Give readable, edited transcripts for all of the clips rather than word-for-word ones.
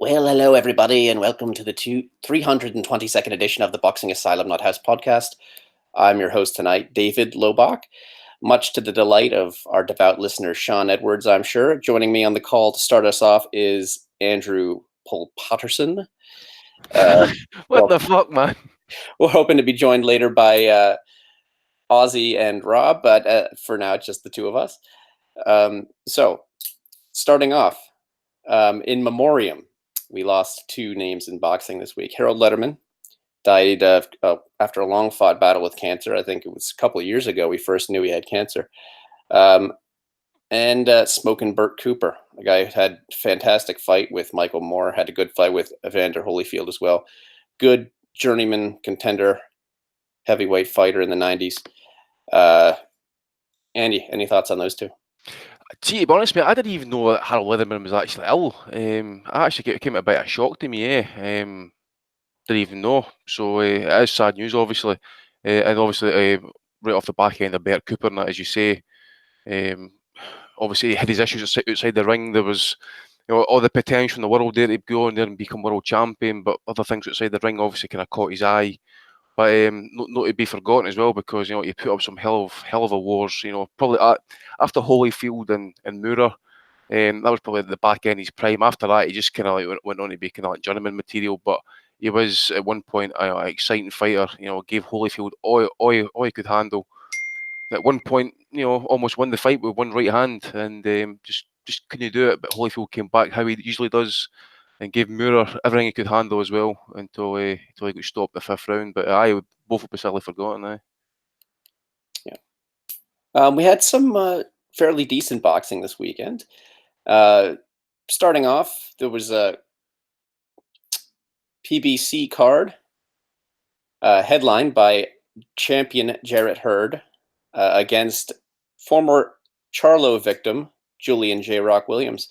Well, hello everybody, and welcome to the 322nd edition of the Boxing Asylum Nuthouse podcast. I'm your host tonight, David Lobach. Much to the delight of our devout listener, Sean Edwards, I'm sure. Joining me on the call to start us off is Andrew Paul Patterson. What the fuck, man? We're hoping to be joined later by Ozzy and Rob, but for now, it's just the two of us. So, starting off, in memoriam, we lost two names in boxing this week. Harold Letterman died after a long fought battle with cancer. I think it was a couple of years ago we first knew he had cancer. And Smokin' Burt Cooper, a guy who had a fantastic fight with Michael Moore, had a good fight with Evander Holyfield as well. Good journeyman contender, heavyweight fighter in the 90s. Andy, any thoughts on those two? Gee, to be honest, mate, I didn't even know that Harold Letterman was actually ill. I actually came a bit of a shock to me, didn't even know. So it is sad news, obviously. And obviously, right off the back end of Bert Cooper, and that, as you say, obviously he had his issues outside the ring. There was all the potential in the world there to go in there and become world champion, but other things outside the ring obviously kind of caught his eye. But not to be forgotten as well, because he put up some hell of a wars. Probably after Holyfield and Moorer, that was probably the back end of his prime. After that, he just kind of went on to be kind of like journeyman material. But he was at one point an exciting fighter. Gave Holyfield all he could handle. At one point, almost won the fight with one right hand, and just couldn't do it. But Holyfield came back how he usually does, and gave Moorer everything he could handle as well until he got stopped in the fifth round. But both will be sadly forgotten. Yeah. We had some fairly decent boxing this weekend. Starting off, there was a PBC card headlined by champion Jarrett Hurd against former Charlo victim Julian J. Rock Williams.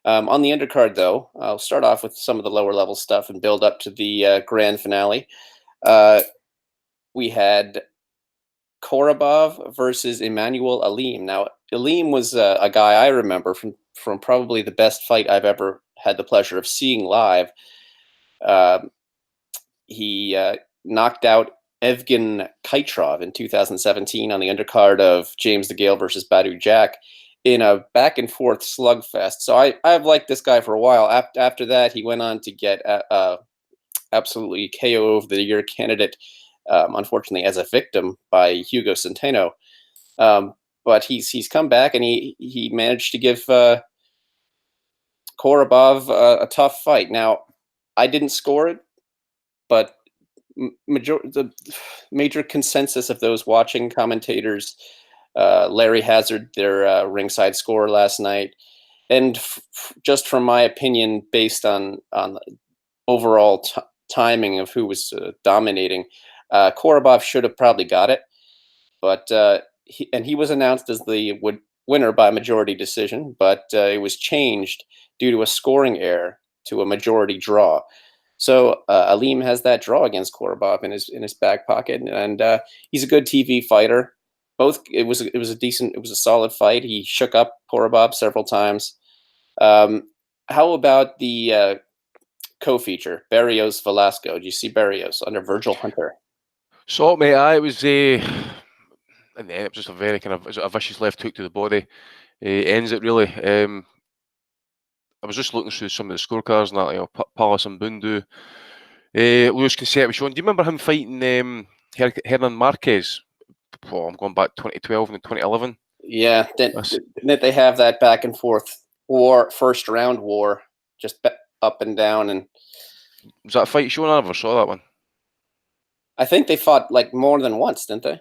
On the undercard, though, I'll start off with some of the lower level stuff and build up to the grand finale. We had Korobov versus Emmanuel Alim. Now, Alim was a guy I remember from probably the best fight I've ever had the pleasure of seeing live. He knocked out Evgen Kaitrov in 2017 on the undercard of James DeGale versus Badu Jack in a back and forth slugfest. So I've liked this guy for a while. After that, he went on to get absolutely KO of the year candidate, unfortunately as a victim, by Hugo Centeno. But he's come back, and he managed to give Korobov a tough fight. Now, I didn't score it, but the major consensus of those watching, commentators, Larry Hazard, their ringside score last night, and just from my opinion, based on the overall timing of who was dominating, Korobov should have probably got it, but he was announced as the winner by majority decision, but it was changed due to a scoring error to a majority draw. So Alim has that draw against Korobov in his back pocket, and he's a good TV fighter. It was a solid fight. He shook up Korobov several times. How about the co-feature, Barrios Velasco? Did you see Barrios under Virgil Hunter? So, mate, it was in the end, it was just a very kind of a vicious left hook to the body. Ends it really. I was just looking through some of the scorecards and that, Palace and Bundu, Luis Concepcion. Do you remember him fighting Hernan Marquez? I'm going back 2012 and 2011. Yeah, didn't they have that back and forth war, first round war, just up and down? And was that a fight shown? I never saw that one. I think they fought like more than once, didn't they?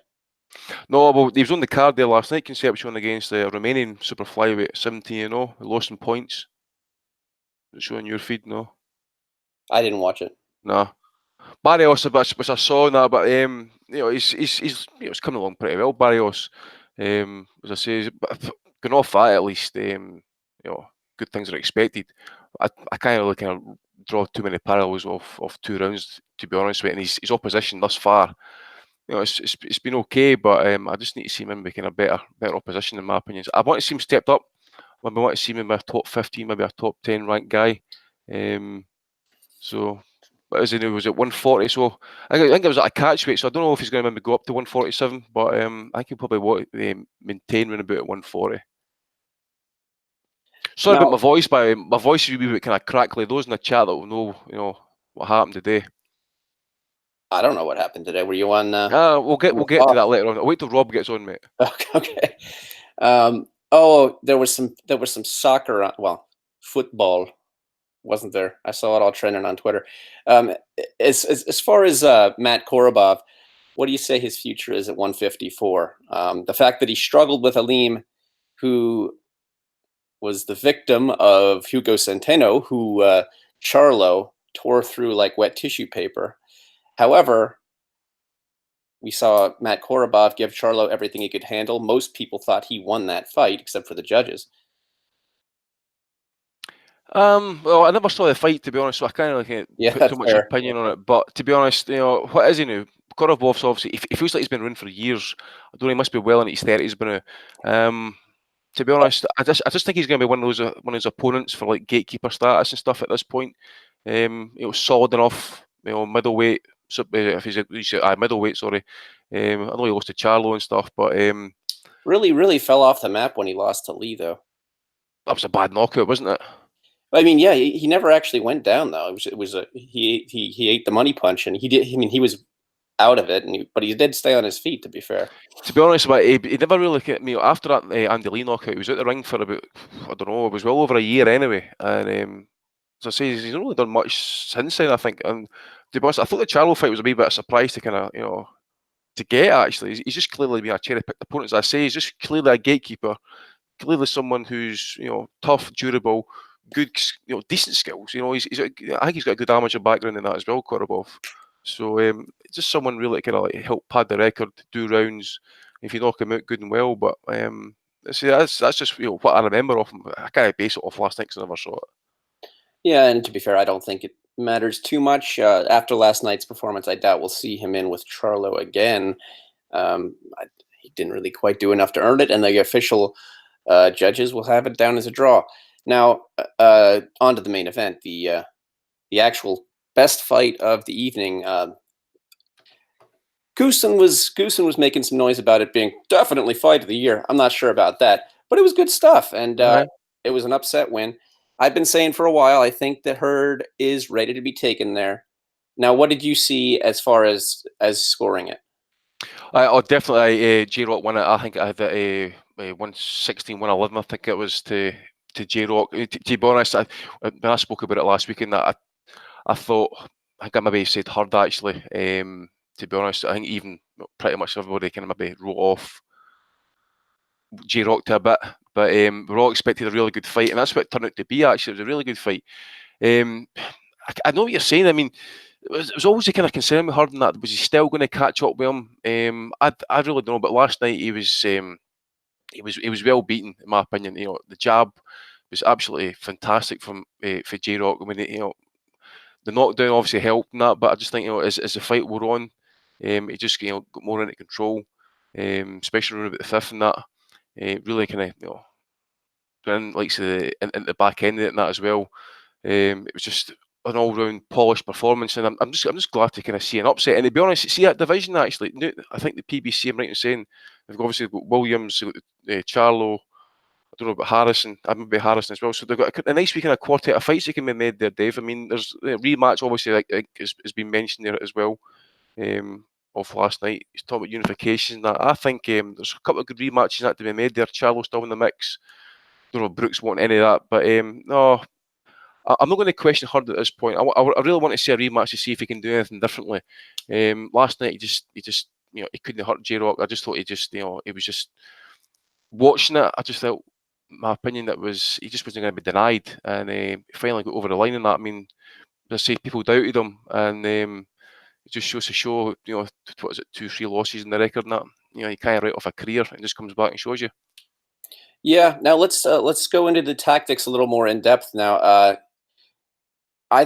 No, well, he was on the card there last night, Concepcion against the Romanian super flyweight, 17-0, lost in points. Is it showing your feed? No, I didn't watch it. No. Barrios, which I saw that, but he's coming along pretty well. Barrios, as I say, going off that at least, good things are expected. I can't really kind of draw too many parallels of 2 rounds, to be honest with you. And his opposition thus far, it's been okay, but I just need to see him making a better opposition, in my opinion. I want to see him stepped up. I want to see him in a top 15, maybe a top 10 ranked guy. So, but as in, was it 140? So I think it was at a catch weight. So I don't know if he's going to maybe go up to 147, but I think he'll probably maintain around about 140. Sorry about Now, my voice, but my voice is a wee bit kind of crackly. Those in the chat that will know, what happened today. I don't know what happened today. Were you on? We'll get to that later on. I'll wait till Rob gets on, mate. Okay. There was some soccer on, well, football, wasn't there? I saw it all trending on Twitter. As far as Matt Korobov, what do you say his future is at 154? The fact that he struggled with Aleem, who was the victim of Hugo Centeno, who Charlo tore through like wet tissue paper. However, we saw Matt Korobov give Charlo everything he could handle. Most people thought he won that fight, except for the judges. Well, I never saw the fight, to be honest, so I can't Yeah, put too that's much fair. opinion on it. But to be honest, what is he now? Korobov's obviously, he feels like he's been around for years. I don't know, he must be well into his 30s by now. To be honest, I just think he's going to be one of those opponents for like gatekeeper status and stuff at this point. Solid enough, middleweight. So, if he's a middleweight, sorry. I know he lost to Charlo and stuff, but Really fell off the map when he lost to Lee, though. that was a bad knockout, wasn't it? I mean, yeah, he never actually went down though. He ate the money punch, and he did. I mean, he was out of it, but he did stay on his feet. To be fair, To be honest, but he never really looked at me after that Andy Lee knockout. He was out the ring for about, I don't know, it was well over a year anyway. And so I say he's not really done much since then, I think. And to be honest, I thought the Charlo fight was a wee bit of a surprise to kind of to get actually. He's just clearly been a cherry picked opponent. As I say, he's just clearly a gatekeeper, clearly someone who's tough, durable, good, decent skills. I think he's got a good amateur background in that as well, Korobov. So just someone really kind of like help pad the record, do rounds. If you knock him out, good and well. But see, that's just what I remember of him. I can't base it off last night because I never saw it. yeah. And to be fair, I don't think it matters too much. After last night's performance, I doubt we'll see him in with Charlo again. He didn't really quite do enough to earn it, and the official judges will have it down as a draw. Now, on to the main event, the actual best fight of the evening. Goosen was making some noise about it being definitely fight of the year. I'm not sure about that, but it was good stuff, and it was an upset win. I've been saying for a while, I think that Hurd is ready to be taken there. Now, what did you see as far as scoring it? Definitely J-Rock won it. I think I had it 116, 111, I think it was to J-Rock. To be honest, when I spoke about it last week, and that I thought, I think I maybe said Hurd actually. To be honest, I think even pretty much everybody kind of maybe wrote off J-Rock to a bit, but we're all expected a really good fight, and that's what it turned out to be. Actually, it was a really good fight. I know what you're saying. I mean, it was always a kind of concern with Hurd in that. Was he still going to catch up with him? I really don't know. But last night he was well beaten, in my opinion. The jab was absolutely fantastic from for J-Rock. I mean, the knockdown obviously helped in that, but I just think as the fight wore on, he just got more into control, especially around about the fifth and that. Really kind of going like into the back end of it and that as well. It was just an all-round polished performance, and I'm just glad to kind of see an upset. And to be honest, see that division actually. I think the PBC, I'm right in saying, they've obviously got Williams, Charlo. I don't know about Harrison. I remember Harrison as well. So they've got a nice wee kind of quartet of fights that can be made there, Dave. I mean, there's a rematch, obviously, like has been mentioned there as well. Of last night, he's talking about unification. That I think there's a couple of good rematches that to be made there. Charlo's still in the mix. Don't know if Brooks want any of that, but no, I'm not going to question Hurd at this point. I really want to see a rematch to see if he can do anything differently. Last night he just he couldn't hurt J-Rock. I just thought he was just watching it. I just felt, my opinion, that was he just wasn't going to be denied, and he finally got over the line in that. I mean, I say people doubted him, and it just shows to show, what is it, 2-3 losses in the record, and that he kind of write off a career and just comes back and shows you. Yeah. Now let's go into the tactics a little more in depth. Now,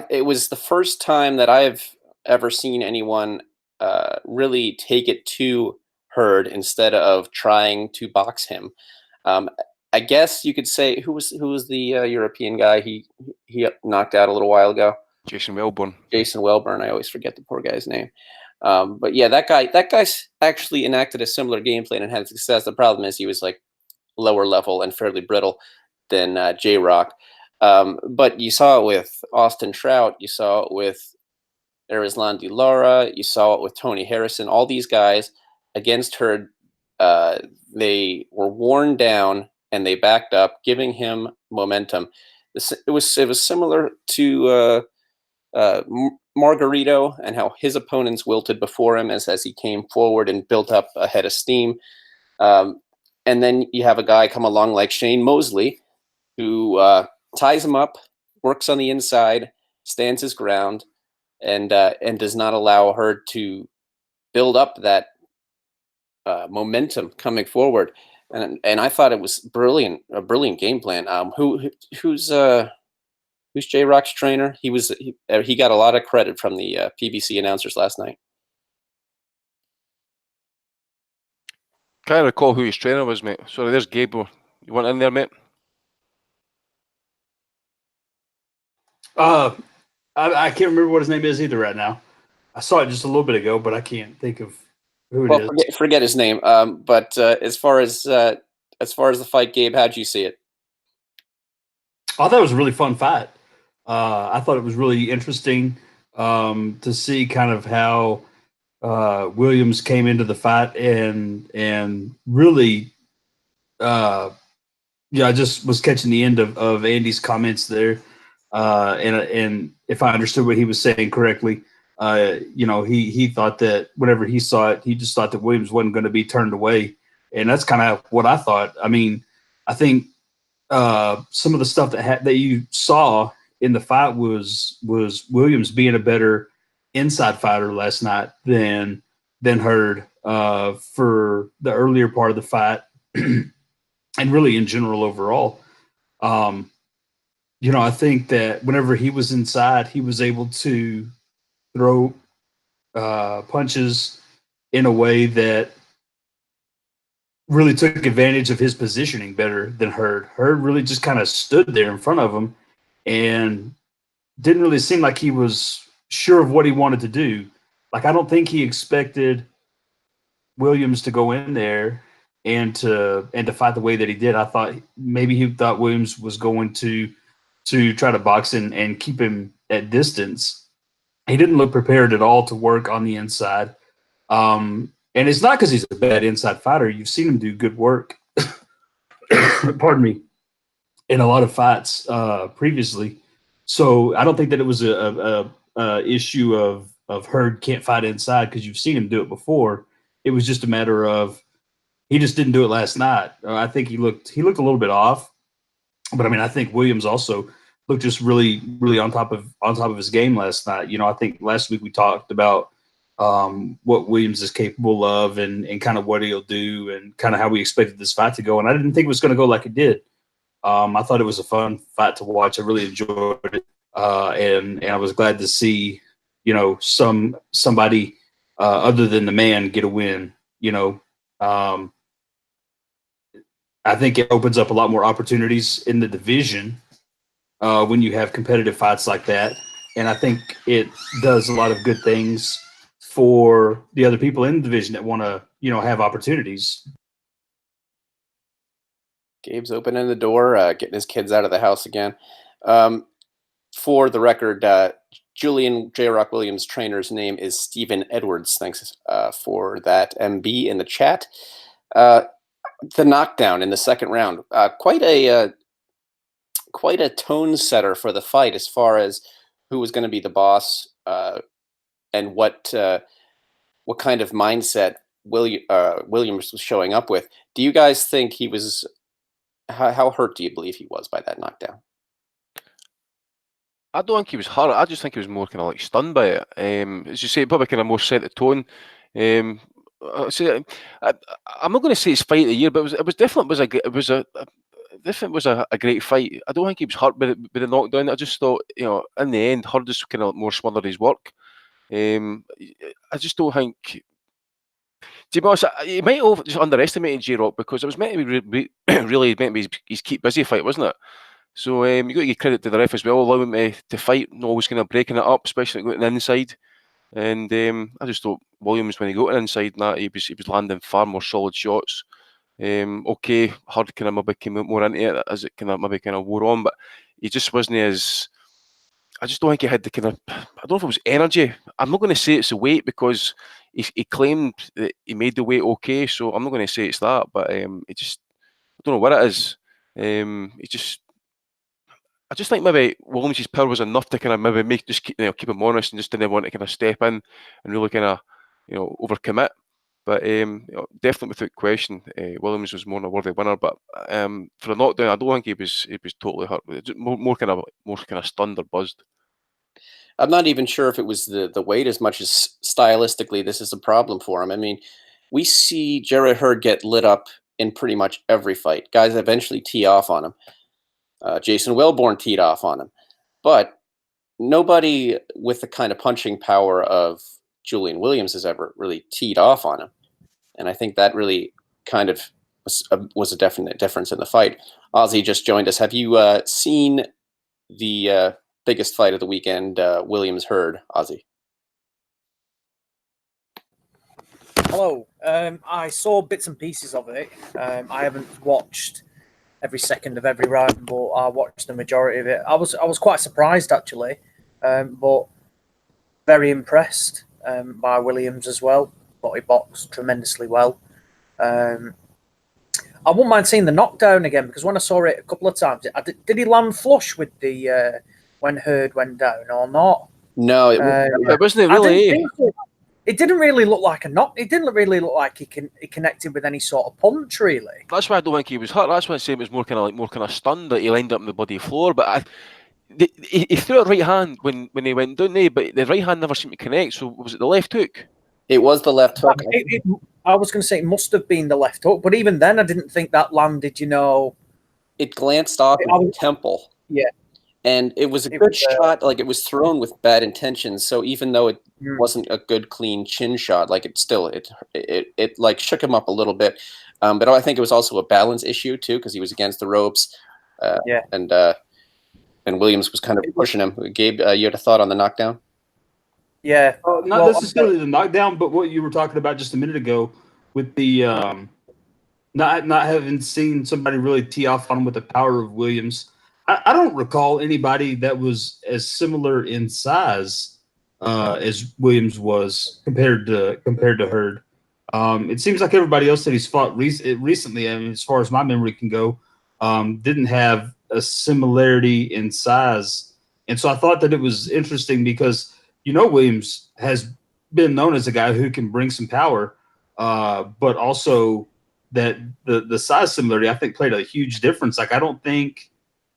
it was the first time that I've ever seen anyone really take it to Hurd instead of trying to box him. Um, I guess you could say who was the European guy he knocked out a little while ago? Jason Welborn. Jason Welborn. I always forget the poor guy's name. But yeah, that guy's actually enacted a similar game plan and had success. The problem is he was like lower level and fairly brittle than J Rock. But you saw it with Austin Trout. You saw it with Erislandy Lara. You saw it with Tony Harrison. All these guys against Hurd, they were worn down and they backed up, giving him momentum. It was similar to Margarito and how his opponents wilted before him as he came forward and built up a head of steam. And then you have a guy come along like Shane Mosley, who ties him up, works on the inside, stands his ground, and does not allow Hurd to build up that momentum coming forward. And I thought it was a brilliant game plan. Who's J Rock's trainer? He got a lot of credit from the PBC announcers last night. Can't recall who his trainer was, mate. Sorry, there's Gabriel. You want in there, mate? I can't remember what his name is either right now. I saw it just a little bit ago, but I can't think of who it is. Forget his name. But as far as the fight, Gabe, how'd you see it? I thought it was a really fun fight. I thought it was really interesting to see kind of how Williams came into the fight and really, I just was catching the end of Andy's comments there, and if I understood what he was saying correctly, he thought that whenever he saw it, he just thought that Williams wasn't going to be turned away, and that's kind of what I thought. I mean, I think some of the stuff that you saw in the fight was Williams being a better inside fighter last night than Hurd for the earlier part of the fight and really in general overall. I think that whenever he was inside, he was able to throw punches in a way that really took advantage of his positioning better than Hurd. Hurd really just kind of stood there in front of him and didn't really seem like he was sure of what he wanted to do. Like, I don't think he expected Williams to go in there and to fight the way that he did. I thought maybe he thought Williams was going to try to box and keep him at distance. He didn't look prepared at all to work on the inside. And it's not because he's a bad inside fighter. You've seen him do good work, pardon me, in a lot of fights previously. So I don't think that it was a issue of Hurd can't fight inside because you've seen him do it before. It was just a matter of he just didn't do it last night. I think he looked a little bit off, but I mean, I think Williams also looked just really, really on top of his game last night. I think last week we talked about what Williams is capable of and kind of what he'll do and kind of how we expected this fight to go. And I didn't think it was going to go like it did. I thought it was a fun fight to watch. I really enjoyed it. And I was glad to see, somebody other than the man get a win. I think it opens up a lot more opportunities in the division when you have competitive fights like that. And I think it does a lot of good things for the other people in the division that want to, have opportunities. Gabe's opening the door, getting his kids out of the house again. For the record, Julian J. Rock Williams' trainer's name is Stephen Edwards. Thanks for that, MB, in the chat. The knockdown in the second round, quite a tone setter for the fight as far as who was going to be the boss and what kind of mindset Williams was showing up with. Do you guys think he was? How hurt do you believe he was by that knockdown? I don't think he was hurt. I just think he was more kind of like stunned by it. As you say, probably kind of more set the tone. I'm not going to say it's fight of the year, but it was definitely a great fight. I don't think he was hurt by the knockdown. I just thought, in the end, Hurd just kind of more smothered his work. I just don't think. To be honest, he might have just underestimated J-Rock because it was meant to be really meant to be his keep busy fight, wasn't it? So you got to give credit to the ref as well, allowing him to fight, not always kind of breaking it up, especially going inside. And I just thought Williams, when he got inside and that, he was landing far more solid shots. Okay, Hurd kind of maybe came more into it as it kind of wore on, but he just wasn't as. I just don't think he had the kind of. I don't know if it was energy. I'm not going to say it's the weight because he claimed that he made the weight okay, so I'm not going to say it's that. But it just, I don't know what it is. I just think maybe Williams' power was enough to kind of maybe keep him honest and just didn't want to kind of step in and really kind of overcommit. But definitely without question, Williams was more than a worthy winner. But for a knockdown, I don't think he was totally hurt. More kind of stunned or buzzed. I'm not even sure if it was the weight as much as stylistically this is a problem for him. I mean, we see Jarrett Hurd get lit up in pretty much every fight. Guys eventually tee off on him. Jason Wellborn teed off on him. But nobody with the kind of punching power of Julian Williams has ever really teed off on him. And I think that really kind of was a definite difference in the fight. Ozzy just joined us. Have you seen the biggest fight of the weekend, Williams Hurd, Ozzy? Hello. I saw bits and pieces of it. I haven't watched every second of every round, but I watched the majority of it. I was quite surprised actually, but very impressed by Williams as well. Thought he boxed tremendously well. I wouldn't mind seeing the knockdown again because when I saw it a couple of times, did he land flush with the when Hurd went down or not? No, it wasn't really. It didn't really look like a knock. It didn't really look like he connected with any sort of punch, really. That's why I don't think he was hurt. That's why I say it was more kind of stunned that he lined up on the bloody floor. But he threw a right hand when he went down there, but the right hand never seemed to connect. So was it the left hook? It was the left hook. I was going to say it must have been the left hook, but even then, I didn't think that landed. It glanced off the temple. Yeah. And it was a good shot, like it was thrown with bad intentions. So even though it wasn't a good, clean chin shot, like it like shook him up a little bit. But I think it was also a balance issue too, because he was against the ropes. And Williams was kind of pushing him. Gabe, you had a thought on the knockdown? Yeah, not necessarily the knockdown, but what you were talking about just a minute ago with the not having seen somebody really tee off on him with the power of Williams. I don't recall anybody that was as similar in size as Williams was compared to Hurd. It seems like everybody else that he's fought recently, I mean, as far as my memory can go, didn't have a similarity in size. And so I thought that it was interesting because, Williams has been known as a guy who can bring some power, but also that the size similarity, I think, played a huge difference. Like, I don't think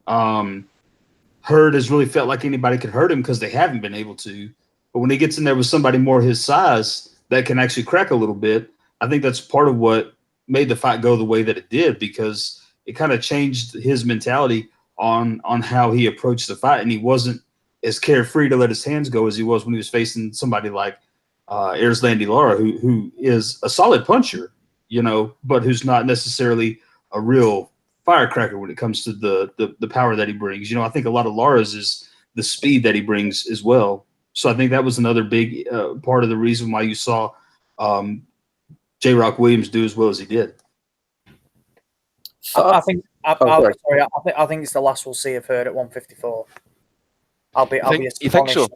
Hurd has really felt like anybody could hurt him because they haven't been able to. But when he gets in there with somebody more his size that can actually crack a little bit, I think that's part of what made the fight go the way that it did, because it kind of changed his mentality on how he approached the fight, and he wasn't as carefree to let his hands go as he was when he was facing somebody like Erislandy Lara, who is a solid puncher, but who's not necessarily a real firecracker when it comes to the power that he brings. I think a lot of Lara's is the speed that he brings as well. So I think that was another big part of the reason why you saw J-Rock Williams do as well as he did. I think it's the last we'll see of Hurd at 154. You think so?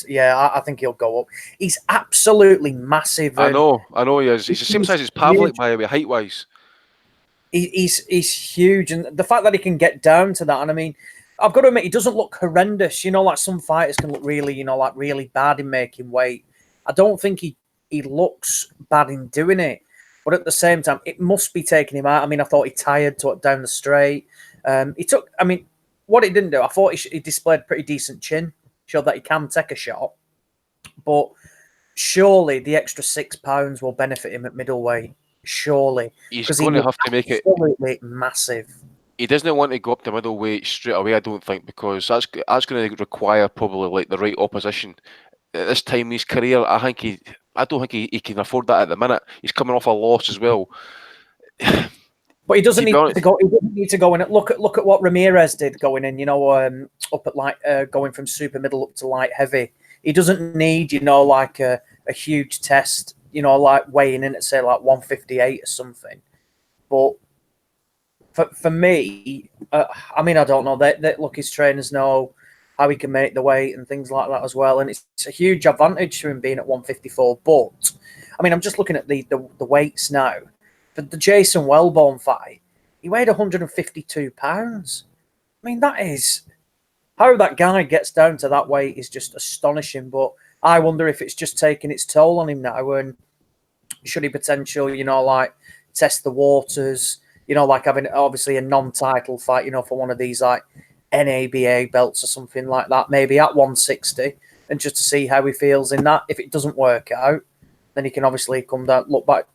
Yeah, I think he'll go up. He's absolutely massive. I know he is. He's the same size as Pavlik, by the way, height-wise. He's huge, and the fact that he can get down to that, and I mean, I've got to admit, he doesn't look horrendous. Like some fighters can look really, like really bad in making weight. I don't think he looks bad in doing it, but at the same time, it must be taking him out. I mean, I thought he tired down the straight. What he didn't do, I thought he displayed pretty decent chin, showed that he can take a shot, but surely the extra 6 pounds will benefit him at middleweight. Surely, he's going to have to make it absolutely massive. He doesn't want to go up to middleweight straight away, I don't think, because that's going to require probably like the right opposition. At this time in his career, I think I don't think he can afford that at the minute. He's coming off a loss as well. But he doesn't need to go. He doesn't need to go in. Look at what Ramirez did going in. Up at going from super middle up to light heavy. He doesn't need like a huge test. Like weighing in at say like 158 or something. But for me, I mean, I don't know. Look, his trainers know how he can make the weight and things like that as well. And it's a huge advantage for him being at 154. But I mean, I'm just looking at the weights now. For the Jason Wellborn fight, he weighed 152 pounds. I mean, that is how that guy gets down to that weight is just astonishing. But I wonder if it's just taking its toll on him now. And should he potentially, like test the waters, like having obviously a non-title fight, for one of these like NABA belts or something like that, maybe at 160, and just to see how he feels in that. If it doesn't work out, then he can obviously come down, look back.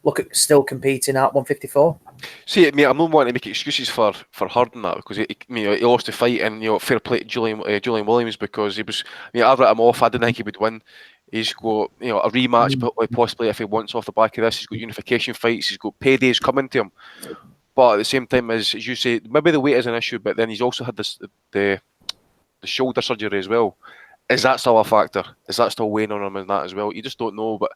Look at still competing at 154. See, mate, I'm not wanting to make excuses for Hurd and that because he lost the fight, and fair play to Julian Williams because he was. I've written him off. I didn't think he would win. He's got a rematch, but possibly if he wants off the back of this, he's got unification fights. He's got paydays coming to him. But at the same time, as you say, maybe the weight is an issue, but then he's also had the shoulder surgery as well. Is that still a factor? Is that still weighing on him in that as well? You just don't know, but.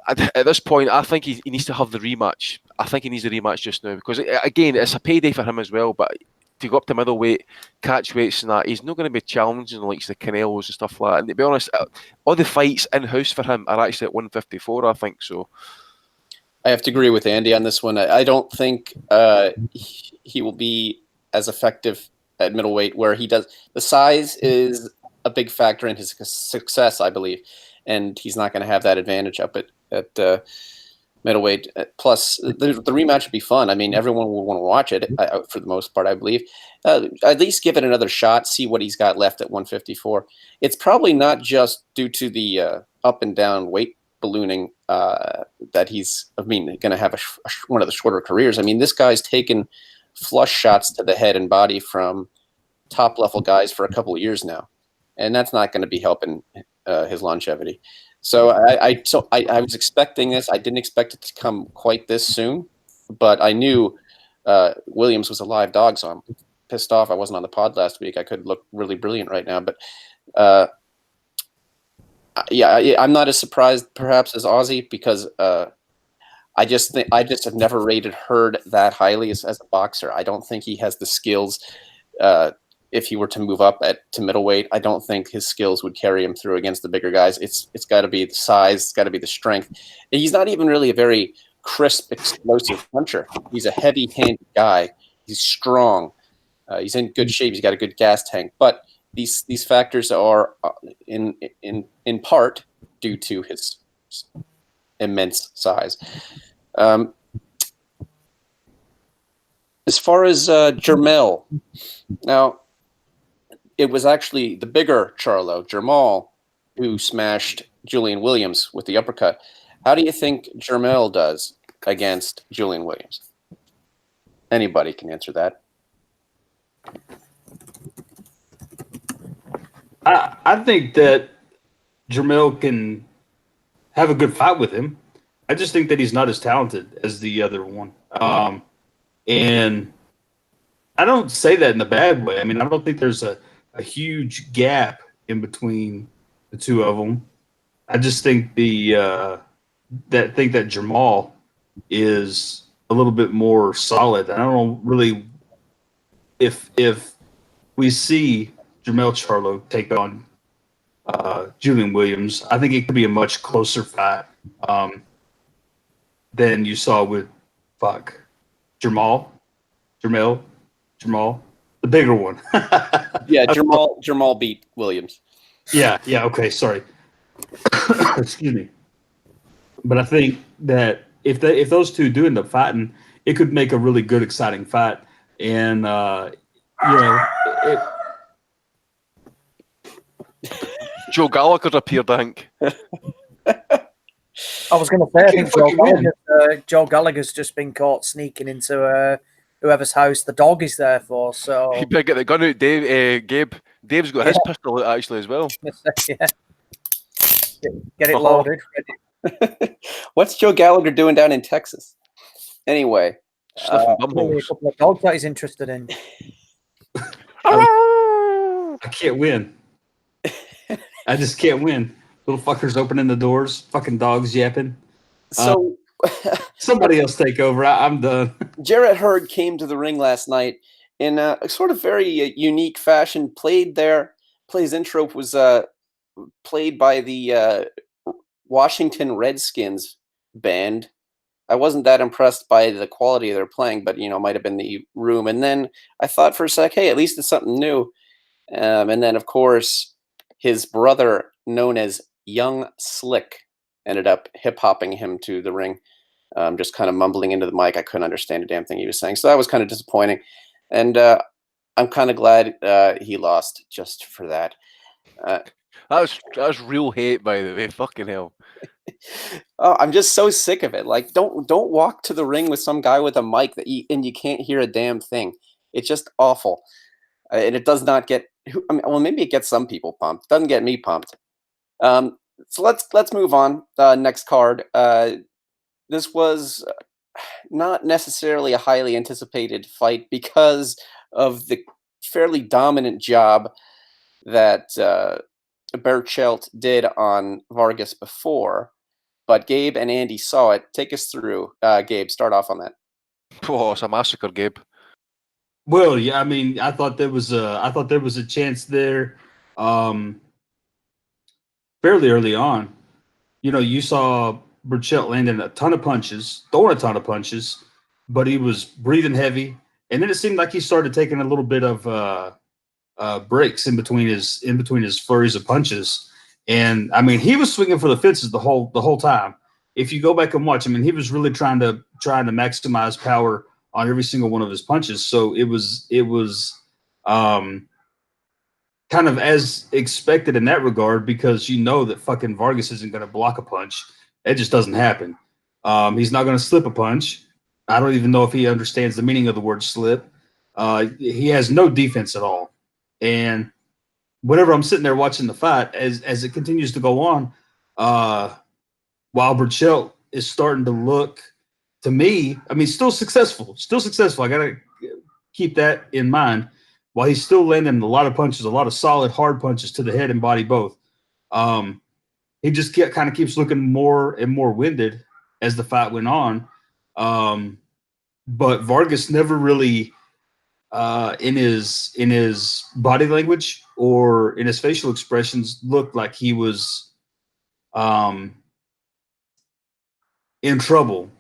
At this point, I think he needs to have the rematch. I think he needs the rematch just now because, again, it's a payday for him as well. But to go up to middleweight, catch weights and that, he's not going to be challenging like the Canelos and stuff like that. And to be honest, all the fights in-house for him are actually at 154, I think. So I have to agree with Andy on this one. I don't think he will be as effective at middleweight where he does. The size is a big factor in his success, I believe. And he's not going to have that advantage up at middleweight. Plus, the rematch would be fun. I mean, everyone will want to watch it for the most part, I believe. At least give it another shot, see what he's got left at 154. It's probably not just due to the up and down weight ballooning that he's, going to have one of the shorter careers. I mean, this guy's taken flush shots to the head and body from top-level guys for a couple of years now. And that's not going to be helping his longevity. So I was expecting this. I didn't expect it to come quite this soon, but I knew Williams was a live dog, so I'm pissed off I wasn't on the pod last week. I could look really brilliant right now, but I'm not as surprised perhaps as Ozzy because I just have never rated Hurd that highly as a boxer. I don't think he has the skills. If he were to move up to middleweight, I don't think his skills would carry him through against the bigger guys. It's got to be the size, it's got to be the strength. And he's not even really a very crisp, explosive puncher. He's a heavy-handed guy. He's strong. He's in good shape. He's got a good gas tank. But these factors are in part due to his immense size. As far as Jermell, now. It was actually the bigger Charlo, Jermall, who smashed Julian Williams with the uppercut. How do you think Jermell does against Julian Williams? Anybody can answer that. I think that Jermell can have a good fight with him. I just think that he's not as talented as the other one. And I don't say that in a bad way. I mean, I don't think there's a huge gap in between the two of them. I just think that Jermall is a little bit more solid. I don't know really if we see Jermell Charlo take on Julian Williams. I think it could be a much closer fight than you saw with Jermall, the bigger one. Yeah, Jermall beat Williams. Yeah, okay, sorry. Excuse me. But I think that if those two do end up fighting, it could make a really good, exciting fight. And, Joe Gallagher appeared, I think. I was going to say, I think Joe Gallagher's just been caught sneaking into whoever's house the dog is there for. So You better get the gun out, Dave. Gabe. Dave's got his pistol out actually as well. Yeah. Get it loaded. What's Joe Gallagher doing down in Texas? Anyway, Sniffing Maybe a bumholes. couple of dogs that he's interested in. I can't win. I just can't win. Little fuckers opening the doors, fucking dogs yapping. so Somebody else take over. I'm done. Jarrett Hurd came to the ring last night in a sort of very unique fashion. Played there. His intro was played by the Washington Redskins band. I wasn't that impressed by the quality of their playing, but might have been the room. And then I thought for a sec, hey, at least it's something new. And then, of course, his brother, known as Young Slick, ended up hip-hopping him to the ring, just kind of mumbling into the mic. I couldn't understand a damn thing he was saying. So that was kind of disappointing. And I'm kind of glad he lost just for that. That was real hate, by the way. Fucking hell. Oh, I'm just so sick of it. Like, don't walk to the ring with some guy with a mic and you can't hear a damn thing. It's just awful, and it does not get. Well, maybe it gets some people pumped. Doesn't get me pumped. So let's move on. Next card. This was not necessarily a highly anticipated fight because of the fairly dominant job that Barchill did on Vargas before. But Gabe and Andy saw it. Take us through. Gabe, start off on that. Oh, it's a massacre, Gabe. Well, yeah, I mean, I thought there was a chance there, fairly early on. You saw Barchill landing a ton of punches, throwing a ton of punches, but he was breathing heavy, and then it seemed like he started taking a little bit of breaks in between his flurries of punches. And I mean, he was swinging for the fences the whole time. If you go back and watch, I mean, he was really trying to maximize power on every single one of his punches. So it was kind of as expected in that regard, because that fucking Vargas isn't going to block a punch. It just doesn't happen. He's not going to slip a punch. I don't even know if he understands the meaning of the word slip. He has no defense at all. And whenever I'm sitting there watching the fight, as it continues to go on, while Barchill is starting to look, to me, I mean, still successful. I got to keep that in mind. While he's still landing a lot of punches, a lot of solid, hard punches to the head and body both, he just kind of keeps looking more and more winded as the fight went on. But Vargas never really, in his body language or in his facial expressions, looked like he was in trouble,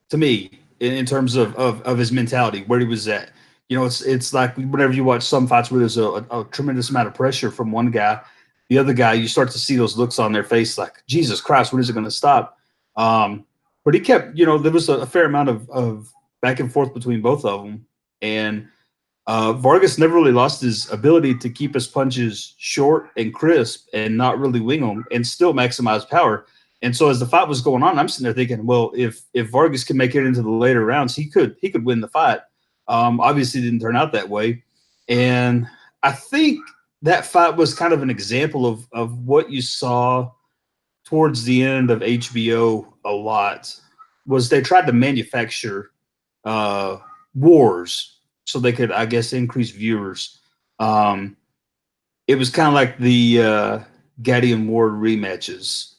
to me, in terms of his mentality, where he was at. It's like whenever you watch some fights where there's a tremendous amount of pressure from one guy, the other guy, you start to see those looks on their face like, Jesus Christ, when is it going to stop? But he kept, there was a fair amount of back and forth between both of them. And Vargas never really lost his ability to keep his punches short and crisp and not really wing them and still maximize power. And so as the fight was going on, I'm sitting there thinking, well, if Vargas can make it into the later rounds, he could win the fight. Obviously, it didn't turn out that way. And I think that fight was kind of an example of what you saw towards the end of HBO a lot, was they tried to manufacture wars so they could, I guess, increase viewers. It was kind of like the Gaddy and Ward rematches.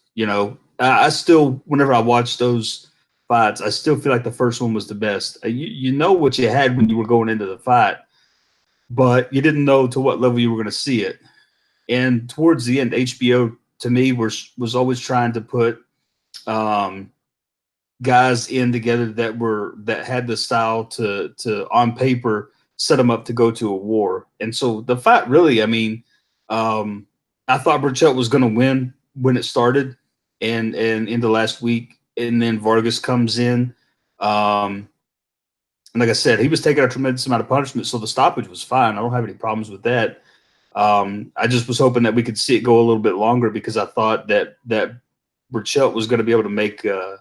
I still, whenever I watch those fights, I still feel like the first one was the best. You know what you had when you were going into the fight, but you didn't know to what level you were going to see it. And towards the end, HBO, to me, was always trying to put guys in together that had the style to on paper set them up to go to a war. And so the fight really, I mean, I thought Barchill was going to win when it started and into last week, and then Vargas comes in. And like I said, he was taking a tremendous amount of punishment, so the stoppage was fine. I don't have any problems with that. I just was hoping that we could see it go a little bit longer, because I thought that Barchill was going to be able to make a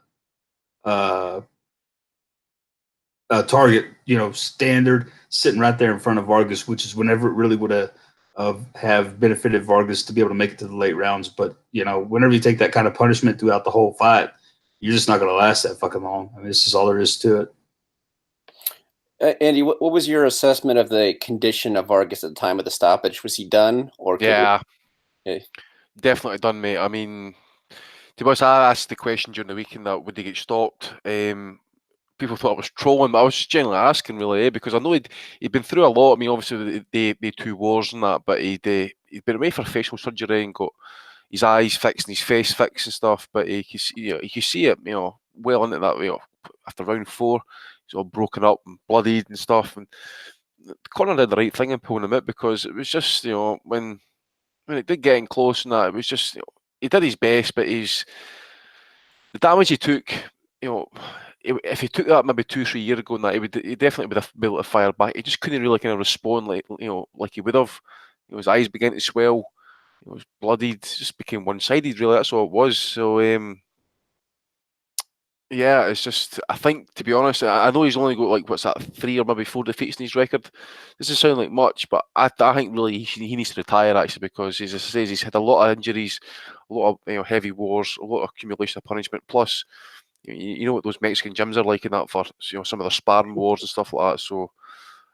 target, standard, sitting right there in front of Vargas, which is whenever it really would have have benefited Vargas to be able to make it to the late rounds. But, you know, whenever you take that kind of punishment throughout the whole fight, you're just not going to last that fucking long. I mean, it's just all there is to it. Andy, what was your assessment of the condition of Vargas at the time of the stoppage? Was he done? Or Yeah, okay. definitely done, mate. I mean, to be honest, I asked the question during the weekend that would he get stopped. People thought I was trolling, but I was just generally asking, really, because I know he'd been through a lot. I mean, obviously the 2 wars and that, but he'd been away for facial surgery and got his eyes fixed and his face fixed and stuff. But you could see it, you know, well into that, you know, after round 4, he's all broken up and bloodied and stuff. And Conor did the right thing in pulling him out, because it was just, you know, when it did get in close and that, it was just, you know, he did his best, but the damage he took, you know, if he took that maybe 2-3 years ago, and that he definitely would have been able to fire back. He just couldn't really kind of respond like, you know, like he would have. You know, his eyes began to swell. It was bloodied. It just became one-sided. Really, that's all it was. So yeah, it's just, I think, to be honest, I know he's only got like, what's that, 3 or maybe 4 defeats in his record. Doesn't sound like much, but I think really he needs to retire, actually, because as I say, he's had a lot of injuries, a lot of, you know, heavy wars, a lot of accumulation of punishment. Plus, you know what those Mexican gyms are like in that, for, you know, some of the sparring wars and stuff like that. So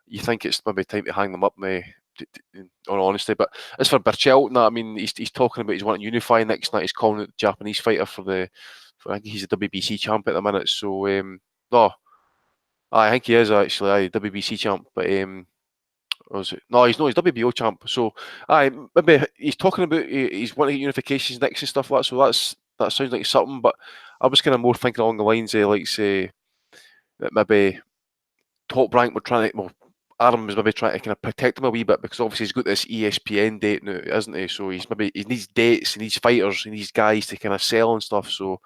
you think it's maybe time to hang them up, in all honesty. But as for Barchill, I mean, he's talking about he's wanting to unify next night. He's calling it the Japanese fighter I think he's a WBC champ at the minute. So no, I think he is actually WBC champ. But no, he's not. He's WBO champ. So maybe he's talking about he's wanting unifications next and stuff like that. So that sounds like something. But I was kind of more thinking along the lines of, like, say, that maybe Top Rank were trying to, well, Adam was maybe trying to kind of protect him a wee bit, because obviously he's got this ESPN date now, isn't he? So he needs dates, he needs fighters, he needs guys to kind of sell and stuff. So,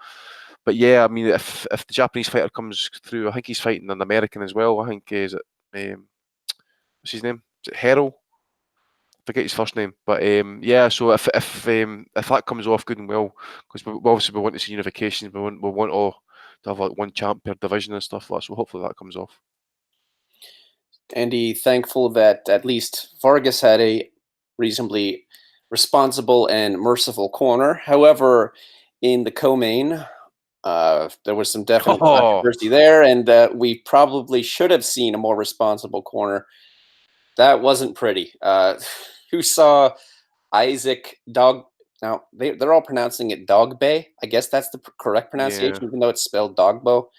but yeah, I mean, if the Japanese fighter comes through, I think he's fighting an American as well. I think what's his name? Is it Harrell? Forget his first name, but yeah. So if that comes off good and well, because we obviously want to see unification, we want all to have like one champ per division and stuff like that. So hopefully that comes off. Andy, thankful that at least Vargas had a reasonably responsible and merciful corner. However, in the co-main, there was some definite controversy there, and we probably should have seen a more responsible corner. That wasn't pretty. Who saw Isaac Dog? Now they're all pronouncing it Dogbe. I guess that's the correct pronunciation, even though it's spelled Dogbo.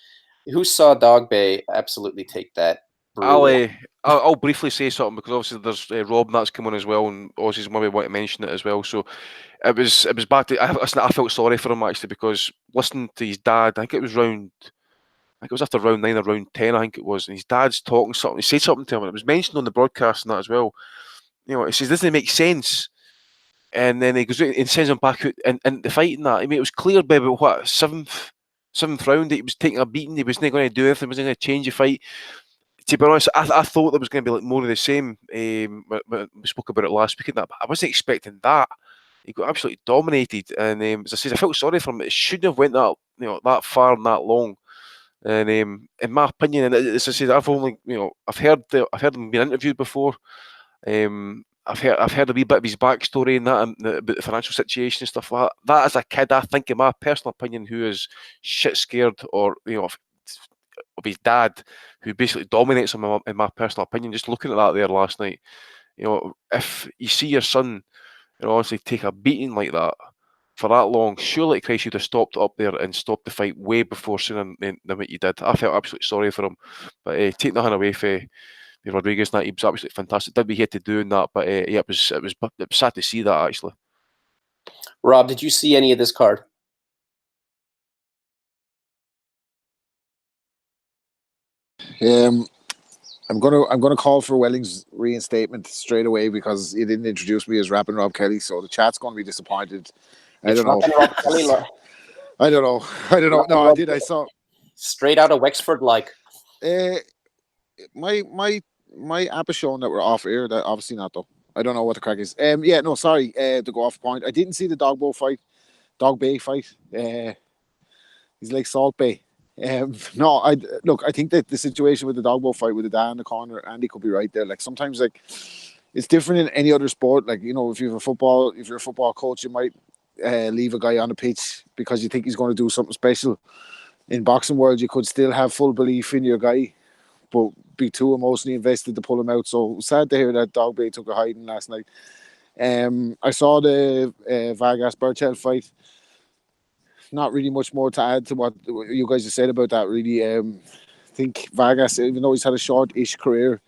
Who saw Dogbe absolutely take that? I'll briefly say something, because obviously there's Rob and that's come on as well, and Aussie's maybe want to mention it as well. So it was back to, I felt sorry for him, actually, because listening to his dad, I think it was after round 9 or round 10, I think it was, and his dad's talking something. He said something to him, and it was mentioned on the broadcast and that as well. You know, he says, "Doesn't it make sense?" And then he goes and sends him back out and the fight and that. I mean, it was clear by about what, seventh round that he was taking a beating. He wasn't going to do anything. He wasn't going to change the fight. To be honest, I thought there was going to be like more of the same. We spoke about it last week, and that, but I wasn't expecting that. He got absolutely dominated, and as I said, I felt sorry for him. It shouldn't have went that far and that long. And in my opinion, and as I said, I've heard him being interviewed before. I've heard a wee bit of his backstory and that, about the financial situation and stuff like that. That, as a kid, I think, in my personal opinion, who is shit scared, or of his dad, who basically dominates him, in my personal opinion. Just looking at that there last night, if you see your son, honestly take a beating like that for that long, surely Christ, you'd have stopped up there and stopped the fight way before sooner than what you did. I felt absolutely sorry for him, but take nothing away from Rodriguez. That he was absolutely fantastic. Did what he had to do in that, but yeah, it was sad to see that, actually. Rob, did you see any of this card? I'm gonna call for Welling's reinstatement straight away, because he didn't introduce me as Rapping Rob Kelly, so the chat's going to be disappointed. I don't know. I don't know. No, I did. I saw straight out of Wexford, like. My app is showing that we're off air. That obviously not, though. I don't know what the crack is. Yeah, no, sorry. To go off point, I didn't see the Dog Bay fight. He's like Salt Bay. No, I think that the situation with the Dogbo fight with the dad in the corner, Andy could be right there. Like, sometimes, like, it's different in any other sport. Like, you know, if you're a football coach, you might leave a guy on the pitch because you think he's going to do something special. In boxing world, you could still have full belief in your guy, but be too emotionally invested to pull him out. So sad to hear that Dog Bay took a hiding last night. I saw the Vargas Barchill fight. Not really much more to add to what you guys have said about that, really. I think Vargas, even though he's had a short-ish career,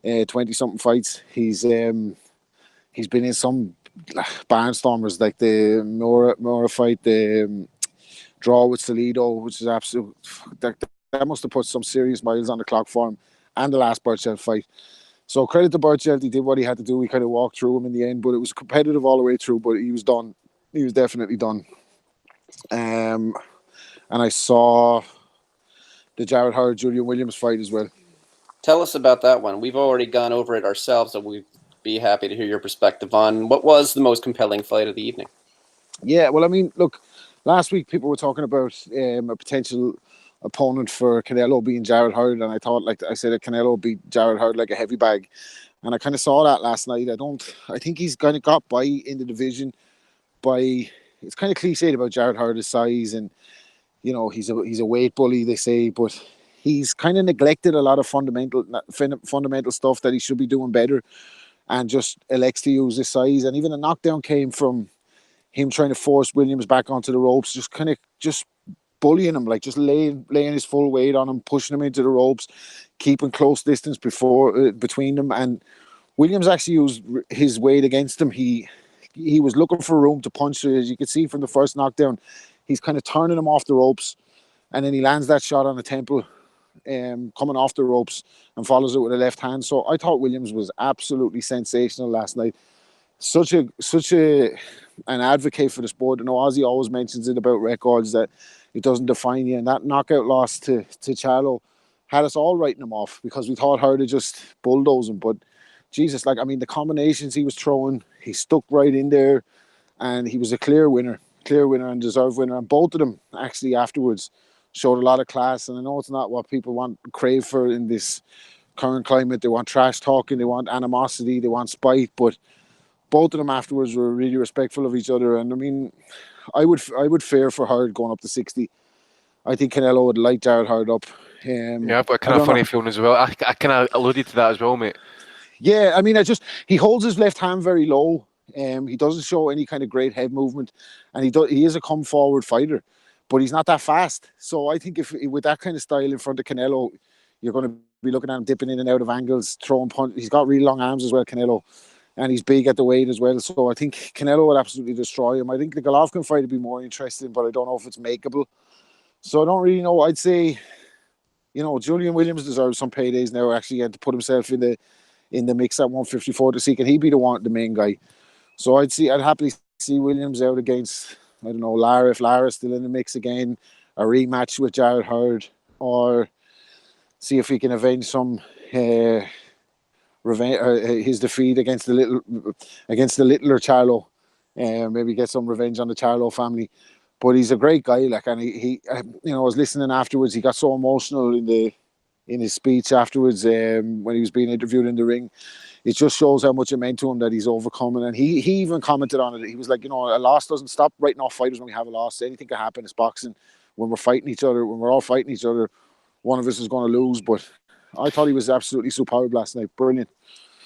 20-something fights, he's been in some barnstormers, like the Mora fight, the draw with Salido, which is absolute. That must have put some serious miles on the clock for him, and the last Barchill fight. So credit to Barchill, he did what he had to do. He kind of walked through him in the end, but it was competitive all the way through. But he was done. He was definitely done. And I saw the Jared Hurd Julian Williams fight as well. Tell us about that one. We've already gone over it ourselves, so we'd be happy to hear your perspective on what was the most compelling fight of the evening. Yeah, well, I mean, look, last week people were talking about a potential opponent for Canelo being Jared Hurd, and I thought, like I said, that Canelo beat Jared Hurd like a heavy bag, and I kind of saw that last night. I think he's kind of got by in the division by. It's kind of cliched about Jared Hurd, his size, and you know he's a weight bully, they say, but he's kind of neglected a lot of fundamental stuff that he should be doing better, and just elects to use his size. And even the knockdown came from him trying to force Williams back onto the ropes, just bullying him, like just laying his full weight on him, pushing him into the ropes, keeping close distance between them. And Williams actually used his weight against him. He was looking for room to punch. As you could see from the first knockdown, he's kind of turning him off the ropes, and then he lands that shot on the temple, coming off the ropes, and follows it with a left hand. So I thought Williams was absolutely sensational last night. Such an advocate for the sport. You know, Ozzy always mentions it about records, that it doesn't define you, and that knockout loss to Charlo had us all writing him off because we thought Hurd had just bulldozed him. But Jesus, like, I mean, the combinations he was throwing, he stuck right in there, and he was a clear winner and deserved winner. And both of them actually afterwards showed a lot of class. And I know it's not what people crave for in this current climate. They want trash talking, they want animosity, they want spite, but both of them afterwards were really respectful of each other. And I mean, I would fear for Hurd going up to 60. I think Canelo would light Jared Hurd up. Yeah, I've got a kind of funny feeling as well. I kind of alluded to that as well, mate. Yeah, I mean, he holds his left hand very low. He doesn't show any kind of great head movement, and he is a come forward fighter, but he's not that fast. So I think if with that kind of style in front of Canelo, you're going to be looking at him dipping in and out of angles, throwing punch. He's got really long arms as well, Canelo, and he's big at the weight as well. So I think Canelo would absolutely destroy him. I think the Golovkin fight would be more interesting, but I don't know if it's makeable. So I don't really know. I'd say, you know, Julian Williams deserves some paydays now. Actually, he had to put himself in the mix at 154 to see can he be the main guy. So I'd happily see Williams out against, I don't know, Lara, if Lara's still in the mix again, a rematch with Jared Hurd, or see if he can avenge some his defeat against the littler Charlo, maybe get some revenge on the Charlo family. But he's a great guy, like, and he you know, I was listening afterwards. He got so emotional in his speech afterwards when he was being interviewed in the ring. It just shows how much it meant to him that he's overcoming. And he even commented on it. He was like, you know, a loss doesn't stop writing off fighters when we have a loss. Anything can happen. It's boxing. When we're fighting each other, when we're all fighting each other, one of us is going to lose. But I thought he was absolutely superb last night. Brilliant.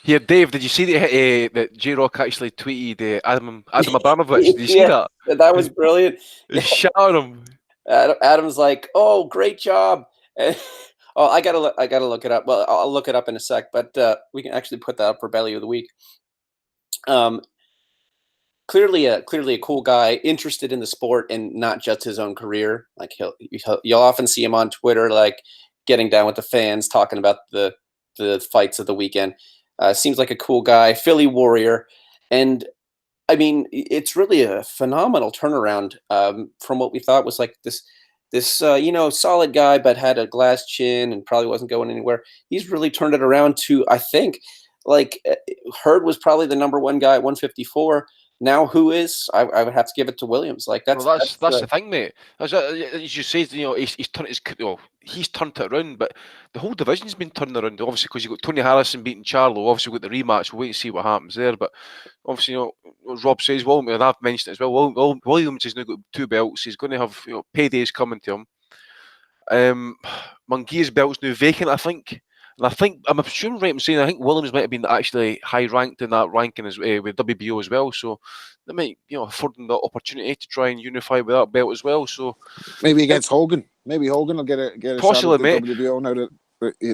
Yeah, Dave, did you see that J-Rock actually tweeted Adam Abramovich? Did you see that? That was brilliant. He shot him. Adam's like, "Oh, great job." Oh, I gotta look it up. Well, I'll look it up in a sec, but we can actually put that up for Belly of the Week. Clearly a cool guy, interested in the sport and not just his own career. Like you'll often see him on Twitter, like getting down with the fans, talking about the fights of the weekend. Seems like a cool guy, Philly warrior, and I mean, it's really a phenomenal turnaround from what we thought was like this you know, solid guy, but had a glass chin and probably wasn't going anywhere. He's really turned it around to, I think, like Hurd was probably the number one guy at 154. now who is? I would have to give it to Williams. Like that's the thing, mate. As you said, he's turned he's turned it around, but the whole division's been turned around. Obviously, because you got Tony Harrison beating Charlo. Obviously, we've got the rematch. We'll wait and see what happens there. But obviously, as Rob says, Williams, and I've mentioned it as well. Williams has now got 2 belts. He's going to have paydays coming to him. Munguia's belt's now vacant, I think. And I'm assuming right in saying I think Williams might have been actually high ranked in that ranking as with WBO as well. So they might afford him the opportunity to try and unify with that belt as well. So maybe against Hogan. Maybe Hogan will get a possibly, shot at the WBO now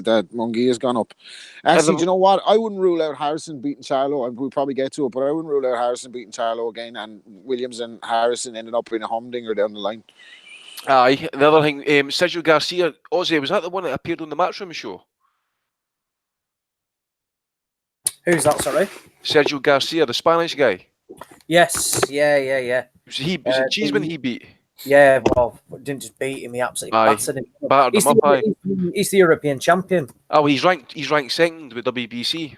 that Munguia's gone up. Actually, do you know what? I wouldn't rule out Harrison beating Charlo. We'll probably get to it, but I wouldn't rule out Harrison beating Charlo again, and Williams and Harrison ended up in a humdinger down the line. Aye. The other thing, Sergio Garcia, Aussie, was that the one that appeared on the Matchroom show? Who's that? Sorry, Sergio Garcia, the Spanish guy. Yes, yeah. Was it Cheeseman he beat? Yeah, well, didn't just beat him; he absolutely battered him. Battered him up, he's the European champion. Oh, he's ranked second with WBC.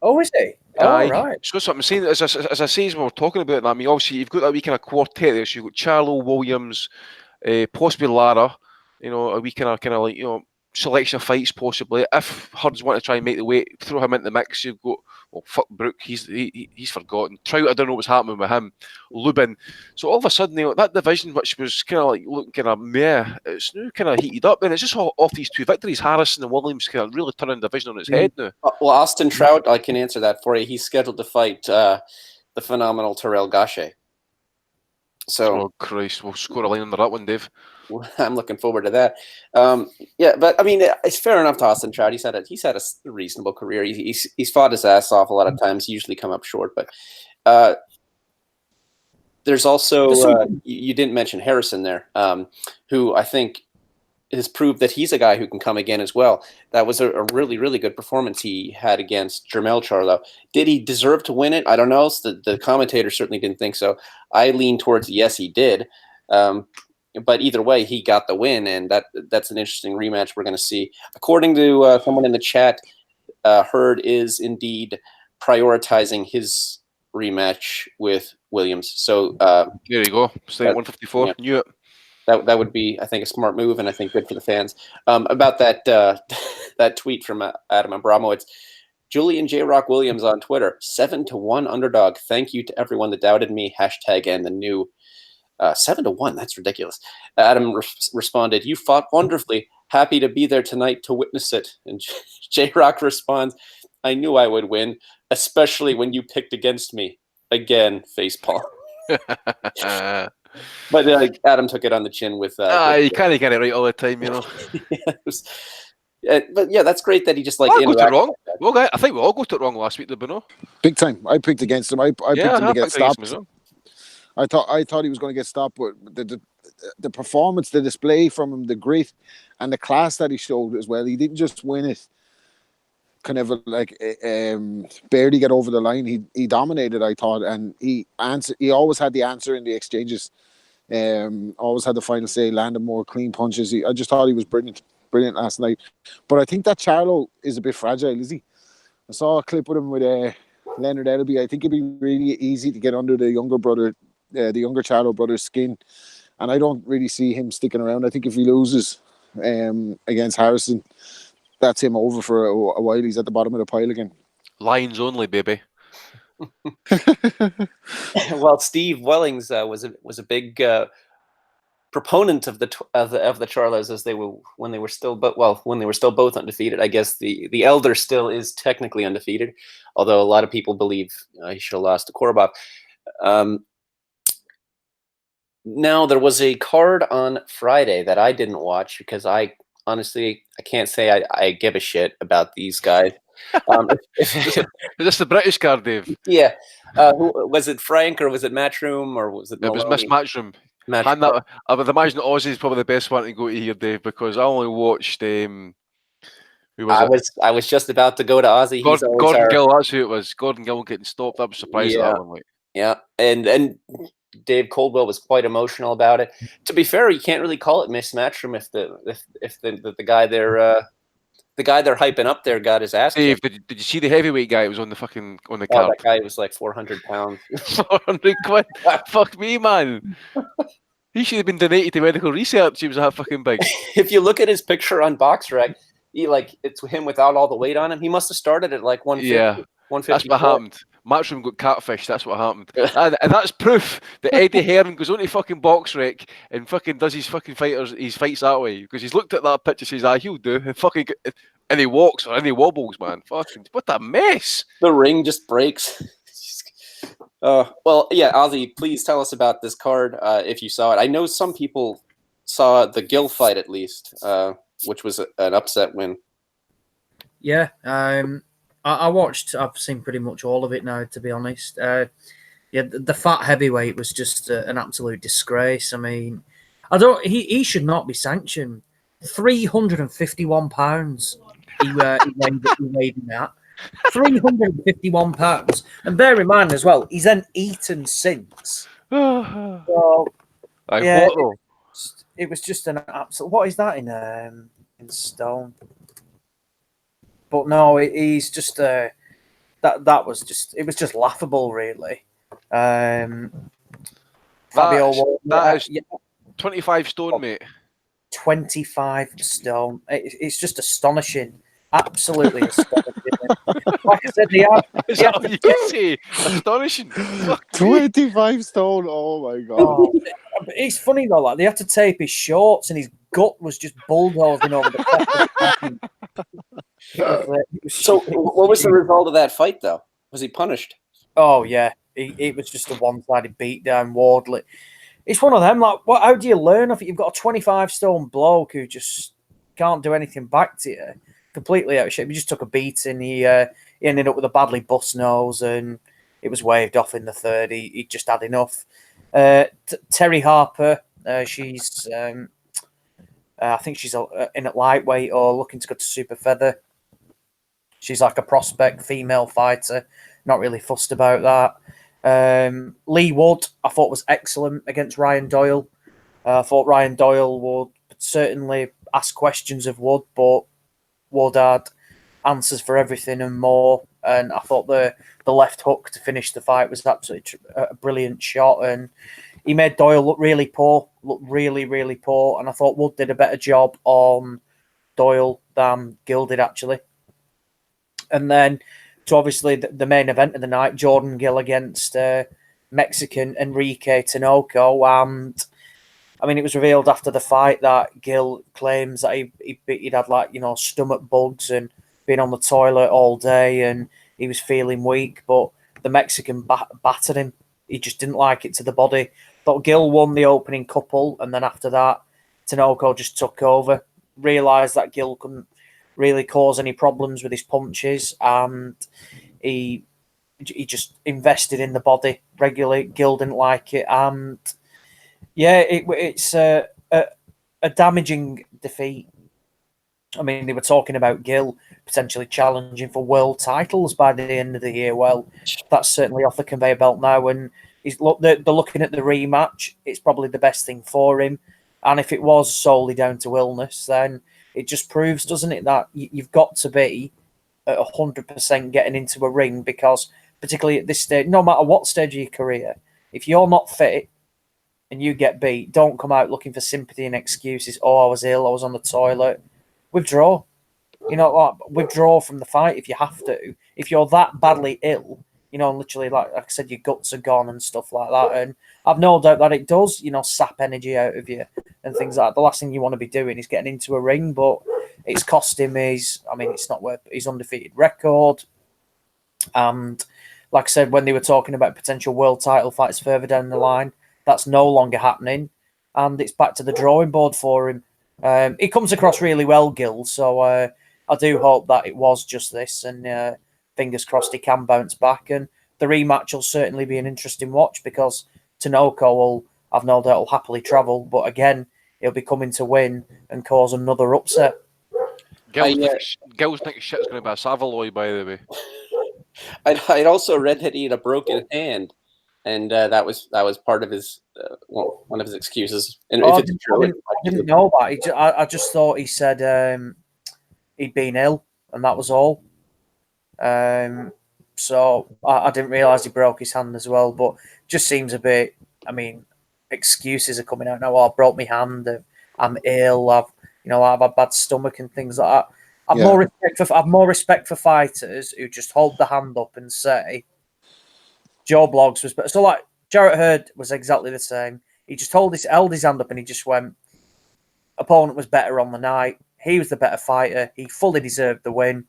Oh, is he? Oh, right. So that's what I'm saying. As I say, as we were talking about that, I mean, obviously you've got that wee kind of quartet there. So you've got Charlo, Williams, possibly Lara. A wee kind of like selection of fights possibly. If Hurd's want to try and make the weight, throw him into the mix. You've got fuck Brook, he's forgotten. Trout, I don't know what's happening with him. Lubin. So all of a sudden, that division, which was kind of like looking kind of meh, it's now kind of heated up, and it's just off these 2 victories. Harrison and Williams kind of really turning the division on its head now. Well, Austin Trout, I can answer that for you. He's scheduled to fight the phenomenal Terrell Gaucher. So, oh Christ, we'll score a line under that one, Dave. I'm looking forward to that. Yeah, but I mean, it's fair enough to Austin Trout. He's had a reasonable career. He's fought his ass off a lot of times. Usually come up short, but there's also you didn't mention Harrison there, who I think has proved that he's a guy who can come again as well. That was a really, really good performance he had against Jermell Charlo. Did he deserve to win it? I don't know. The commentator certainly didn't think so. I lean towards yes, he did. But either way, he got the win, and that's an interesting rematch we're going to see. According to someone in the chat, Hurd is indeed prioritizing his rematch with Williams. So there you go. Stay at 154. Yeah. Knew it. That would be, I think, a smart move, and I think good for the fans. About that that tweet from Adam Abramowitz, Julian J. Rock Williams on Twitter, 7-1 underdog. Thank you to everyone that doubted me. Hashtag and the new 7-1. That's ridiculous. Adam responded, "You fought wonderfully. Happy to be there tonight to witness it." And J. Rock responds, "I knew I would win, especially when you picked against me." Again, facepalm. But Adam took it on the chin with. You kind of get it right all the time, But yeah, that's great that he just like. I got it wrong. Well, I think we all got it wrong last week, did we not? Big time. I picked against him. I picked him to get stopped. I thought he was going to get stopped, but the performance, the display from him, the grit, and the class that he showed as well. He didn't just win it. Kind of like barely get over the line. He dominated, I thought, and he always had the answer in the exchanges. Always had the final say, landed more clean punches. I just thought he was brilliant last night. But I think that Charlo is a bit fragile, is he? I saw a clip with him with Leonard Elby. I think it'd be really easy to get under the younger Charlo brother's skin, and I don't really see him sticking around. I think if he loses against Harrison, that's him over for a while. He's at the bottom of the pile again. Lines only, baby. Well, Steve Wellings was a big proponent of the Charlos as when they were still both undefeated. I guess the elder still is technically undefeated, although a lot of people believe he should have lost to Korobov. Now there was a card on Friday that I didn't watch because I can't say I give a shit about these guys. Is this the British card, Dave? Yeah. Was it Frank or was it Matchroom or was it Maloney? It was Miss Matchroom. I would imagine Aussie is probably the best one to go to here, Dave, because I only watched who was I was just about to go to Aussie. Gordon Gill, that's who it was. Gordon Gill getting stopped. I was surprised at that one. Like. Yeah. And Dave Coldwell was quite emotional about it. To be fair, you can't really call it Miss Matchroom if the guy there the guy they're hyping up there got his ass Dave, kicked. did you see the heavyweight guy? It was on the Oh, card. that guy was like 400 pounds. 400 quid. Fuck me, man. He should have been donated to medical research. He was that fucking big. If you look at his picture on BoxRec, it's him without all the weight on him. He must have started at like 150. Yeah, 150. that's what happened. Matchroom got catfish. That's what happened. And that's proof that Eddie Hearn goes on to fucking BoxRec and fucking does his fucking his fights that way, because he's looked at that picture and says, he'll do. And fucking, and he walks or any wobbles, man. Fucking, what a mess. The ring just breaks. Well, yeah, Ozzy, please tell us about this card if you saw it. I know some people saw the Gill fight at least, which was an upset win. Yeah, I watched. I've seen pretty much all of it now, to be honest. Yeah, the fat heavyweight was just an absolute disgrace. I mean, he should not be sanctioned. 351 pounds he weighed in that. 351 pounds, and bear in mind as well, he's then eaten since. So, yeah, it was just an absolute. What is that in stone? But no, he's just that was just, it was just laughable, really. Fabio, that is 25 stone, mate. 25 stone. It's just astonishing. Absolutely astonishing. Like I said, Is that what you can say? Astonishing. 25 stone. Oh my god. Oh, it's funny though. Like, they had to tape his shorts, and his gut was just bulldozing over the So, what was the result of that fight, though? Was he punished? Oh yeah, it was just a one-sided beatdown. Wardley. It's one of them. Like, how do you learn if you've got a 25 stone bloke who just can't do anything back to you? Completely out of shape. He just took a beating. He ended up with a badly bust nose, and it was waved off in the third. He just had enough. Terry Harper, she's I think she's in at lightweight or looking to go to super feather. She's like a prospect female fighter. Not really fussed about that. Lee Wood, I thought, was excellent against Ryan Doyle. I thought Ryan Doyle would certainly ask questions of Wood, but Wood had answers for everything and more. And I thought the left hook to finish the fight was absolutely a brilliant shot. And he made Doyle look really poor, really, really poor. And I thought Wood did a better job on Doyle than Gill did, actually. And then, so obviously the main event of the night, Jordan Gill against Mexican Enrique Tinoco. And I mean, it was revealed after the fight that Gill claims that he'd had, like, stomach bugs and been on the toilet all day and he was feeling weak. But the Mexican battered him. He just didn't like it to the body. Thought Gill won the opening couple, and then after that, Tinoco just took over. Realised that Gill couldn't really cause any problems with his punches, and he just invested in the body regularly. Gill didn't like it, and yeah, it's a damaging defeat. I mean, they were talking about Gill potentially challenging for world titles by the end of the year. Well, that's certainly off the conveyor belt now, and they're looking at the rematch. It's probably the best thing for him, and if it was solely down to illness, then it just proves, doesn't it, that you've got to be at 100% getting into a ring, because particularly at this stage, no matter what stage of your career, if you're not fit and you get beat, don't come out looking for sympathy and excuses. Oh, I was ill, I was on the toilet. Withdraw. Withdraw from the fight if you have to. If you're that badly ill, literally, like I said, your guts are gone and stuff like that. And I've no doubt that it does, sap energy out of you and things like that. The last thing you want to be doing is getting into a ring, but it's cost him it's not worth his undefeated record. And like I said, when they were talking about potential world title fights further down the line, that's no longer happening. And it's back to the drawing board for him. He comes across really well, Gill, so I do hope that it was just this, and fingers crossed he can bounce back. And the rematch will certainly be an interesting watch, because Tinoco will, I've no doubt, will happily travel, but again, he'll be coming to win and cause another upset. Gill's next shit's going to be a Savaloy, by the way. I'd also read that he had a broken hand, and that was part of his one of his excuses. And if it's true, I didn't know that. I just thought he said he'd been ill, and that was all. So I didn't realise he broke his hand as well, but just seems a bit. I mean, excuses are coming out now. Oh, I broke my hand. I'm ill. I've had bad stomach and things like that. I've more respect for fighters who just hold the hand up and say, Joe Bloggs was better. So like Jarrett Hurd was exactly the same. He just held his hand up and he just went, opponent was better on the night. He was the better fighter. He fully deserved the win.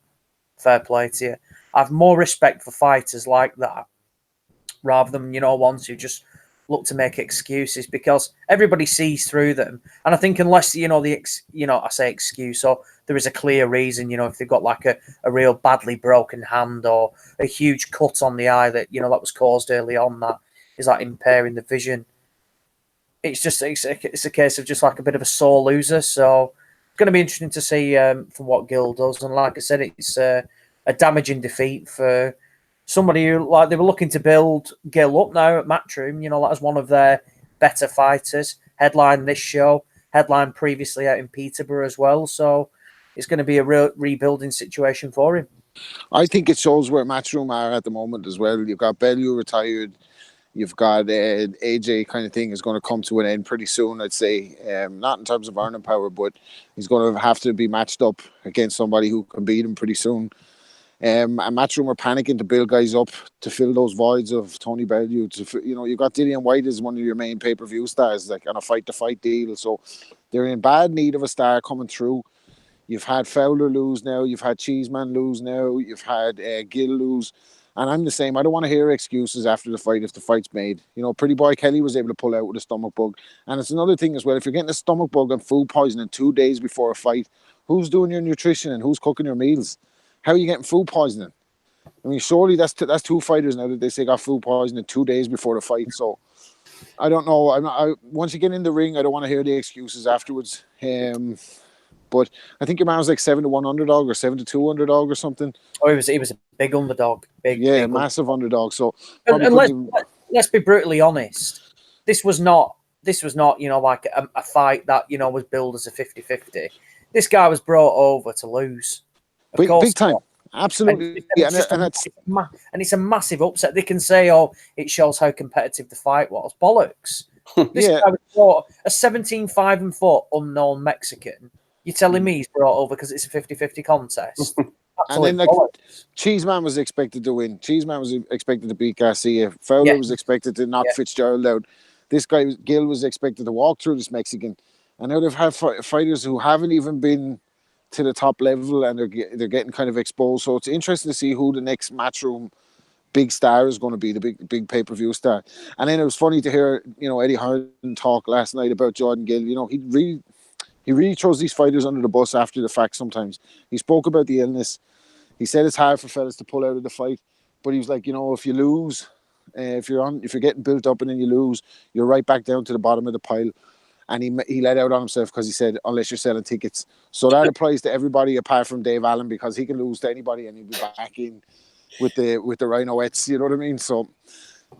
Fair play to you. I have more respect for fighters like that rather than, ones who just look to make excuses, because everybody sees through them. And I think unless, I say excuse, or there is a clear reason, if they've got like a real badly broken hand or a huge cut on the eye that, that was caused early on, that is like impairing the vision. It's a case of just like a bit of a sore loser. So it's going to be interesting to see from what Gill does. And like I said, it's a damaging defeat for somebody who, like, they were looking to build Gill up now at Matchroom, like as one of their better fighters. Headline this show, headline previously out in Peterborough as well. So it's going to be a real rebuilding situation for him. I think it shows where Matchroom are at the moment as well. You've got Bellew retired. You've got AJ kind of thing is going to come to an end pretty soon, I'd say. Not in terms of earning power, but he's going to have to be matched up against somebody who can beat him pretty soon. And Matchroom are panicking to build guys up to fill those voids of Tony Bellew. You've got Dillian White as one of your main pay-per-view stars, like on a fight-to-fight deal. So they're in bad need of a star coming through. You've had Fowler lose now. You've had Cheeseman lose now. You've had Gill lose. And I'm the same. I don't want to hear excuses after the fight if the fight's made. Pretty boy Kelly was able to pull out with a stomach bug. And it's another thing as well. If you're getting a stomach bug and food poisoning 2 days before a fight, who's doing your nutrition and who's cooking your meals? How are you getting food poisoning? I mean, surely that's two fighters now that they say got food poisoning 2 days before the fight. So I don't know. Once you get in the ring, I don't want to hear the excuses afterwards. But I think your man was like 7-1 underdog or 7-2 underdog or something. Oh, he was a big underdog. Big massive underdog. So let's be brutally honest. This was not like a fight that was billed as a 50-50. This guy was brought over to lose. Big time. Absolutely. And it's a massive upset. They can say, oh, it shows how competitive the fight was. Bollocks. This guy was brought a 17-5-4 unknown Mexican. You're telling me he's brought over because it's a 50-50 contest? And then Cheeseman was expected to win. Cheeseman was expected to beat Garcia. Fowler was expected to knock Fitzgerald out. This guy, Gill, was expected to walk through this Mexican. And now they've had fighters who haven't even been to the top level, and they're getting kind of exposed. So it's interesting to see who the next Matchroom big star is going to be, the big pay-per-view star. And then it was funny to hear, Eddie Hearn talk last night about Jordan Gill. He really throws these fighters under the bus after the fact sometimes. He spoke about the illness. He said it's hard for fellas to pull out of the fight, but he was like, if you lose, if you're getting built up and then you lose, you're right back down to the bottom of the pile. And he let out on himself because he said, unless you're selling tickets. So that applies to everybody apart from Dave Allen, because he can lose to anybody and he'll be back in with the Rhinoettes, you know what I mean? So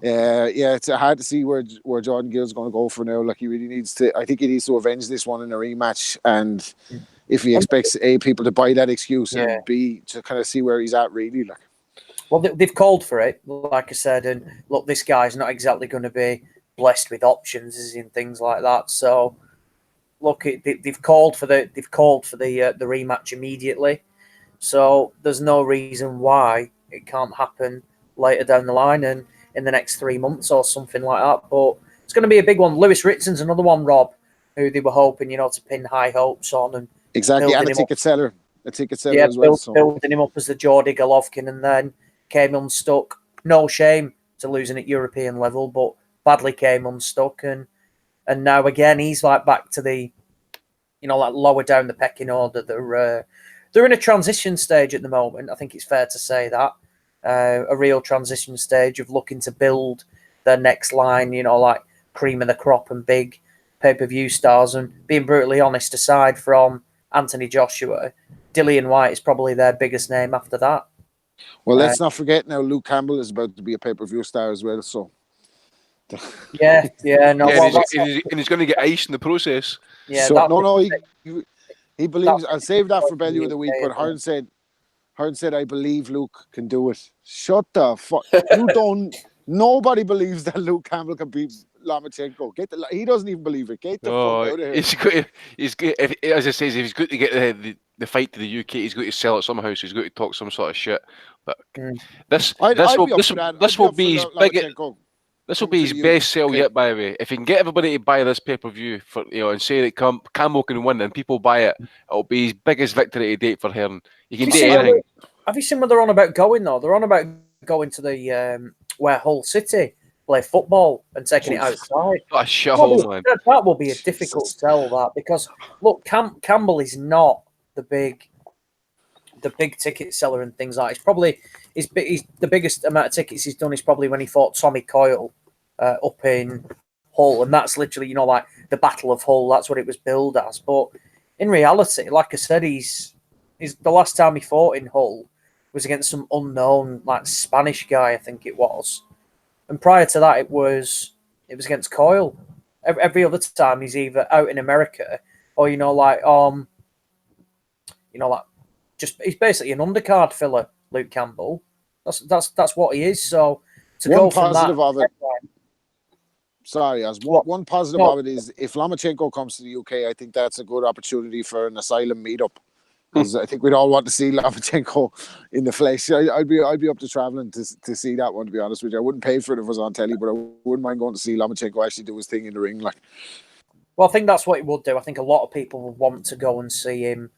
it's hard to see where Jordan Gill's going to go for now. Like, he really needs to. I think he needs to avenge this one in a rematch. And if he expects people to buy that excuse, and B, to kind of see where he's at really. Like, well, they've called for it, like I said, and look, this guy's not exactly going to be blessed with options, is he, and things like that. So, look, they've called for the rematch immediately. So there's no reason why it can't happen later down the line and in the next 3 months or something like that. But it's going to be a big one. Lewis Ritson's another one, Rob, who they were hoping, to pin high hopes on, and exactly, and a ticket seller as well. Building him up as the Geordie Golovkin, and then came unstuck. No shame to losing at European level, but badly came unstuck, and now again he's like back to the, like lower down the pecking order. They're in a transition stage at the moment. I think it's fair to say that a real transition stage of looking to build their next line. Like cream of the crop and big pay-per-view stars. And being brutally honest, aside from Anthony Joshua, Dillian White is probably their biggest name after that. Well, let's not forget now, Luke Campbell is about to be a pay-per-view star as well. So. And he's going to get iced in the process. Yeah, so, He believes. That's- I'll save that for Bellew of the week. But Okay. Hurd said, I believe Luke can do it. Shut the fuck. You don't. Nobody believes that Luke Campbell can beat Lomachenko. He doesn't even believe it. Get the fuck out of here. He's got. As I says, if he's going to get the fight to the UK, he's going to sell it somehow. So he's going to talk some sort of shit. But this I'd be up for that. this I'd will up be for his biggest. Lomachenko. This will be his best sell yet, by the way. If he can get everybody to buy this pay-per-view for and say that Campbell can win and people buy it, it'll be his biggest victory to date for him. He can do anything. Have you seen where they're on about going though? They're on about going to the where Hull City play football and taking it outside. What a shithole, man. That will be a difficult sell, that, because look, Campbell is not the big ticket seller and things like that. It's probably the biggest amount of tickets he's done is probably when he fought Tommy Coyle up in Hull, and that's literally like the Battle of Hull. That's what it was billed as. But in reality, like I said, he's the last time he fought in Hull was against some unknown Spanish guy, I think it was, and prior to that it was against Coyle. Every other time he's either out in America or just he's basically an undercard filler, Luke Campbell. That's what he is. So to one go from positive that, of it. Sorry, as one positive of it is if Lomachenko comes to the UK, I think that's a good opportunity for an asylum meetup. Because I think we'd all want to see Lomachenko in the flesh. I'd be up to traveling to see that one. To be honest with you, I wouldn't pay for it if it was on telly, but I wouldn't mind going to see Lomachenko actually do his thing in the ring. Well, I think that's what he would do. I think a lot of people would want to go and see him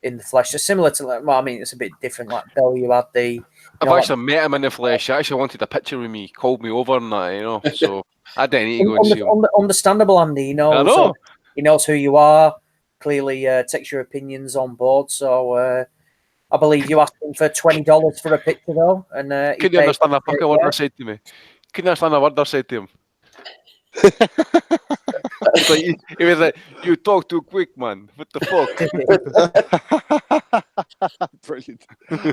in the flesh. So similar to it's a bit different. Like Bill, you had the. I've actually met him in the flesh. I actually wanted a picture with me. He called me over and that, So I didn't need to go and see him. Understandable, Andy. I know. He knows who you are. Clearly takes your opinions on board. So I believe you asked him for $20 for a picture, though. And couldn't understand a fucking word I said to me. Couldn't understand a word I said to him. He was like, "You talk too quick, man. What the fuck?" Brilliant.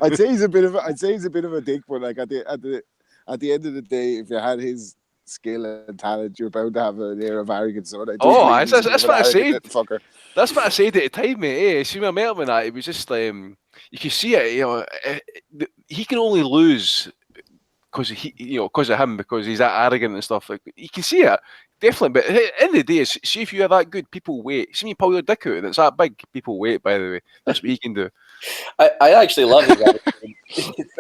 I'd say he's a bit of a dick, but at the end of the day, if you had his skill and talent, you're bound to have an air of arrogance. So that's what I said. That's what I said at the time, mate. See, when I met him and that, it was just you can see it. He can only lose because of him, because he's that arrogant and stuff. You can see it definitely. But at the end of the day, see if you're that good, people wait. See me pull your dick out, and it's that big. People wait. By the way, that's what he can do. I actually love it. It's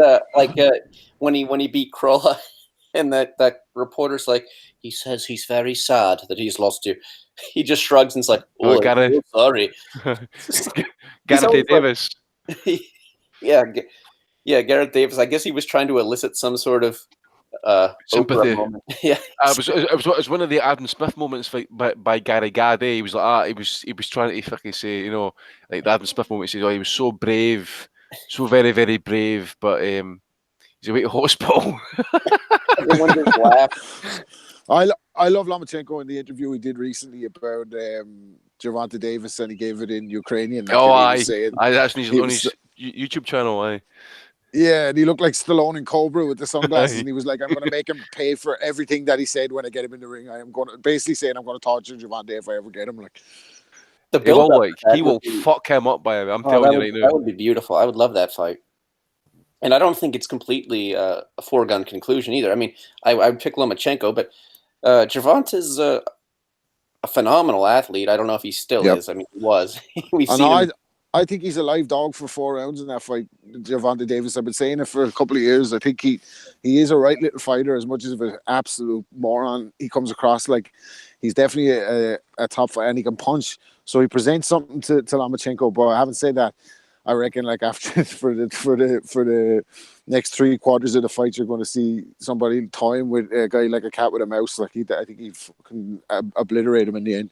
when he beat Crolla. And that reporter's like, he says he's very sad that he's lost you. He just shrugs and's like, "Oh, I'm so sorry." Gareth Davis. Yeah, Gareth Davis. I guess he was trying to elicit some sort of sympathy. Moment. Yeah, it was one of the Adam Smith moments by Gary Gade. He was like, he was trying to fucking say, like the Adam Smith moment. He says, he was so brave, so very, very brave, but he's away to hospital. Everyone just laughed. I love Lomachenko in the interview he did recently about Gervonta Davis, and he gave it in Ukrainian. That's on his YouTube channel. Aye. Yeah, and he looked like Stallone in Cobra with the sunglasses, and he was like, "I'm going to make him pay for everything that he said when I get him in the ring. I am going to basically saying I'm going to torture Gervonta if I ever get him." He will fuck him up by him. I'm telling you right now. That would be beautiful. I would love that fight. And I don't think it's completely a foregone conclusion either. I mean, I would pick Lomachenko, but Gervonta's a phenomenal athlete. I don't know if he still is. I mean, he was. I think he's a live dog for 4 rounds in that fight, Gervonta Davis. I've been saying it for a couple of years. I think he is a right little fighter, as much as an absolute moron he comes across. Like, he's definitely a top fighter, and he can punch. So he presents something to Lomachenko. But I haven't said that. I reckon, like, after for the next 3 quarters of the fight, you're going to see somebody toy him with a guy like a cat with a mouse. Like, I think he can obliterate him in the end.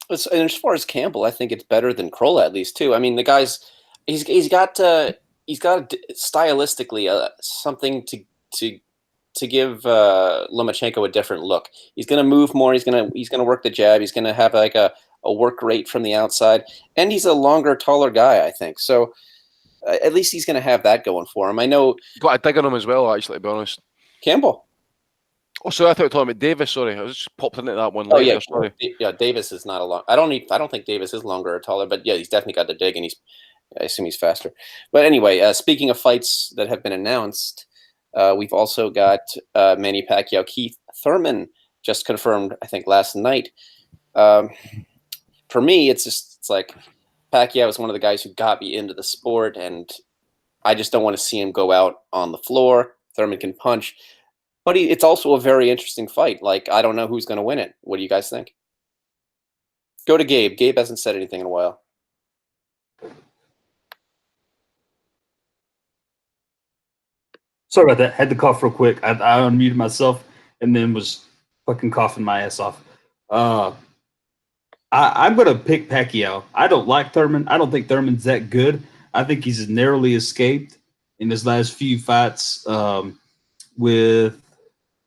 And as far as Campbell, I think it's better than Crolla, at least, too. I mean, the guy's he's got stylistically something to give Lomachenko a different look. He's going to move more. He's going to work the jab. He's going to have like a work rate from the outside, and he's a longer, taller guy, I think. So at least he's going to have that going for him. I know. Got a dig on him as well, actually, to be honest. Campbell. Oh, sorry, I thought you were talking about Davis. Sorry, I was just popped into that one Oh later. yeah, Sorry. yeah. Davis is not a long. I don't think Davis is longer or taller, but yeah, he's definitely got the dig, and I assume he's faster. But anyway, speaking of fights that have been announced, we've also got Manny Pacquiao, Keith Thurman just confirmed, I think, last night. For me, it's like Pacquiao is one of the guys who got me into the sport, and I just don't want to see him go out on the floor. Thurman can punch, but it's also a very interesting fight. Like, I don't know who's going to win it. What do you guys think? Go to Gabe. Gabe hasn't said anything in a while. Sorry about that. Had to cough real quick. I unmuted myself and then was fucking coughing my ass off. I'm going to pick Pacquiao. I don't like Thurman. I don't think Thurman's that good. I think he's narrowly escaped in his last few fights with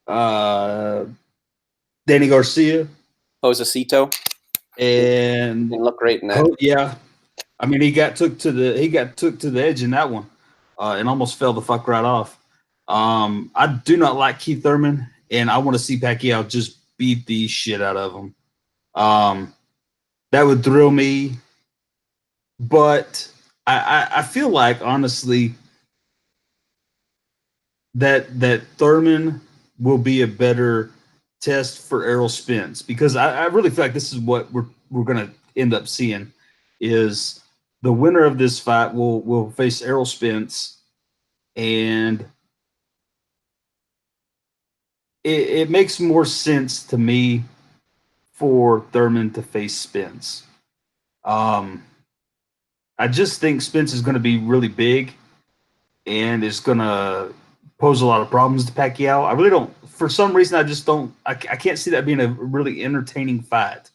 Danny Garcia. Josecito And didn't look great in that. yeah. I mean, he got took to the edge in that one and almost fell the fuck right off. I do not like Keith Thurman, and I want to see Pacquiao just beat the shit out of him. That would thrill me, but I feel like, honestly, that Thurman will be a better test for Errol Spence, because I really feel like this is what we're going to end up seeing, is the winner of this fight will face Errol Spence, and it makes more sense to me for Thurman to face Spence. I just think Spence is going to be really big and is going to pose a lot of problems to Pacquiao. I really don't, for some reason, I can't see that being a really entertaining fight.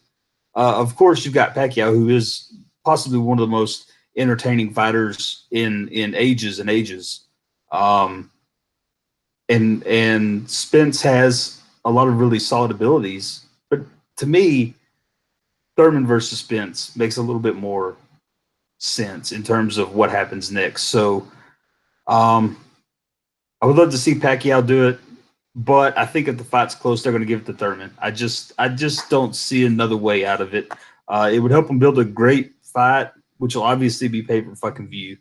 Of course, you've got Pacquiao, who is possibly one of the most entertaining fighters in ages and ages. And Spence has a lot of really solid abilities, but to me, Thurman versus Spence makes a little bit more sense in terms of what happens next. So I would love to see Pacquiao do it, but I think if the fight's close, they're going to give it to Thurman. I just don't see another way out of it. It would help them build a great fight, which will obviously be pay-per-fucking-view,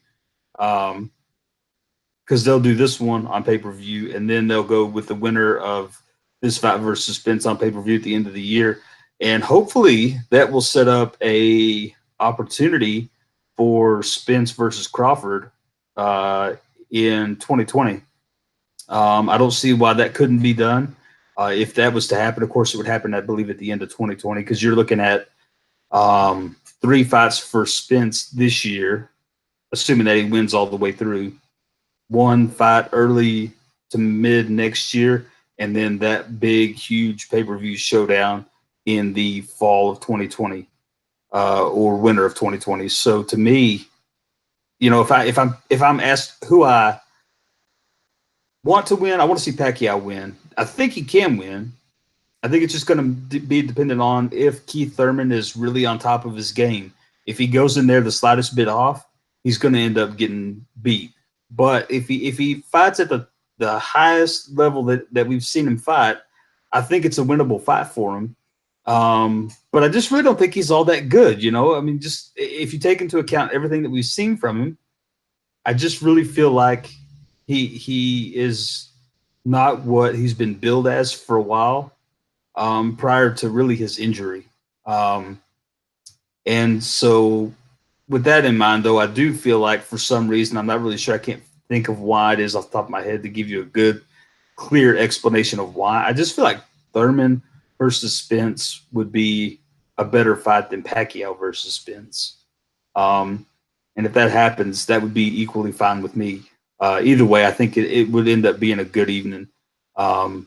because they'll do this one on pay-per-view, and then they'll go with the winner of this fight versus Spence on pay-per-view at the end of the year. And hopefully that will set up a opportunity for Spence versus Crawford in 2020. I don't see why that couldn't be done. If that was to happen, of course, it would happen, I believe, at the end of 2020, because you're looking at 3 fights for Spence this year, assuming that he wins all the way through. 1 fight early to mid next year, and then that big, huge pay-per-view showdown in the fall of 2020 or winter of 2020. So to me, you know, if I'm asked who I want to win, I want to see Pacquiao win. I think he can win. I think it's just going to be dependent on if Keith Thurman is really on top of his game. If he goes in there the slightest bit off, he's going to end up getting beat. But if he fights at the highest level that we've seen him fight, I think it's a winnable fight for him. But I just really don't think he's all that good, you know? I mean, just if you take into account everything that we've seen from him, I just really feel like he is not what he's been billed as for a while, prior to really his injury. And so with that in mind, though, I do feel like for some reason, I'm not really sure, I can't think of why it is off the top of my head to give you a good, clear explanation of why. I just feel like Thurman versus Spence would be a better fight than Pacquiao versus Spence. And if that happens, that would be equally fine with me. Either way, I think it would end up being a good evening. And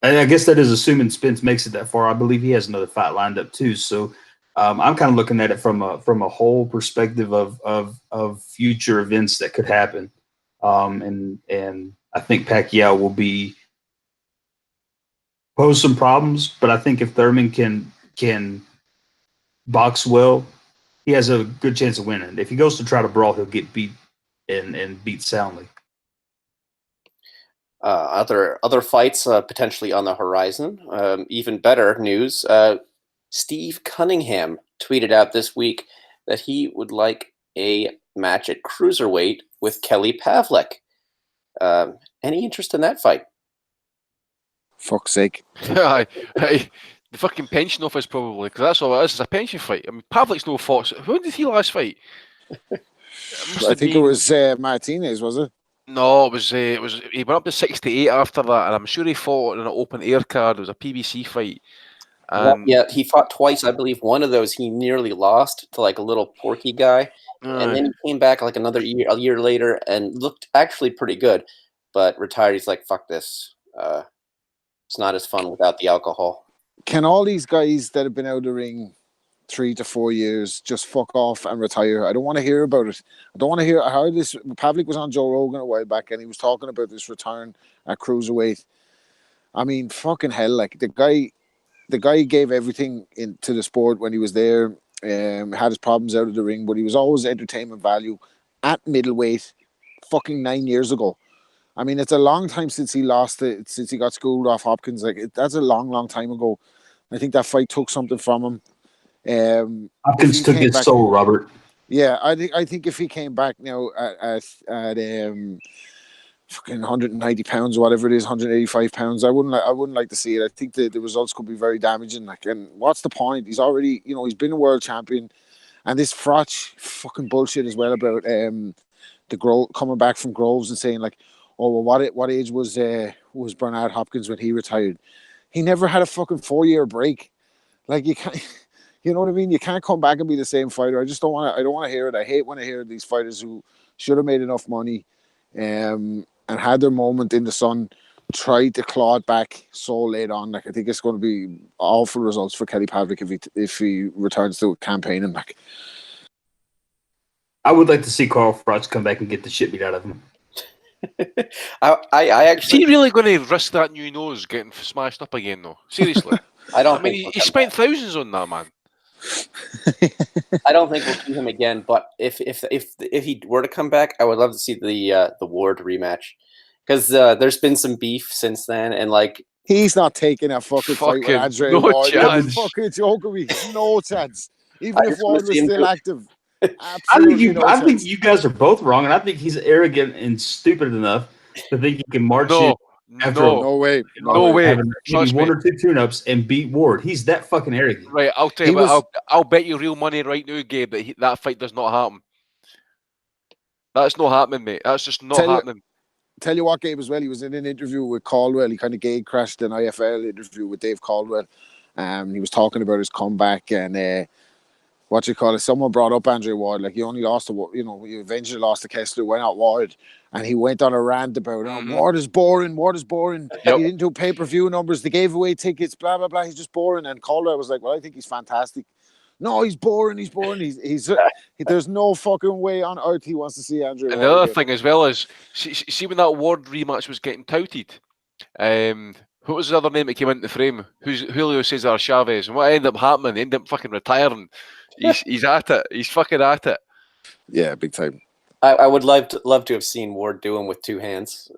I guess that is assuming Spence makes it that far. I believe he has another fight lined up too. So I'm kind of looking at it from a whole perspective of future events that could happen. And I think Pacquiao will pose some problems, but I think if Thurman can box well, he has a good chance of winning. If he goes to try to brawl, he'll get beat and beat soundly. Other fights potentially on the horizon. Even better news: Steve Cunningham tweeted out this week that he would like a match at cruiserweight with Kelly Pavlik. Any interest in that fight? Fuck's sake. Aye, the fucking pension office probably, because that's all it is. It's a pension fight. I mean, Pavlik's no fought. When did he last fight? I think it was Martinez, was it? No, it was. He went up to 68 after that, and I'm sure he fought in an open air card. It was a PBC fight. Yeah, he fought twice, I believe. One of those he nearly lost to like a little porky guy, and then he came back like a year later, and looked actually pretty good, but retired. He's like, "Fuck this. It's not as fun without the alcohol." Can all these guys that have been out of the ring 3 to 4 years just fuck off and retire? I don't want to hear about it. I don't want to hear. I heard this. Pavlik was on Joe Rogan a while back, and he was talking about this return at cruiserweight. I mean, fucking hell! Like the guy gave everything into the sport when he was there. Had his problems out of the ring, but he was always entertainment value at middleweight. Fucking 9 years ago. I mean, it's a long time since he lost it. Since he got schooled off Hopkins, that's a long time ago. I think that fight took something from him. Hopkins took his soul, Robert. Yeah, I think if he came back now at fucking 190 pounds or whatever it is, 185 pounds, I wouldn't like to see it. I think the results could be very damaging. Like, and what's the point? He's already, he's been a world champion, and this Frotch fucking bullshit as well about coming back from Groves and saying like, oh well, what age was Bernard Hopkins when he retired? He never had a fucking 4-year break. Like, you can't. You know what I mean? You can't come back and be the same fighter. I don't want to hear it. I hate when I hear these fighters who should have made enough money and had their moment in the sun, tried to claw it back so late on. Like, I think it's going to be awful results for Kelly Pavlik if he returns to campaigning. Like, I would like to see Carl Froch come back and get the shit beat out of him. I actually. Is he really going to risk that new nose getting smashed up again, though? Seriously, I don't. I mean, he spent thousands on that, man. I don't think we'll see him again. But if he were to come back, I would love to see the Ward rematch, because there's been some beef since then, and like he's not taking a fucking fight with Andre Ward. Chance. Fucking joking me, no chance. Even if Ward was still active. I think you guys are both wrong, and I think he's arrogant and stupid enough to think he can march in after no way. Maybe one or two tune-ups and beat Ward. He's that fucking arrogant. Right, I'll tell you what, I'll bet you real money right now, Gabe, that that fight does not happen. That's not happening, mate. That's just not happening. Tell you what, Gabe, as well, he was in an interview with Caldwell. He kind of gate crashed an IFL interview with Dave Caldwell. He was talking about his comeback and someone brought up Andre Ward, like, you only lost you eventually lost to Kessler, went out wide, and he went on a rant about Ward is boring. Yep. He didn't do pay-per-view numbers, they gave away tickets, blah blah blah, he's just boring. And Caldwell was like, well, I think he's fantastic. No, he's boring. He's there's no fucking way on earth he wants to see Andre Ward. And the other thing as well is, see when that Ward rematch was getting touted, what was the other name that came into the frame? Who's Julio Cesar Chavez? And what ended up happening? He ended up fucking retiring. He's at it. He's fucking at it. Yeah, big time. I would love to have seen Ward do him with two hands,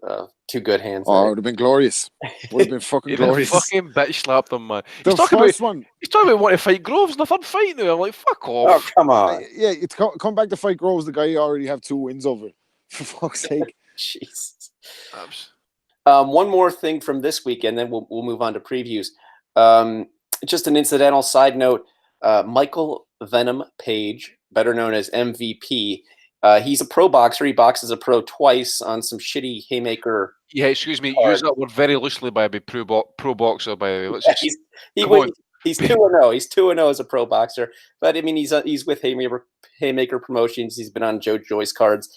two good hands. Oh, it would have been glorious. Would have been fucking glorious. Fucking bitch slapped him, man. He's talking about wanting to fight Groves in the third fight now. I'm like, fuck off. Oh, come on. Yeah, it's come back to fight Groves, the guy you already have 2 wins over. For fuck's sake. Jesus. One more thing from this weekend, then we'll move on to previews. Just an incidental side note. Michael Venom Page, better known as MVP, he's a pro boxer. He boxes a pro twice on some shitty haymaker. Yeah, excuse me. Use that word very loosely by a pro boxer. By the way, he's 2-0. He's 2-0 as a pro boxer. But I mean, he's with haymaker promotions. He's been on Joe Joyce cards.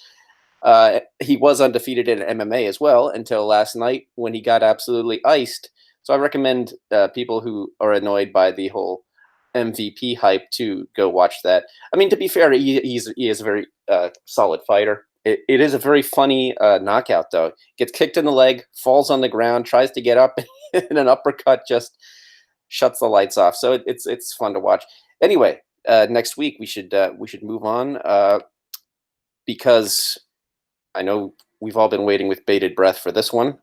He was undefeated in MMA as well until last night when he got absolutely iced. So I recommend people who are annoyed by the whole MVP hype to go watch that. I mean, to be fair, he is a very solid fighter. It is a very funny knockout, though. Gets kicked in the leg, falls on the ground, tries to get up, and an uppercut just shuts the lights off. So it's fun to watch. Anyway, next week we should move on because I know we've all been waiting with bated breath for this one.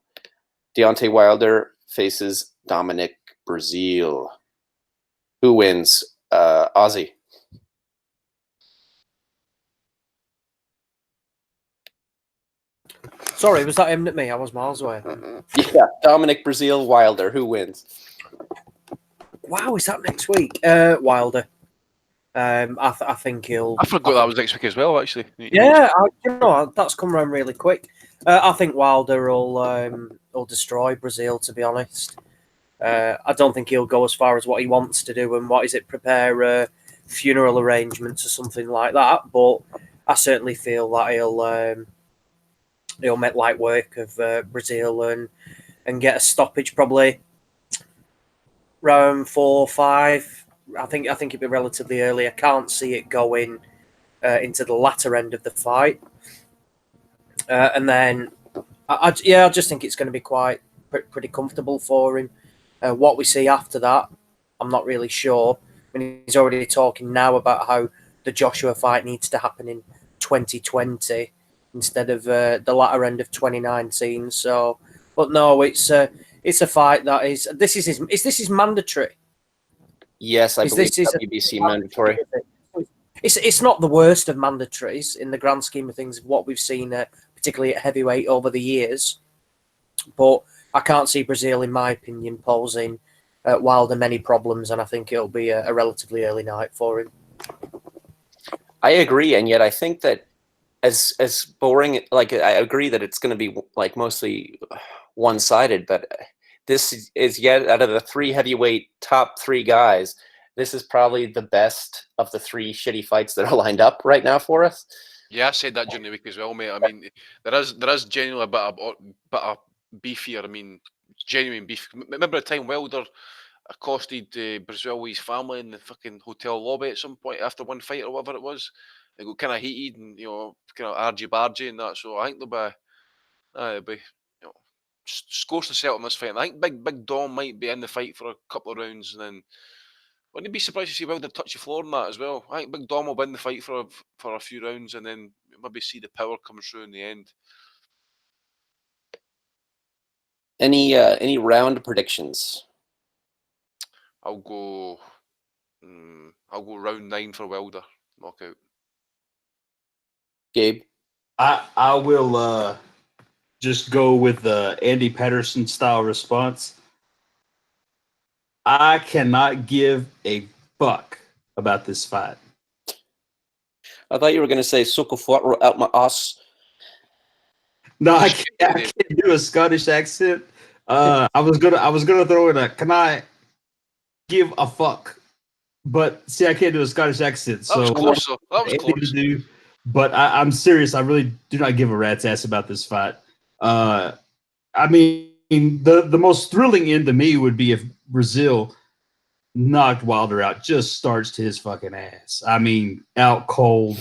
Deontay Wilder faces Dominic Breazeale. Who wins? Aussie. Sorry, was that aimed at me? I was miles away. Yeah, Dominic Breazeale, Wilder. Who wins? Wow, is that next week? Wilder. I think he'll. I forgot that was next week as well, actually. Yeah, that's come around really quick. I think Wilder will destroy Breazeale, to be honest. I don't think he'll go as far as what he wants to do and prepare funeral arrangements or something like that. But I certainly feel that he'll make light work of Breazeale and get a stoppage probably round 4 or 5. I think it'd be relatively early. I can't see it going into the latter end of the fight, and then I just think it's going to be quite pretty comfortable for him. What we see after that, I'm not really sure. I mean, he's already talking now about how the Joshua fight needs to happen in 2020 instead of the latter end of 2019. So, but no, it's a fight that is this is mandatory. Yes, I believe WBC mandatory. It's not the worst of mandatories in the grand scheme of things of what we've seen, particularly at heavyweight over the years. But I can't see Breazeale, in my opinion, posing Wilder many problems, and I think it'll be a relatively early night for him. I agree, and yet I think that as boring, like I agree that it's going to be like mostly one-sided, but this is yet out of the 3 heavyweight top 3 guys. This is probably the best of the 3 shitty fights that are lined up right now for us. Yeah, I said that during the week as well, mate. I mean, there is genuinely a bit of beef here. I mean, genuine beef. Remember the time Wilder accosted Breazeale with his family in the fucking hotel lobby at some point after one fight or whatever it was? They got kind of heated and, kind of argy-bargy and that. So I think it'll be scores to settle in this fight. And I think Big Dom might be in the fight for a couple of rounds, and then wouldn't you be surprised to see Wilder touch the floor in that as well? I think Big Dom will win the fight for a few rounds, and then maybe see the power come through in the end. Any round predictions? I'll go round 9 for Wilder knockout. Gabe? I will just go with the Andy Patterson style response. I cannot give a fuck about this fight. I thought you were going to say "suck a fart out my ass." No, I can't do a Scottish accent. I was gonna throw in a "can I give a fuck," but see, I can't do a Scottish accent. So that was close. But I'm serious. I really do not give a rat's ass about this fight. I mean, the most thrilling end to me would be if Breazeale knocked Wilder out, just starched his fucking ass. I mean, out cold,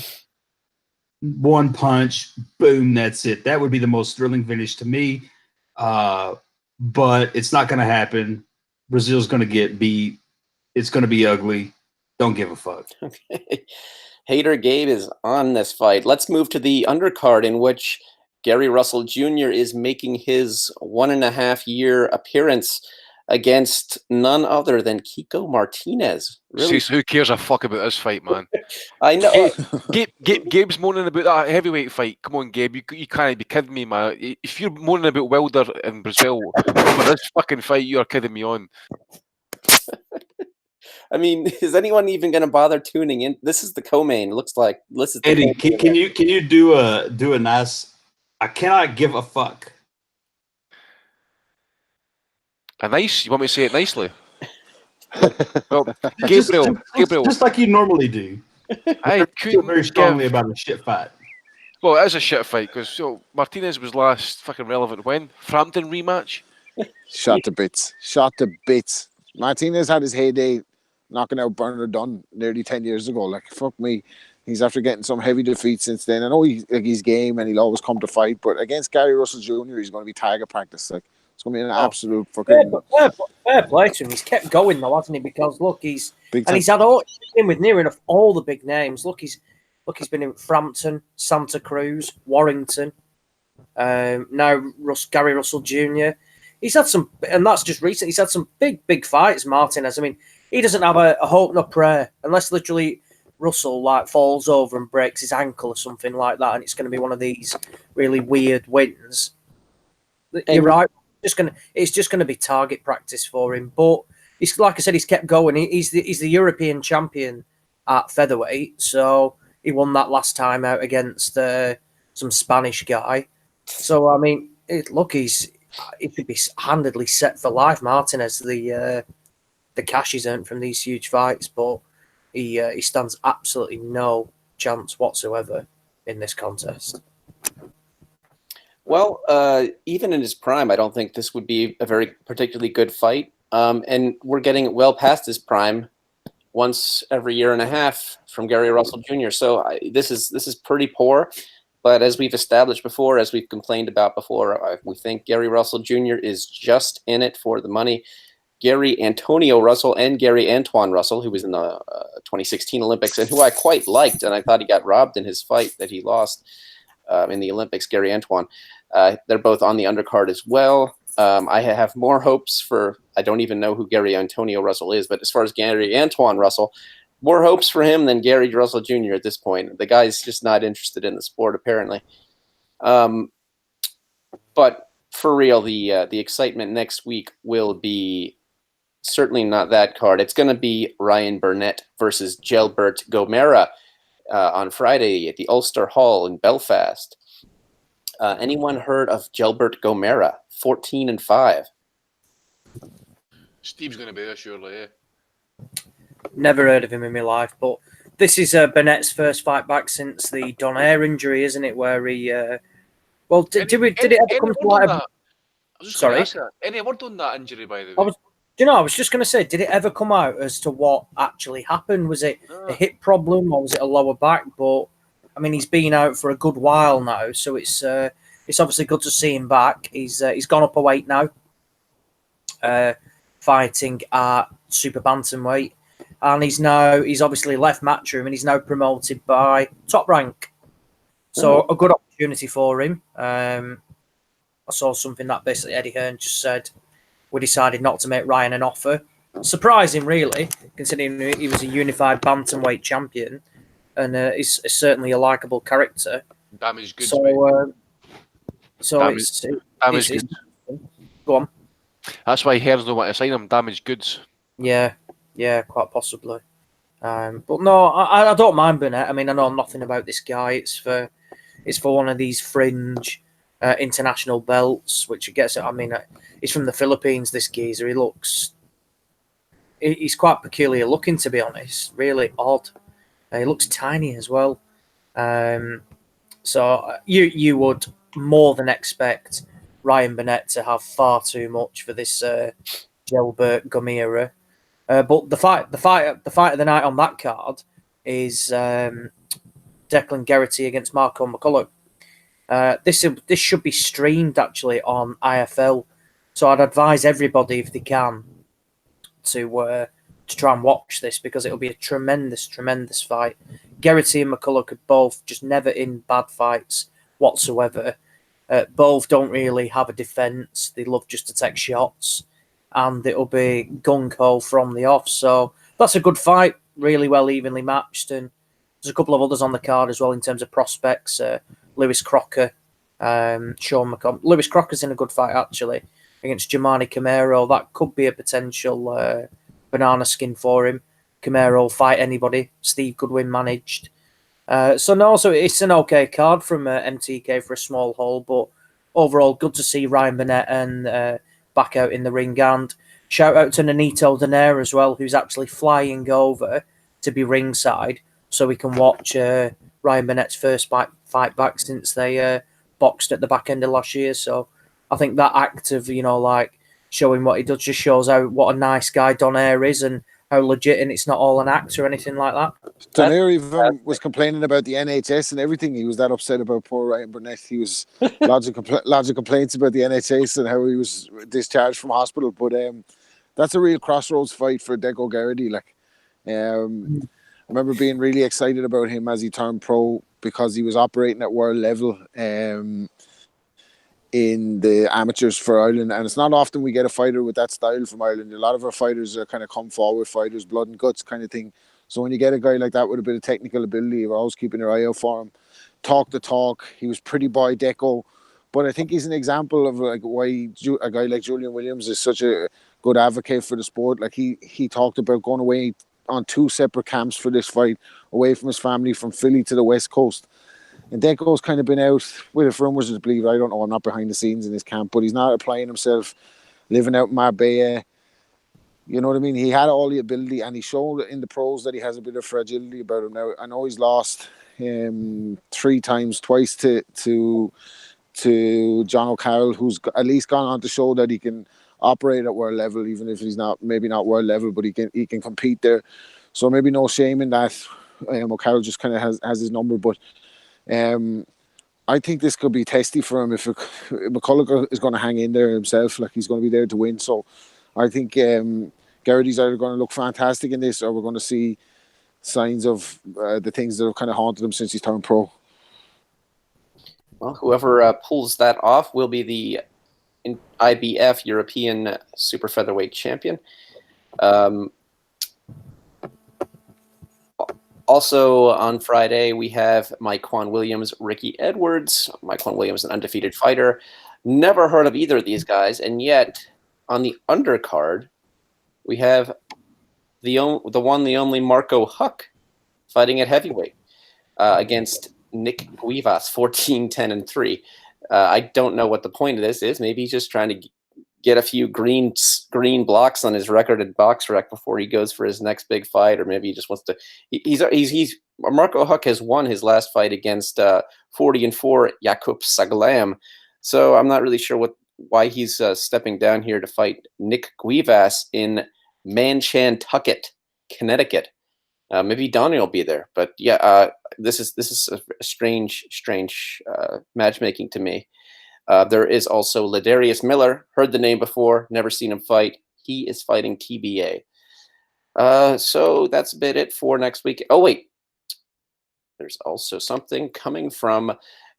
one punch, boom, that's it. That would be the most thrilling finish to me. But it's not going to happen. Breazeale's going to get beat. It's going to be ugly. Don't give a fuck. Okay. Hater Gabe is on this fight. Let's move to the undercard, in which Gary Russell Jr. is making his 1.5-year appearance against none other than Kiko Martinez. Really? Who cares a fuck about this fight, man? I know. Gabe's moaning about that heavyweight fight. Come on, Gabe, you can't be kidding me, man. If you're moaning about Wilder and Breazeale for this fucking fight, you are kidding me on. I mean, is anyone even going to bother tuning in? This is the co-main. Looks like. Eddie, can you do a nice? I cannot give a fuck. A nice? You want me to say it nicely? Well, Gabriel, just like you normally do. I feel very strongly about a shit fight. Well, it is a shit fight because Martinez was last fucking relevant when Frampton rematch. Shot to bits. Martinez had his heyday knocking out Burnett Dunn nearly 10 years ago. Like, fuck me. He's after getting some heavy defeats since then. I know he's game and he'll always come to fight, but against Gary Russell Jr., he's going to be target practice. Like, it's going to be an absolute fucking... Fair play to him. He's kept going, though, hasn't he? Because, look, he's had in with near enough all the big names. Look, he's been in Frampton, Santa Cruz, Warrington, now Gary Russell Jr. he's had some, and that's just recent. He's had some big fights, Martinez. I mean, he doesn't have a hope nor prayer unless literally Russell like falls over and breaks his ankle or something like that, and it's going to be one of these really weird wins. You're right. It's just going to be target practice for him. But he's, like I said, he's kept going. He's the European champion at featherweight, so he won that last time out against some Spanish guy. So I mean, he could be handedly set for life. Martinez, the cash he's earned from these huge fights, but he stands absolutely no chance whatsoever in this contest. Well, even in his prime, I don't think this would be a very particularly good fight. And we're getting well past his prime once every year and a half from Gary Russell Jr. So this is pretty poor. But as we've established before, as we've complained about before, we think Gary Russell Jr. is just in it for the money. Gary Antonio Russell and Gary Antoine Russell, who was in the 2016 Olympics and who I quite liked, and I thought he got robbed in his fight that he lost in the Olympics, Gary Antoine. They're both on the undercard as well. I have more hopes for, I don't even know who Gary Antonio Russell is, but as far as Gary Antoine Russell, more hopes for him than Gary Russell Jr. at this point. The guy's just not interested in the sport, apparently. But for real, the excitement next week will be certainly not that card. It's going to be Ryan Burnett versus Gelbert Gamera on Friday at the Ulster Hall in Belfast. Anyone heard of Gelbert Gamera? 14-5. Steve's going to be there, surely, yeah. Never heard of him in my life, but this is Burnett's first fight back since the Donaire injury, isn't it? Where he, did it ever come to light? Sorry, any word on that injury, by the way? I was just going to say, did it ever come out as to what actually happened? Was it a hip problem or was it a lower back? But I mean, he's been out for a good while now, so it's obviously good to see him back. He's gone up a weight now, fighting at super bantamweight, and he's obviously left Matchroom and he's now promoted by Top Rank. So a good opportunity for him. I saw something that basically Eddie Hearn just said, we decided not to make Ryan an offer. Surprising, really, considering he was a unified bantamweight champion, and he's certainly a likable character. Damaged goods. Damaged goods. Go on. That's why Hearns don't want to sign him. Damaged goods. Yeah, quite possibly. But no, I don't mind Burnett. I mean, I know nothing about this guy. It's for one of these fringe international belts, which I guess, I mean, he's from the Philippines, this geezer. He's quite peculiar looking, to be honest. Really odd. He looks tiny as well. So you would more than expect Ryan Burnett to have far too much for this Gelbert Gamera. But the fight of the night on that card is Declan Geraghty against Marco McCullough. This should be streamed actually on IFL, so I'd advise everybody if they can to try and watch this, because it'll be a tremendous fight. Geraghty and McCullough could both just never in bad fights whatsoever. Both don't really have a defense. They love just to take shots, and it'll be gung-ho from the off. So that's a good fight, really well evenly matched. And there's a couple of others on the card as well in terms of prospects. Lewis Crocker, Sean McComb. Lewis Crocker's in a good fight, actually, against Germani Camaro. That could be a potential banana skin for him. Camaro will fight anybody. Steve Goodwin managed. So it's an okay card from MTK for a small hole, but overall good to see Ryan Burnett and back out in the ring. And shout out to Nonito Donaire as well, who's actually flying over to be ringside so we can watch Ryan Burnett's first fight back since they boxed at the back end of last year. So I think that act of, showing what he does just shows out what a nice guy Donaire is and how legit, and it's not all an act or anything like that. Donaire even was complaining about the NHS and everything. He was that upset about poor Ryan Burnett. He was lots of complaints about the NHS and how he was discharged from hospital. But that's a real crossroads fight for Deco Geraghty. I remember being really excited about him as he turned pro because he was operating at world level. in the amateurs for Ireland, and it's not often we get a fighter with that style from Ireland. A lot of our fighters are kind of come forward fighters, blood and guts kind of thing. So when you get a guy like that with a bit of technical ability, you're always keeping your eye out for him. Talk the talk. He was pretty boy deco, but I think he's an example of like why a guy like Julian Williams is such a good advocate for the sport. Like he talked about going away on 2 separate camps for this fight, away from his family, from Philly to the West Coast. And Deco's kind of been out with if rumours to believe. I don't know. I'm not behind the scenes in his camp, but he's not applying himself, living out in Marbella. You know what I mean? He had all the ability, and he showed in the pros that he has a bit of fragility about him. Now I know he's lost 3 times, twice to John O'Carroll, who's at least gone on to show that he can operate at world level, even if he's not maybe not world level, but he can compete there. So maybe no shame in that. O'Carroll just kind of has his number, but. I think this could be testy for him if McCulloch is going to hang in there himself, like he's going to be there to win. So I think Garrity's either going to look fantastic in this, or we're going to see signs of the things that have kind of haunted him since he's turned pro. Well, whoever pulls that off will be the IBF European Super Featherweight Champion. Also on Friday, we have Myquan Williams, Ricky Edwards. Myquan Williams, an undefeated fighter. Never heard of either of these guys, and yet on the undercard, we have the only Marco Huck fighting at heavyweight against Nick Guivas, 14-10-3. I don't know what the point of this is. Maybe he's just trying to get a few green blocks on his record at BoxRec before he goes for his next big fight, or maybe he just wants to. He's Marco Huck has won his last fight against 40-4 Jakub Saglam, so I'm not really sure why he's stepping down here to fight Nick Guivas in Manchantucket, Connecticut. Maybe Donnie will be there, but yeah, this is a strange matchmaking to me. There is also Ladarius Miller. Heard the name before, never seen him fight. He is fighting TBA. So that's a bit it for next week. Oh, wait. There's also something coming from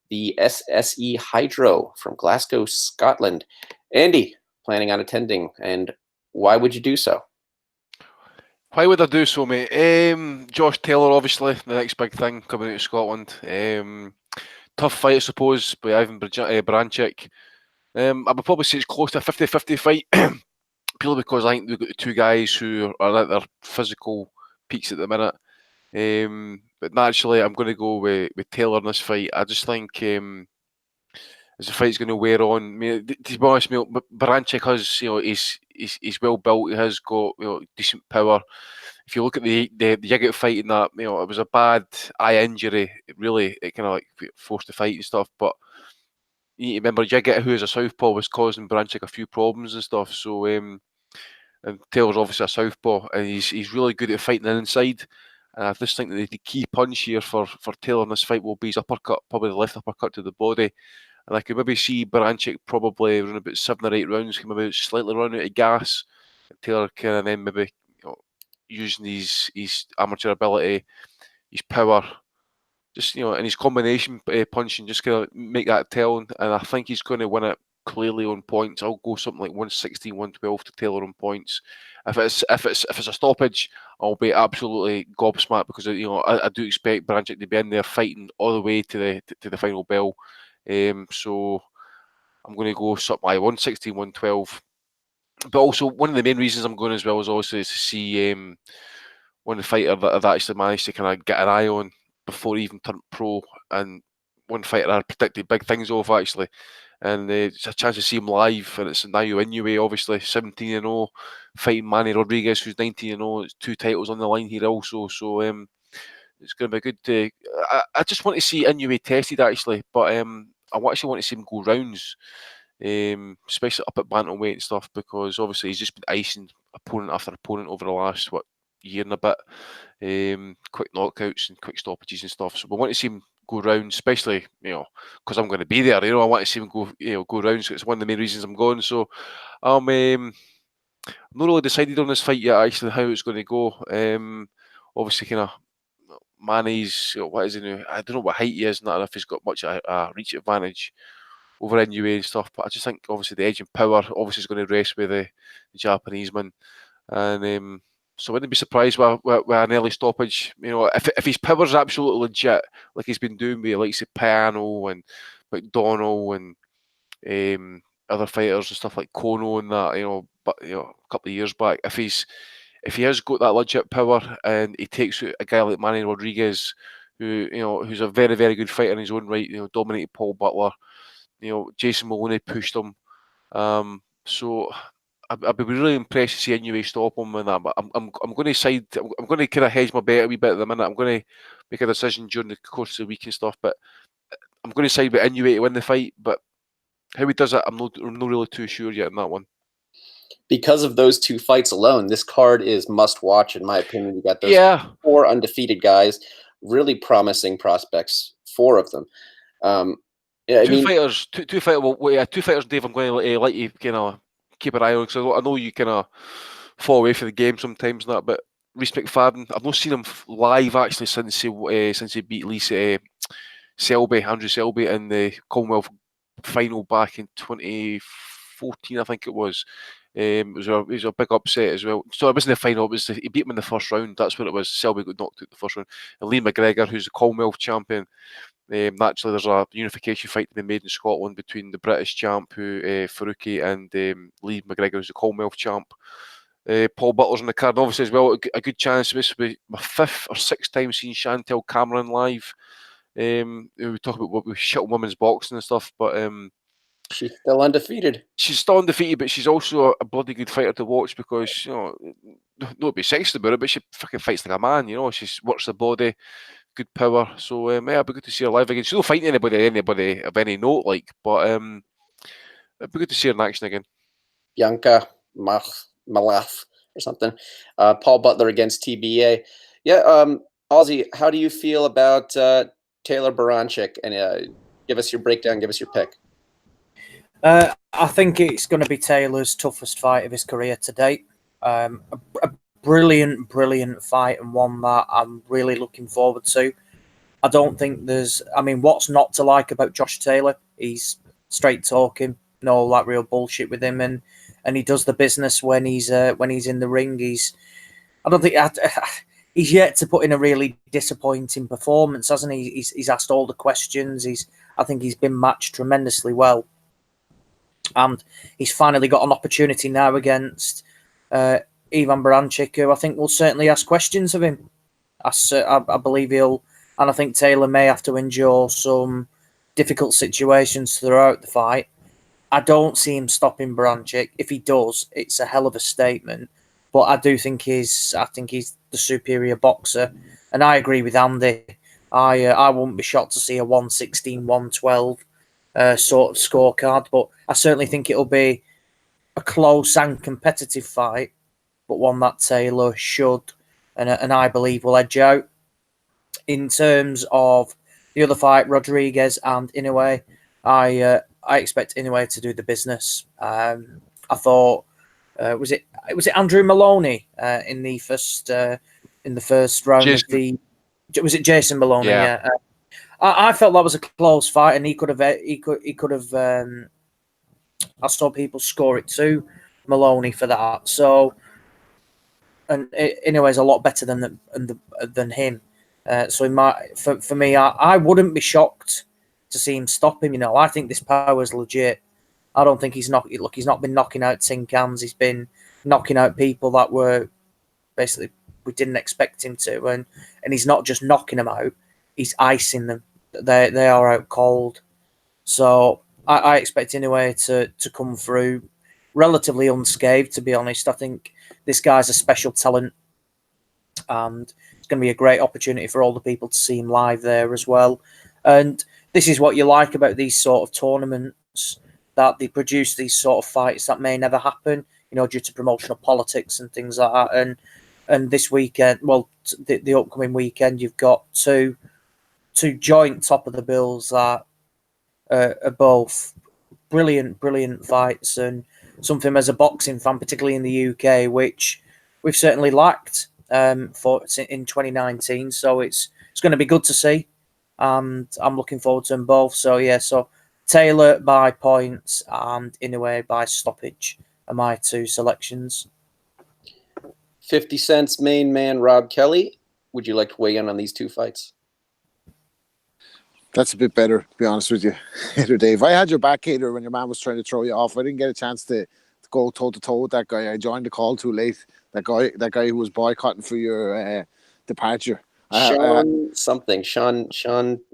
the SSE Hydro from Glasgow, Scotland. Andy, planning on attending, and why would you do so? Why would I do so, mate? Josh Taylor, obviously, the next big thing coming out of Scotland. Tough fight, I suppose, by Ivan Baranchyk. I would probably say it's close to a 50-50 fight, purely because I think we've got the 2 guys who are at their physical peaks at the minute. But naturally, I'm going to go with Taylor in this fight. I just think as the fight's going to wear on, I mean, to be honest, Baranchyk has, he's well built. He has got decent power. If you look at the Yigit fight in that, it was a bad eye injury. It kind of like forced the fight and stuff. But you need to remember, Yigit, who is a southpaw, was causing Baranchyk a few problems and stuff. So, and Taylor's obviously a southpaw, and he's really good at fighting the inside. And I just think that the key punch here for Taylor in this fight will be his uppercut, probably the left uppercut to the body. And I could maybe see Baranchyk probably around about 7 or 8 rounds, maybe slightly run out of gas. Taylor can then maybe using his amateur ability, his power, just and his combination punching, just gonna make that tell. And I think he's going to win it clearly on points. I'll go something like 116, 112 to Taylor on points. If it's a stoppage, I'll be absolutely gobsmacked because I do expect Baranchyk to be in there fighting all the way to the final bell. So I'm going to go something like 116, 112. But also, one of the main reasons I'm going as well is obviously to see one fighter that I've actually managed to kind of get an eye on before he even turned pro, and one fighter I predicted big things of actually. And it's a chance to see him live, and it's Naoya Inoue, obviously 17-0, fighting Manny Rodriguez, who's 19-0. It's 2 titles on the line here also, so it's going to be good. I just want to see Inoue tested actually, but I actually want to see him go rounds, especially up at bantamweight and stuff, because obviously he's just been icing opponent after opponent over the last year and a bit. Quick knockouts and quick stoppages and stuff. So we want to see him go round, especially because I'm going to be there. I want to see him go round. So it's one of the main reasons I'm going. So I'm not really decided on this fight yet. Actually, how it's going to go. Obviously, kind of Manny's what is he now? I don't know what height he is. Not if he's got much a reach advantage over Inoue and stuff. But I just think obviously the edge and power obviously is going to rest with the Japanese man, and so I wouldn't be surprised with an early stoppage. You know, if his power's absolutely legit, like he's been doing with like Pacquiao and McDonnell and other fighters and stuff like Kono and that. You know, but a couple of years back, if he has got that legit power and he takes out a guy like Manny Rodriguez, who's a very, very good fighter in his own right, dominated Paul Butler, Jason Maloney pushed him. So I'd be really impressed to see Inoue stop him and that. But I'm going to side. I'm going to kind of hedge my bet a wee bit at the minute. I'm going to make a decision during the course of the week and stuff. But I'm going to side with Inoue to win the fight. But how he does it, I'm not really too sure yet in that one. Because of those two fights alone, this card is must watch in my opinion. You got those 4 undefeated guys, really promising prospects, 4 of them. Two fighters, Dave. I'm going to let you kind of keep an eye on, because I know you kind of fall away from the game sometimes and that. But Reece McFadden, I've not seen him live actually since he beat Andrew Selby in the Commonwealth final back in 2014, I think it was. It was a big upset as well. So it wasn't the final. He beat him in the first round. That's what it was. Selby got knocked out the first round. And Lee McGregor, who's the Commonwealth champion. Naturally, there's a unification fight to be made in Scotland between the British champ, Faruqi, and Lee McGregor, who's the Commonwealth champ. Paul Butler's on the card, obviously as well. A good chance. This will be my 5th or 6th time seeing Chantel Cameron live. We talk about what we shit women's boxing and stuff, but she's still undefeated. She's still undefeated, but she's also a bloody good fighter to watch because, not be sexist about it, but she fucking fights like a man, she works the body, good power. So, it'd be good to see her live again. She's not fighting anybody of any note, but it'd be good to see her in action again. Bianca Malaf or something. Paul Butler against TBA. Yeah, Ozzy, how do you feel about Taylor Baranchik? And give us your breakdown, give us your pick. I think it's going to be Taylor's toughest fight of his career to date. A brilliant fight, and one that I'm really looking forward to. I don't think what's not to like about Josh Taylor? He's straight talking, no real bullshit with him, and he does the business when he's in the ring. He's yet to put in a really disappointing performance, hasn't he? He's asked all the questions. I think he's been matched tremendously well. And he's finally got an opportunity now against Ivan Baranchik, who I think will certainly ask questions of him. I believe he'll, and I think Taylor may have to endure some difficult situations throughout the fight. I don't see him stopping Baranchik. If he does, it's a hell of a statement. But I do think he's the superior boxer, and I agree with Andy. I wouldn't be shocked to see a 116-112 sort of scorecard, but I certainly think it'll be a close and competitive fight, but one that Taylor should and I believe will edge out. In terms of the other fight, Rodriguez and Inoue, I expect Inoue to do the business. I thought was it Andrew Maloney in the first round Jason. of the was it Jason Maloney? Yeah. I felt that was a close fight, and he could have. I saw people score it too, Maloney for that. So, and Inoue is a lot better than him. So for me, I wouldn't be shocked to see him stop him. I think this power is legit. I don't think he's not been knocking out tin cans. He's been knocking out people that were basically we didn't expect him to, and he's not just knocking them out. He's icing them. They are out cold. So I expect Inoue to come through relatively unscathed, to be honest. I think this guy's a special talent, and it's going to be a great opportunity for all the people to see him live there as well. And this is what you like about these sort of tournaments, that they produce these sort of fights that may never happen, due to promotional politics and things like that. And this weekend, the upcoming weekend, you've got two joint top of the bills that are both brilliant fights, and something as a boxing fan, particularly in the UK, which we've certainly lacked in 2019. So it's going to be good to see, and I'm looking forward to them both. So yeah, so Taylor by points and Inoue by stoppage are my two selections. 50 Cent's main man, Rob Kelly. Would you like to weigh in on these two fights? That's a bit better, to be honest with you, Hater Dave. I had your back, Hater, when your man was trying to throw you off. I didn't get a chance to go toe-to-toe with that guy. I joined the call too late. That guy who was boycotting for your departure. Sean,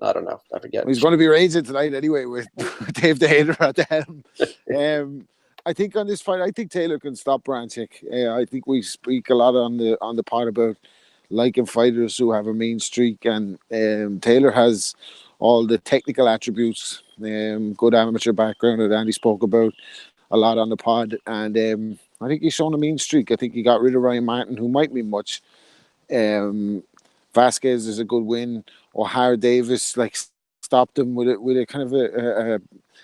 I don't know. I forget. He's going to be raging tonight anyway with Dave the Hater at the helm. I think on this fight, I think Taylor can stop Branchik. I think we speak a lot on the pod about liking fighters who have a mean streak, and Taylor has all the technical attributes, good amateur background that Andy spoke about a lot on the pod, and I think he's shown a mean streak. I think he got rid of Ryan Martin, who might mean much. Vasquez is a good win. O'Hara Davis stopped him with a kind of a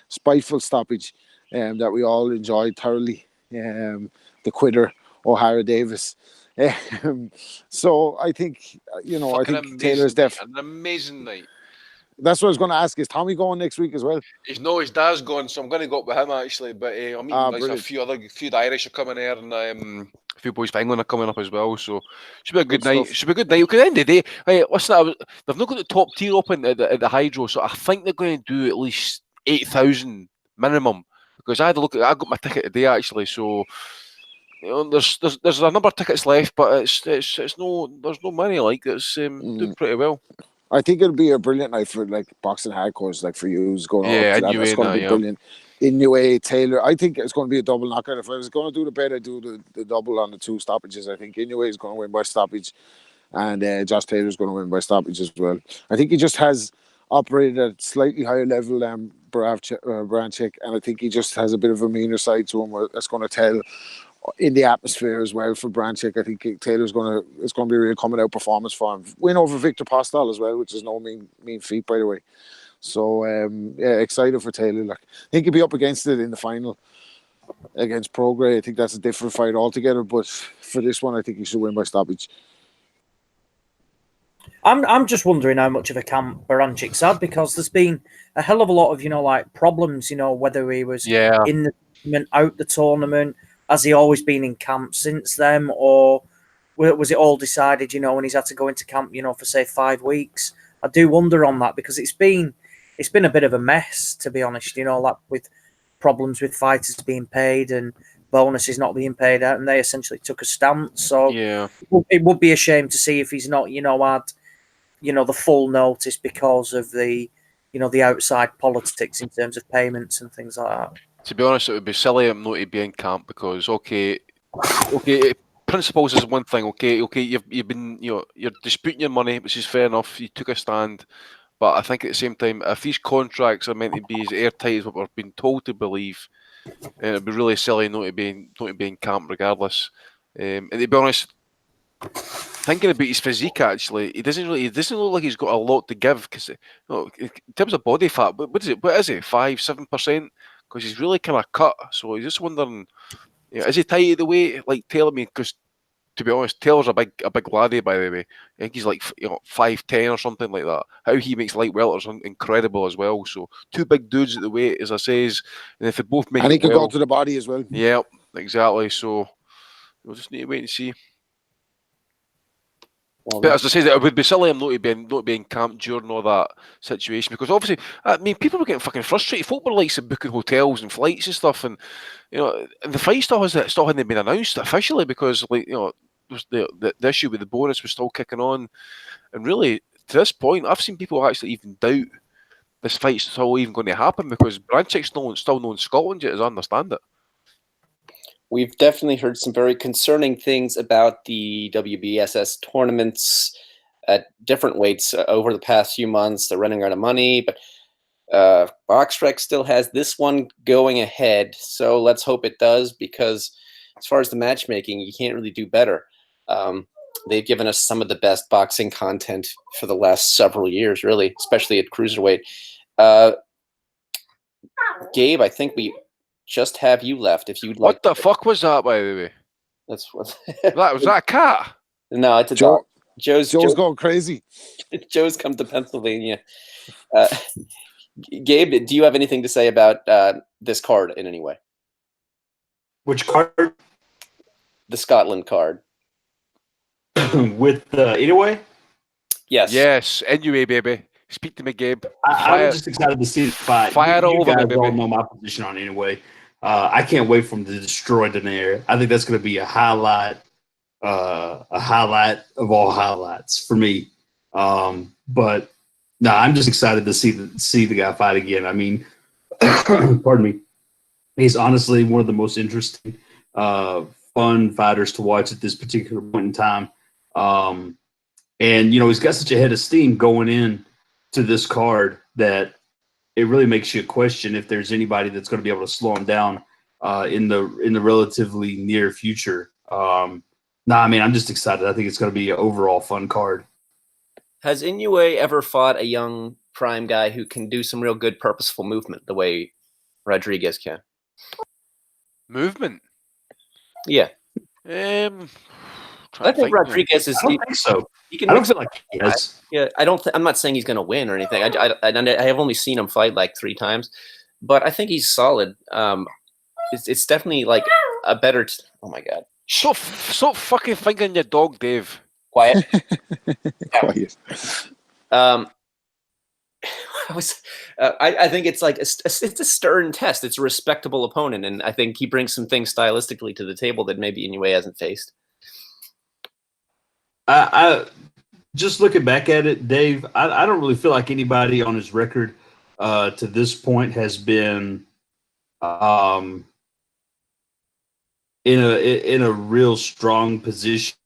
spiteful stoppage that we all enjoyed thoroughly. The quitter O'Hara Davis. So I think I think Taylor's an amazing night. That's what I was going to ask. Is Tommy going next week as well? His dad's going, so I'm going to go up with him actually. But I mean, a few the Irish are coming there, and a few boys from England are coming up as well. So should be a good night. Should be a good night. Because at the end of the day, listen, they've not got the top tier open at the Hydro, so I think they're going to do at least 8,000 minimum. Because I had a look. I got my ticket today actually, so. There's a number of tickets left, but there's no money. It's doing pretty well. I think it'll be a brilliant night for boxing hardcores, for you who's going on. That's going to be brilliant. Inoue, Taylor. I think it's going to be a double knockout. If I was going to do the bet, I'd do the double on the two stoppages. I think Inoue is going to win by stoppage, and Josh Taylor is going to win by stoppage as well. I think he just has operated at slightly higher level than Branchik, and I think he just has a bit of a meaner side to him. That's going to tell in the atmosphere as well for Branchik. I think Taylor's it's going to be a real coming out performance for him. Win over Victor Postal as well, which is no mean feat, by the way. So excited for Taylor. I think he'll be up against it in the final against Prograis. I think that's a different fight altogether, but for this one, I think he should win by stoppage. I'm just wondering how much of a camp Baranchik's had, because there's been a hell of a lot of problems. Whether he was in the tournament, out the tournament. Has he always been in camp since then, or was it all decided, when he's had to go into camp, for say 5 weeks? I do wonder on that, because it's been a bit of a mess, to be honest. With problems with fighters being paid and bonuses not being paid out, and they essentially took a stance. So it would be a shame to see if he's not, had, the full notice because of the, the outside politics in terms of payments and things like that. To be honest, it would be silly of him not to be in camp, because principles is one thing. You've been you're disputing your money, which is fair enough. You took a stand, but I think at the same time, if these contracts are meant to be as airtight as what we're being told to believe, it'd be really silly not to be in camp regardless. And to be honest, thinking about his physique, actually, he doesn't look like he's got a lot to give, because in terms of body fat, what is it? 5-7%? Because he's really kind of cut, so he's just wondering, is he tight at the weight like Taylor? Because to be honest, Taylor's a big laddie, by the way. I think he's 5'10" or something like that. How he makes light welters incredible as well. So two big dudes at the weight, as I says, and if they both make, and he can go to the body as well. Yeah, exactly. So we'll just need to wait and see. Well, but as I say, it would be silly him not to be in camp during all that situation, because obviously, people were getting fucking frustrated. Folk were booking hotels and flights and stuff, and and the fight still hadn't been announced officially, because the issue with the bonus was still kicking on, and really to this point, I've seen people actually even doubt this fight's still even going to happen, because Branchik's still known in Scotland yet, as I understand it. We've definitely heard some very concerning things about the WBSS tournaments at different weights over the past few months. They're running out of money, but BoxRec still has this one going ahead. So let's hope it does, because as far as the matchmaking, you can't really do better. They've given us some of the best boxing content for the last several years, really, especially at cruiserweight. Gabe, I think we just have you left. If you'd like. What the fuck was that, by the way? That's what. Was that a cat? No, it's a dog. Joe's going crazy. Joe's come to Pennsylvania. Gabe, do you have anything to say about this card in any way? Which card? The Scotland card. With anyway? Yes. Yes, Inoue, baby. Speak to me, Gabe. I'm just excited to see the fight. Fire You over me, guys baby. all know my position on anyway. I can't wait for him to destroy Daenerys. I think that's going to be a highlight of all highlights for me. But no, I'm just excited to see the guy fight again. I mean, pardon me. He's honestly one of the most interesting, fun fighters to watch at this particular point in time. And he's got such a head of steam going in to this card that it really makes you question if there's anybody that's going to be able to slow him down in the relatively near future. I'm just excited. I think it's going to be an overall fun card. Has Inoue ever fought a young prime guy who can do some real good purposeful movement the way Rodriguez can? Movement? Yeah. I think Rodriguez is. I don't think so. He can I don't feel like he has. Yeah, I'm not saying he's going to win or anything. I have only seen him fight like 3 times, but I think he's solid. It's definitely like a better. Oh my god! Stop fucking fingering your dog, Dave. Quiet. Quiet. I think it's like it's a stern test. It's a respectable opponent, and I think he brings some things stylistically to the table that maybe Inoue hasn't faced. I just looking back at it, Dave, I don't really feel like anybody on his record to this point has been in a real strong position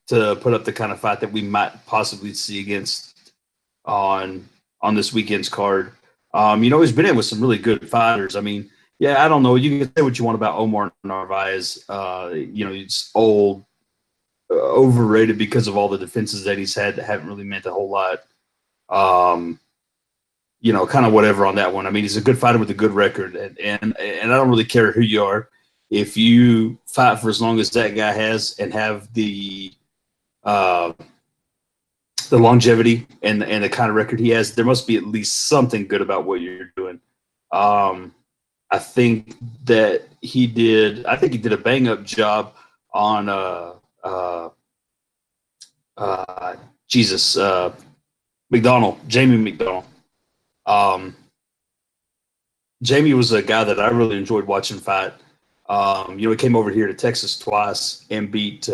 to put up the kind of fight that we might possibly see against on this weekend's card. He's been in with some really good fighters. I mean, yeah, I don't know. You can say what you want about Omar Narvaez. He's old, overrated because of all the defenses that he's had that haven't really meant a whole lot. Kind of whatever on that one. I mean, he's a good fighter with a good record, and I don't really care who you are. If you fight for as long as that guy has and have the longevity and the kind of record he has, there must be at least something good about what you're doing. I think that he did a bang up job on Jamie McDonald. Jamie was a guy that I really enjoyed watching fight. He came over here to Texas twice and beat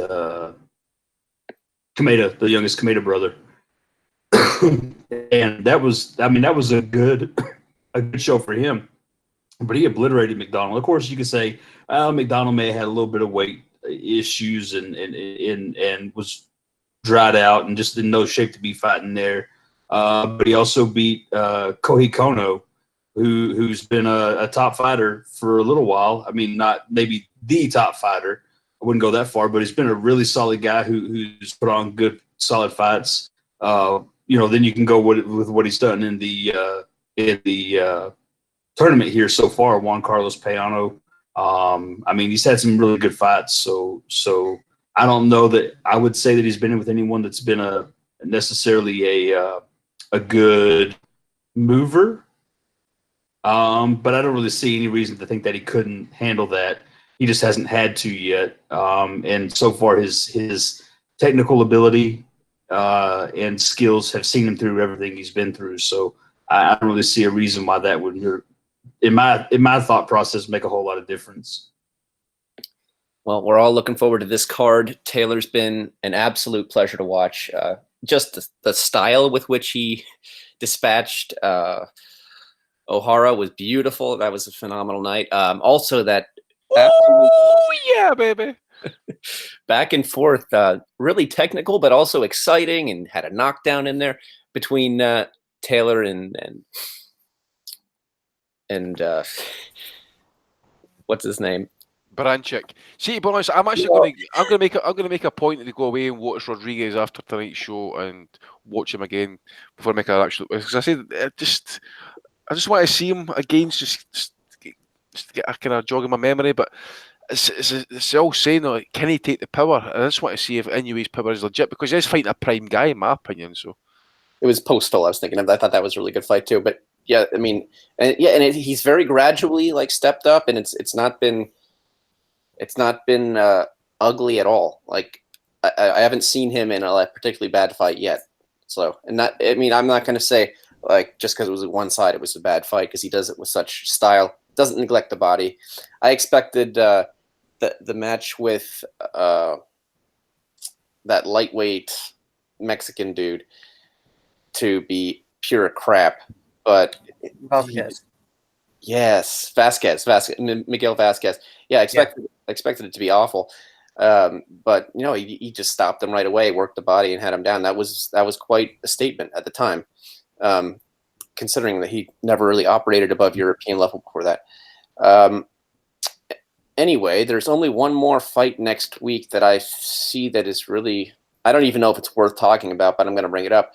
Kameda, the youngest Kameda brother. And that was a good show for him. But he obliterated McDonald. Of course, you could say McDonald may have had a little bit of weight issues and was dried out and just in no shape to be fighting there. But he also beat Kohei Kono, who's been a top fighter for a little while. I mean, not maybe the top fighter. I wouldn't go that far, but he's been a really solid guy who's put on good, solid fights. Then you can go with what he's done in the tournament here so far. Juan Carlos Payano. He's had some really good fights. So I don't know that I would say that he's been in with anyone that's been necessarily a good mover. But I don't really see any reason to think that he couldn't handle that. He just hasn't had to yet. And so far his technical ability and skills have seen him through everything he's been through. So I don't really see a reason why that would, in my thought process, make a whole lot of difference. Well, we're all looking forward to this card. Taylor's been an absolute pleasure to watch. Just the style with which he dispatched O'Hara was beautiful. That was a phenomenal night. Also, that yeah, baby, back and forth, really technical, but also exciting, and had a knockdown in there between Taylor and what's his name? Baranchik. See, to be honest, I'm going to make a point to go away and watch Rodriguez after tonight's show and watch him again before I make an actual. Because I said, I just want to see him again, just to get a kind of jog in my memory. But it's all saying, like, can he take the power? And I just want to see if Inoue's power is legit, because he's fighting a prime guy, in my opinion. So it was Postal I was thinking of. I thought that was a really good fight too. But yeah, I mean, he's very gradually like stepped up, and it's not been ugly at all. Like I haven't seen him in a like, particularly bad fight yet. So, and that, I mean, I'm not going to say like just because it was at one side it was a bad fight, because he does it with such style. Doesn't neglect the body. I expected the match with that lightweight Mexican dude to be pure crap, but Vasquez. Yes, Vasquez, Miguel Vasquez. Yeah, I expected it to be awful, but you know, he just stopped him right away, worked the body, and had him down. That was quite a statement at the time, considering that he never really operated above European level before that. Anyway, there's only one more fight next week that I see that is really, I don't even know if it's worth talking about, but I'm going to bring it up.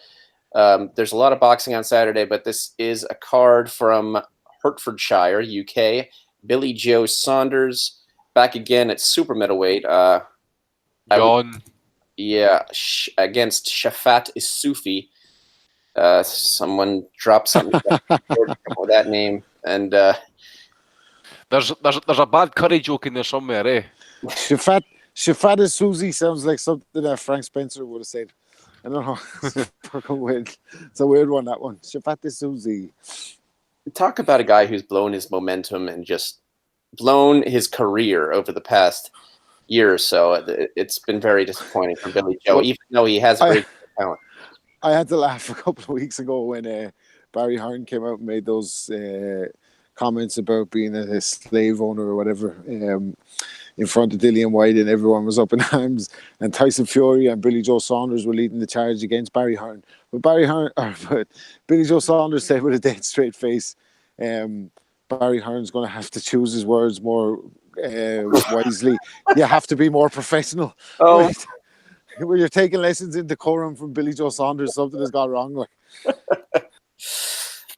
There's a lot of boxing on Saturday, but this is a card from Hertfordshire, UK. Billy Joe Saunders back again at super middleweight. John. Against Shafat Isufi. Someone dropped something with that name, and There's a bad curry joke in there somewhere, eh? Shafat Isufi sounds like something that Frank Spencer would have said. I don't know. It's a weird one, that one. Shafat Isufi. Talk about a guy who's blown his momentum and just blown his career over the past year or so. It's been very disappointing for Billy Joe, even though he has great talent. I had to laugh a couple of weeks ago when Barry Hearn came out and made those comments about being a slave owner or whatever in front of Dillian White, and everyone was up in arms, and Tyson Fury and Billy Joe Saunders were leading the charge against Barry Hearn. But Billy Joe Saunders said with a dead straight face, Barry Hearn's going to have to choose his words more wisely. You have to be more professional. Oh. Right? When you're taking lessons in decorum from Billy Joe Saunders, something has gone wrong. Like.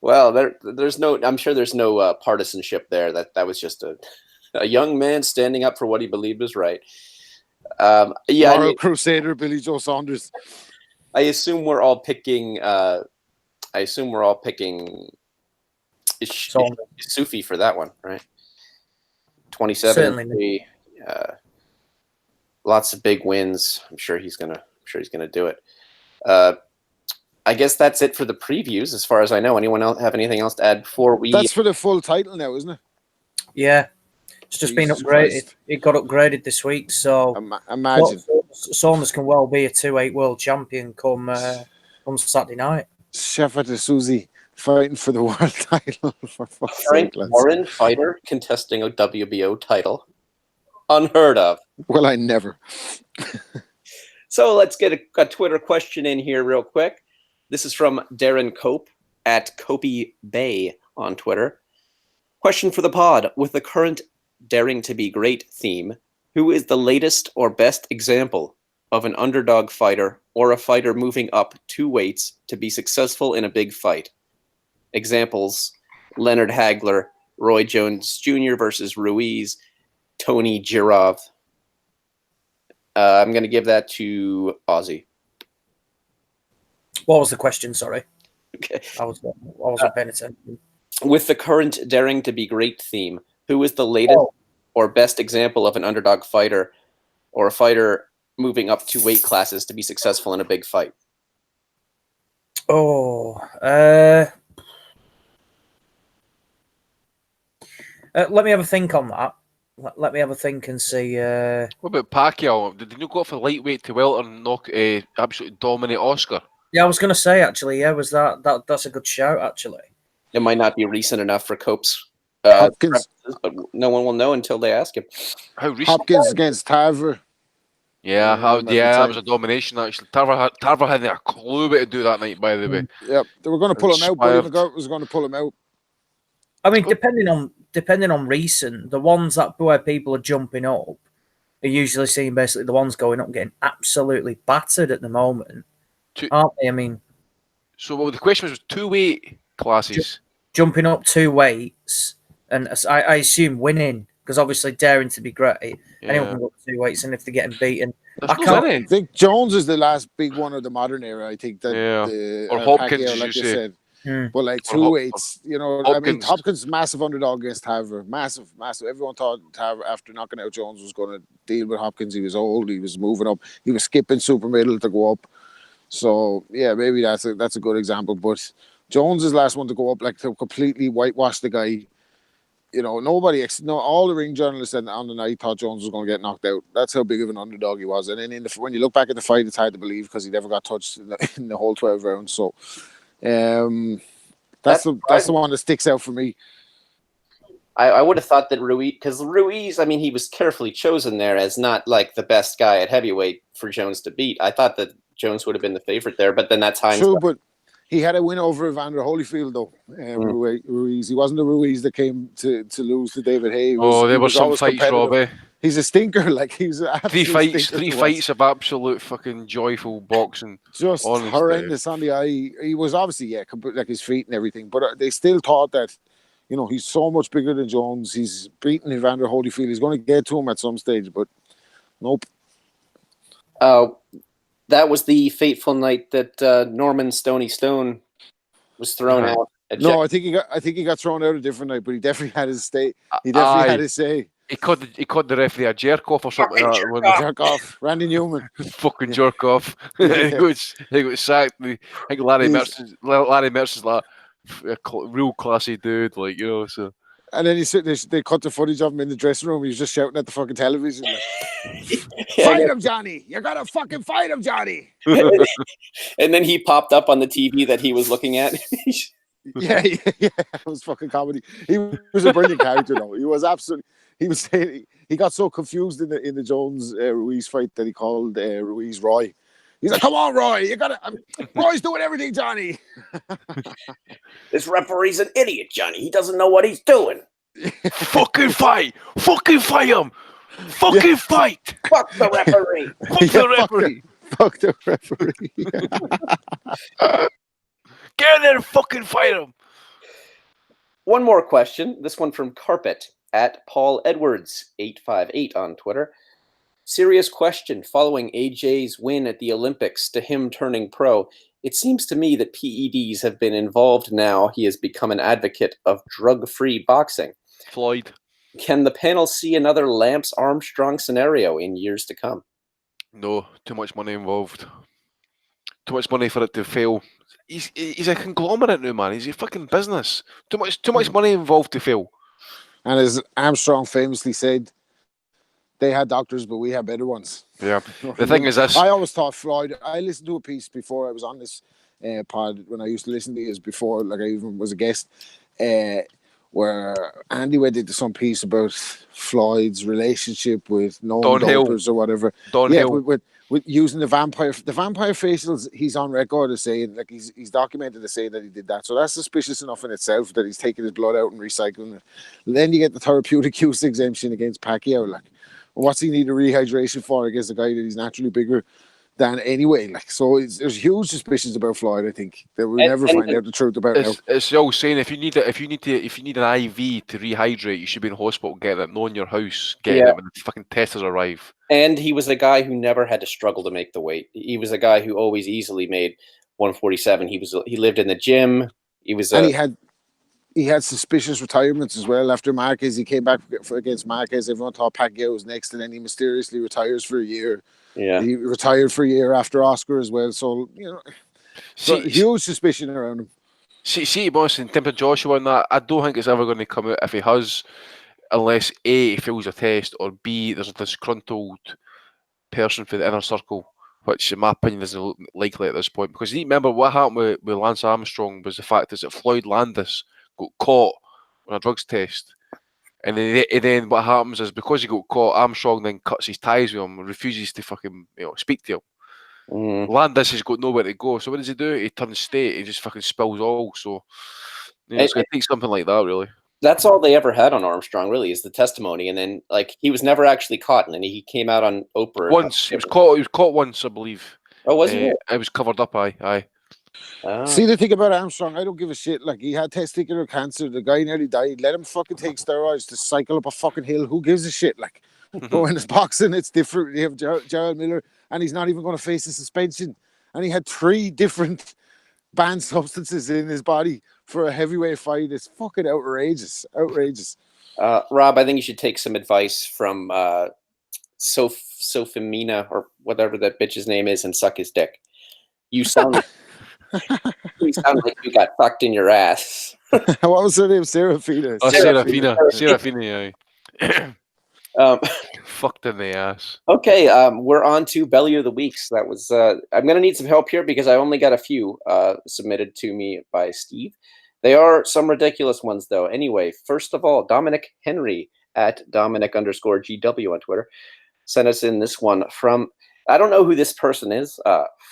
Well, there's no. I'm sure there's no partisanship there. That was just a young man standing up for what he believed was right. Moral crusader Billy Joe Saunders. I assume we're all picking. Sufi for that one, right? 27. Lots of big wins. I'm sure he's gonna do it. I guess that's it for the previews, as far as I know. Anyone else have anything else to add before we? That's for the full title now, isn't it? Yeah, it's just been upgraded. Christ. It got upgraded this week, so imagine Saunders can well be a 2-8 world champion come Saturday night. Shafat Isufi fighting for the world title. For Frank Warren fighter contesting a WBO title. Unheard of. Well, I never. So let's get a Twitter question in here real quick. This is from Darren Cope at Copey Bay on Twitter. Question for the pod. With the current Daring to be Great theme, who is the latest or best example of an underdog fighter or a fighter moving up 2 weights to be successful in a big fight? Examples: Leonard Hagler, Roy Jones Jr. versus Ruiz, Tony Girov. I'm going to give that to Ozzy. What was the question? Sorry. Okay. I wasn't paying attention. With the current Daring to be Great theme, who is the latest or best example of an underdog fighter or a fighter moving up 2 weight classes to be successful in a big fight? Let me have a think on that. Let me have a think and see. What about Pacquiao? Did he not go up for lightweight to welter and knock absolutely dominate Oscar? Yeah, I was going to say actually. Yeah, was that's a good shout actually. It might not be recent enough for Cope's Hopkins, but no one will know until they ask him. How recent? Hopkins against Tarver. Yeah, that was a domination actually. Tarver hadn't a clue what to do that night, by the way. Yep, they were going to pull him out. Buddy McGirt was going to pull him out. I mean, depending on recent, the ones where people are jumping up are usually seeing basically the ones going up getting absolutely battered at the moment, aren't they? I mean, so the question was 2 weight classes, jumping up 2 weights, and I assume winning, because obviously Daring to be Great, anyone can go up 2 weights, and if they're getting beaten, I think Jones is the last big one of the modern era. I think that or Hopkins, Pacquiao, like you said. But like Or 2-8s, you know, I mean, Hopkins. Hopkins massive underdog against Tarver, massive. Everyone thought Tarver, after knocking out Jones, was going to deal with Hopkins. He was old, he was moving up, he was skipping super middle to go up. So yeah, maybe that's a good example. But Jones is the last one to go up, like to completely whitewash the guy. You know, all the ring journalists on the night thought Jones was going to get knocked out. That's how big of an underdog he was. And then when you look back at the fight, it's hard to believe because he never got touched in the whole 12 rounds. So, that's the one that sticks out for me. I would have thought that Ruiz, I mean, he was carefully chosen there as not like the best guy at heavyweight for Jones to beat. I thought that Jones would have been the favorite there, but then that's hindsight. True, but he had a win over Evander Holyfield, though. Ruiz. He wasn't the Ruiz that came to lose to David Hay. There were some fights, Robbie. He's a stinker. Like, he's an three fights of absolute fucking joyful boxing. Just horrendous on the eye. He was obviously, like his feet and everything, but they still thought that, you know, he's so much bigger than Jones. He's beaten Evander Holyfield. He's going to get to him at some stage, but nope. That was the fateful night that Norman Stony Stone was thrown out. No, I think he got thrown out a different night, but he definitely had his stay. He definitely had his say. He called the referee a jerk off or something. Jerk off, Randy Newman. Fucking jerk off. He got sacked. I think Larry Mercer's like a real classy dude, like, you know. So. And then they cut the footage of him in the dressing room. He was just shouting at the fucking television. Like, fight him, Johnny! You gotta fucking fight him, Johnny! And then he popped up on the TV that he was looking at. Yeah, it was fucking comedy. He was a brilliant character, though. He was absolutely. He was saying he got so confused in the Jones Ruiz fight that he called Ruiz Roy. He's like, "Come on, Roy! You gotta. Roy's doing everything, Johnny." This referee's an idiot, Johnny. He doesn't know what he's doing. Fucking fight! Fucking fight him! Fucking fight! Fuck the referee! Fuck the referee! Fuck the referee! Get in there and fucking fight him! One more question. This one from Carpet at Paul Edwards 858 on Twitter. Serious question. Following AJ's win at the Olympics to him turning pro, it seems to me that PEDs have been involved now. He has become an advocate of drug-free boxing. Floyd. Can the panel see another Lance Armstrong scenario in years to come? No, too much money involved. Too much money for it to fail. He's a conglomerate now, man. He's a fucking business. Too much money involved to fail. And as Armstrong famously said, they had doctors, but we had better ones. Yeah. The thing is this. I always thought Floyd. I listened to a piece before I was on this pod when I used to listen to his before, like I even was a guest, where Andy went into some piece about Floyd's relationship with known doctors or whatever. With using the vampire facials, he's on record as saying, like he's documented as saying that he did that. So that's suspicious enough in itself that he's taking his blood out and recycling it. And then you get the therapeutic use exemption against Pacquiao. Like, what's he need a rehydration for against a guy that he's naturally bigger than anyway? Like, so there's huge suspicions about Floyd. I think that we'll never find out the truth about it. It's the old saying: if you need an IV to rehydrate, you should be in hospital getting it, not in your house getting it when the fucking testers arrive. And he was a guy who never had to struggle to make the weight. He was a guy who always easily made 147. He lived in the gym. He had suspicious retirements as well after Marquez. He came back against Marquez. Everyone thought Pacquiao was next, and then he mysteriously retires for a year. Yeah, he retired for a year after Oscar as well. So, you know, huge suspicion around him. See, boss, in terms of Joshua and that, I don't think it's ever going to come out if he has, unless A, he fails a test, or B, there's a disgruntled person for the inner circle, which in my opinion isn't likely at this point. Because you remember what happened with Lance Armstrong was the fact is that Floyd Landis got caught on a drugs test. And then what happens is because he got caught, Armstrong then cuts his ties with him and refuses to fucking speak to him. Landis has got nowhere to go. So what does he do? He turns state. He just fucking spills all. So it's going to take something like that, really. That's all they ever had on Armstrong, really, is the testimony. And then, like, he was never actually caught, and then he came out on Oprah. Once he was caught once, I believe. Oh, was he? It was covered up. Aye. See, the thing about Armstrong, I don't give a shit. Like, he had testicular cancer. The guy nearly died. Let him fucking take steroids to cycle up a fucking hill. Who gives a shit? Like, but when it's boxing, it's different. You have Gerald Miller, and he's not even going to face a suspension. And he had 3 different banned substances in his body for a heavyweight fight is fucking outrageous. Outrageous. Rob, I think you should take some advice from Sophimina or whatever that bitch's name is and suck his dick. You sound like you got fucked in your ass. What was her name? Serafina. Oh, Serafina, aye. Fucked in the ass. Okay, we're on to Belly of the Weeks. That was I'm gonna need some help here because I only got a few submitted to me by Steve. They are some ridiculous ones though. Anyway, first of all, Dominic Henry at Dominic_GW on Twitter sent us in this one from, I don't know who this person is,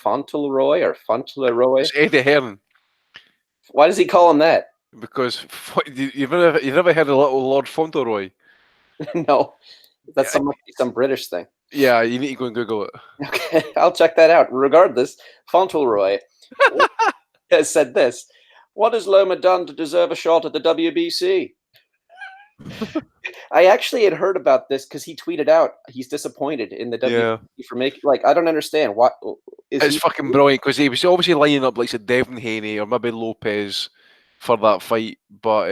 Fauntleroy or Fauntleroy. It's Eddie Hearn. Why does he call him that? Because you've never heard of little Lord Fauntleroy? No, that's some British thing. Yeah, you need to go and Google it. Okay, I'll check that out. Regardless, Fauntleroy has said this: "What has Loma done to deserve a shot at the WBC?" I actually had heard about this because he tweeted out he's disappointed in the WBC for making. Like, I don't understand what is. It's fucking brilliant because he was obviously lining up like say Devin Haney or maybe Lopez for that fight, but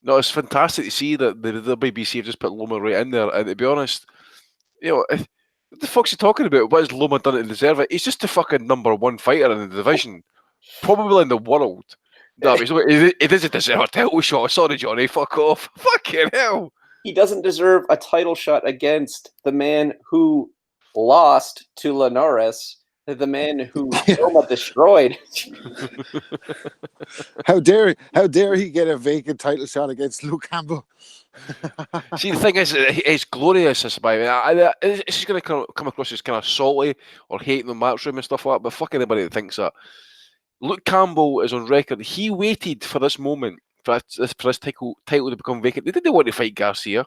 no, it's fantastic to see that the WBC have just put Loma right in there. And to be honest, you know, what the fuck's he talking about? What has Loma done to deserve it? He's just the fucking #1 fighter in the division, probably in the world. No, he doesn't deserve a title shot. Sorry, Johnny. Fuck off. Fucking hell. He doesn't deserve a title shot against the man who lost to Linares, the man who Loma destroyed. How dare he get a vacant title shot against Luke Campbell? See, the thing is, it's glorious. This about it's just going to come across as kind of salty or hating the Matchroom and stuff like that. But fuck anybody that thinks that. Luke Campbell is on record. He waited for this moment for this title to become vacant. They didn't want to fight Garcia.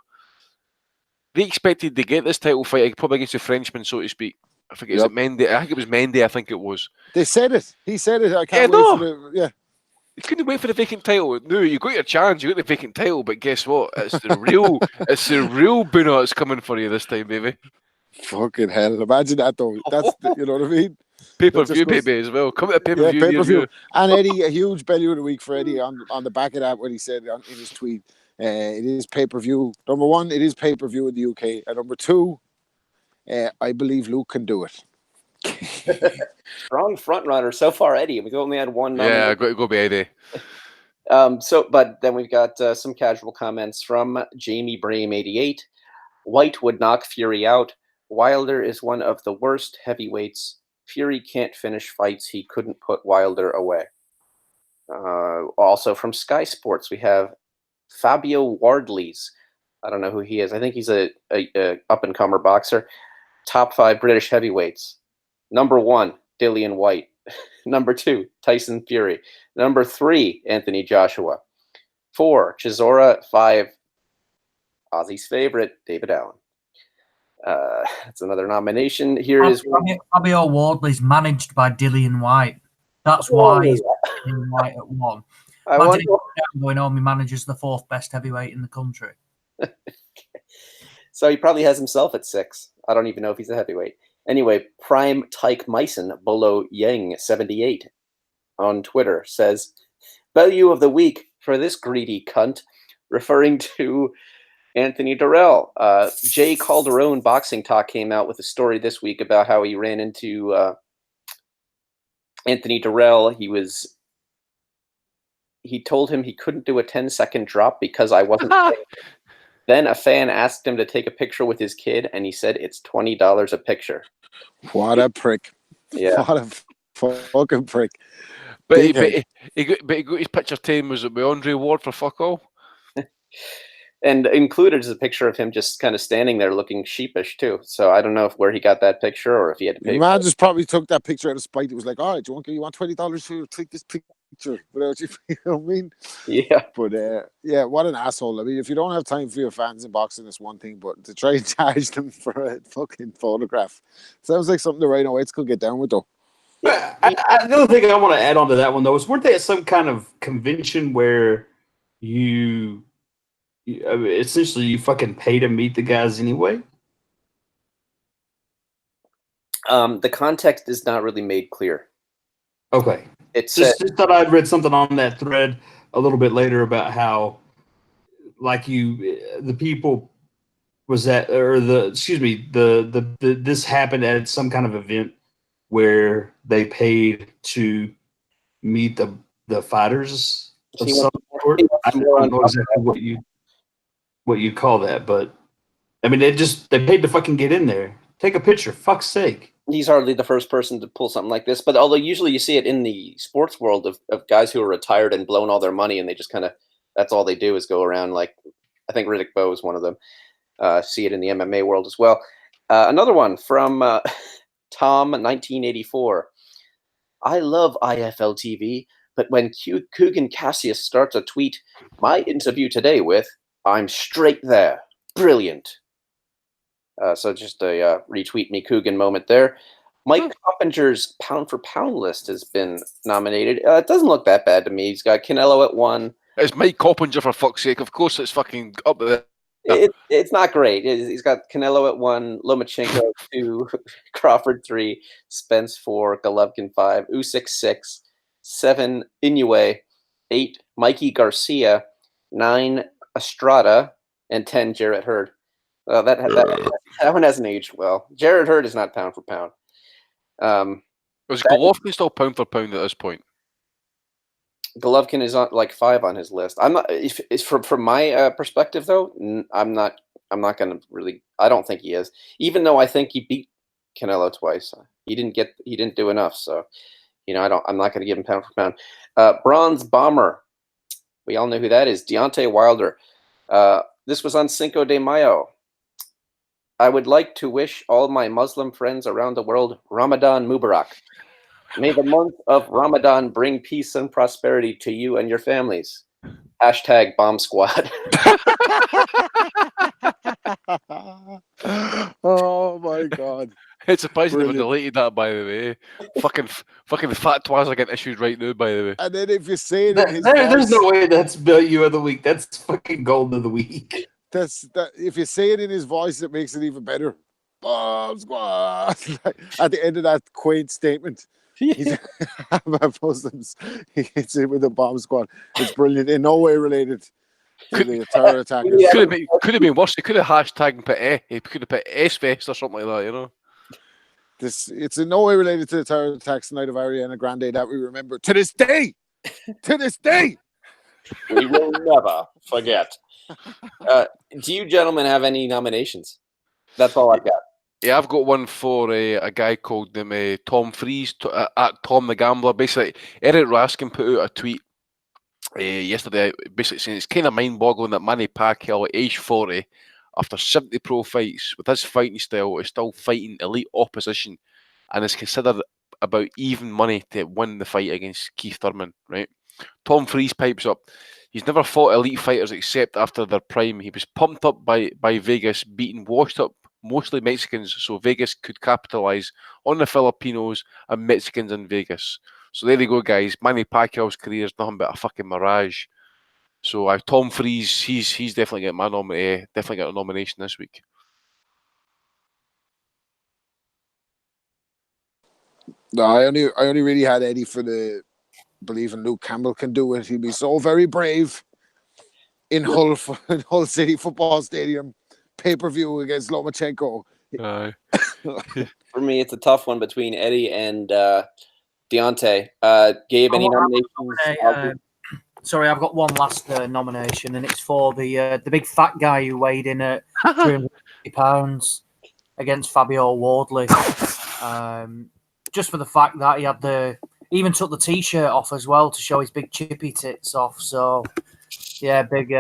They expected to get this title fight probably against the Frenchman, so to speak. I think it was Mendy. I think it was Mendy. I think it was. They said it. He said it. I can't wait for the You couldn't wait for the vacant title. No, you got your chance. You got the vacant title, but guess what? It's the real. It's the real Burnett that's coming for you this time, baby. Fucking hell! Imagine that though. That's you know what I mean. Pay-per-view, baby, as well. Come to pay-per-view. Pay-per-view. And Eddie, a huge belly of the week for Eddie on the back of that, what he said in his tweet. It is pay-per-view. Number one, it is pay-per-view in the UK. And number two, I believe Luke can do it. Strong front runner so far, Eddie. We've only had one. Yeah, go be Eddie. But then we've got some casual comments from Jamie Brame 88. White would knock Fury out. Wilder is one of the worst heavyweights. Fury can't finish fights. He couldn't put Wilder away. Also from Sky Sports, we have Fabio Wardleys. I don't know who he is. I think he's a up-and-comer boxer. Top 5 British heavyweights. Number 1, Dillian White. Number 2, Tyson Fury. Number 3, Anthony Joshua. 4, Chisora. 5, Aussie's favorite, David Allen. That's another nomination. Here is Fabio Wardley's managed by Dillian White. That's why he's Dillian White at 1. Imagine going home, he manages the 4th best heavyweight in the country. So he probably has himself at 6. I don't even know if he's a heavyweight. Anyway, Prime Tyke Myson Bolo Yang 78 on Twitter says, "Value of the week for this greedy cunt," referring to Anthony Durrell. Jay Calderon Boxing Talk came out with a story this week about how he ran into Anthony Durrell. He told him he couldn't do a 10-second drop because I wasn't. Then a fan asked him to take a picture with his kid, and he said it's $20 a picture. What a prick! Yeah, what a fucking prick. But he got his picture taken. Was it by Andre Ward for fuck all? And included is a picture of him just kind of standing there looking sheepish too. So I don't know where he got that picture or if he had to pay. The man just probably took that picture out of spite. It was like, all right, you want $20 to take this picture without you? You know what I mean? Yeah. But yeah, what an asshole. I mean, if you don't have time for your fans in boxing, it's one thing, but to try and charge them for a fucking photograph sounds like something the Rhino Whites could get down with, though. Yeah, the other thing I want to add on to that one though is, weren't they at some kind of convention where you essentially you fucking pay to meet the guys anyway? The context is not really made clear. Okay. It's just thought I'd read something on that thread a little bit later about how, like the people was that, or this happened at some kind of event where they paid to meet the fighters of some sort. I don't know exactly what you call that, but I mean, they paid to fucking get in there. Take a picture, fuck's sake. He's hardly the first person to pull something like this, but although usually you see it in the sports world of guys who are retired and blown all their money and they just kind of, that's all they do is go around. Like, I think Riddick Bowe is one of them. See it in the MMA world as well. Another one from Tom 1984. I love IFL TV, but when Coogan Cassius starts a tweet, my interview today with, I'm straight there. Brilliant. So just a retweet me Coogan moment there. Mike Coppinger's pound for pound list has been nominated. It doesn't look that bad to me. He's got Canelo at 1. It's Mike Coppinger, for fuck's sake. Of course it's fucking up there. It's not great. He's got Canelo at 1, Lomachenko 2, Crawford 3, Spence 4, Golovkin 5, Usyk 6, 7, Inoue 8, Mikey Garcia 9, Estrada, and 10, Jarrett Hurd. Well, that one hasn't aged well. Jarrett Hurd is not pound for pound. Was Golovkin still pound for pound at this point? Golovkin is on like 5 on his list. I'm not. If from my perspective though, I'm not going to really. I don't think he is. Even though I think he beat Canelo twice, he didn't do enough. So, I'm not going to give him pound for pound. Bronze Bomber. We all know who that is. Deontay Wilder. This was on Cinco de Mayo. I would like to wish all my Muslim friends around the world Ramadan Mubarak. May the month of Ramadan bring peace and prosperity to you and your families. Hashtag Bomb Squad. Oh my God. It's surprising they deleted that, by the way. Fucking fatwas are getting issued right now, by the way. And then if you say it in his there's no way that's you of the week. That's fucking gold of the week. If you say it in his voice, it makes it even better. Bomb Squad. At the end of that quaint statement, Muslims, he hits it with a bomb squad. It's brilliant. In no way related to the terror attackers. Could have been worse. He could have hashtagged and put He could have put S-Fest or something like that, It's in no way related to the terror attacks tonight of Ariana Grande that we remember to this day. To this day. We will never forget. Do you gentlemen have any nominations? That's all I've got. Yeah, I've got one for a guy called Tom Freeze, at Tom the Gambler. Basically, Eric Raskin put out a tweet yesterday, basically saying it's kind of mind-boggling that Manny Pacquiao at age 40, after 70 pro fights, with his fighting style, is still fighting elite opposition and is considered about even money to win the fight against Keith Thurman, right? Tom Freeze pipes up. He's never fought elite fighters except after their prime. He was pumped up by Vegas, beating washed up, mostly Mexicans, so Vegas could capitalize on the Filipinos and Mexicans in Vegas. So there you go, guys. Manny Pacquiao's career is nothing but a fucking mirage. So Tom Freeze, he's definitely got definitely got a nomination this week. No, I only really had Eddie for the believing Luke Campbell can do it. He'd be so very brave in Hull City Football Stadium, pay-per-view against Lomachenko. For me, it's a tough one between Eddie and Deontay. Gabe, any nominations? Sorry, I've got one last nomination, and it's for the big fat guy who weighed in at 350 pounds against Fabio Wardley. Just for the fact that he had even took the t-shirt off as well to show his big chippy tits off. So, yeah, big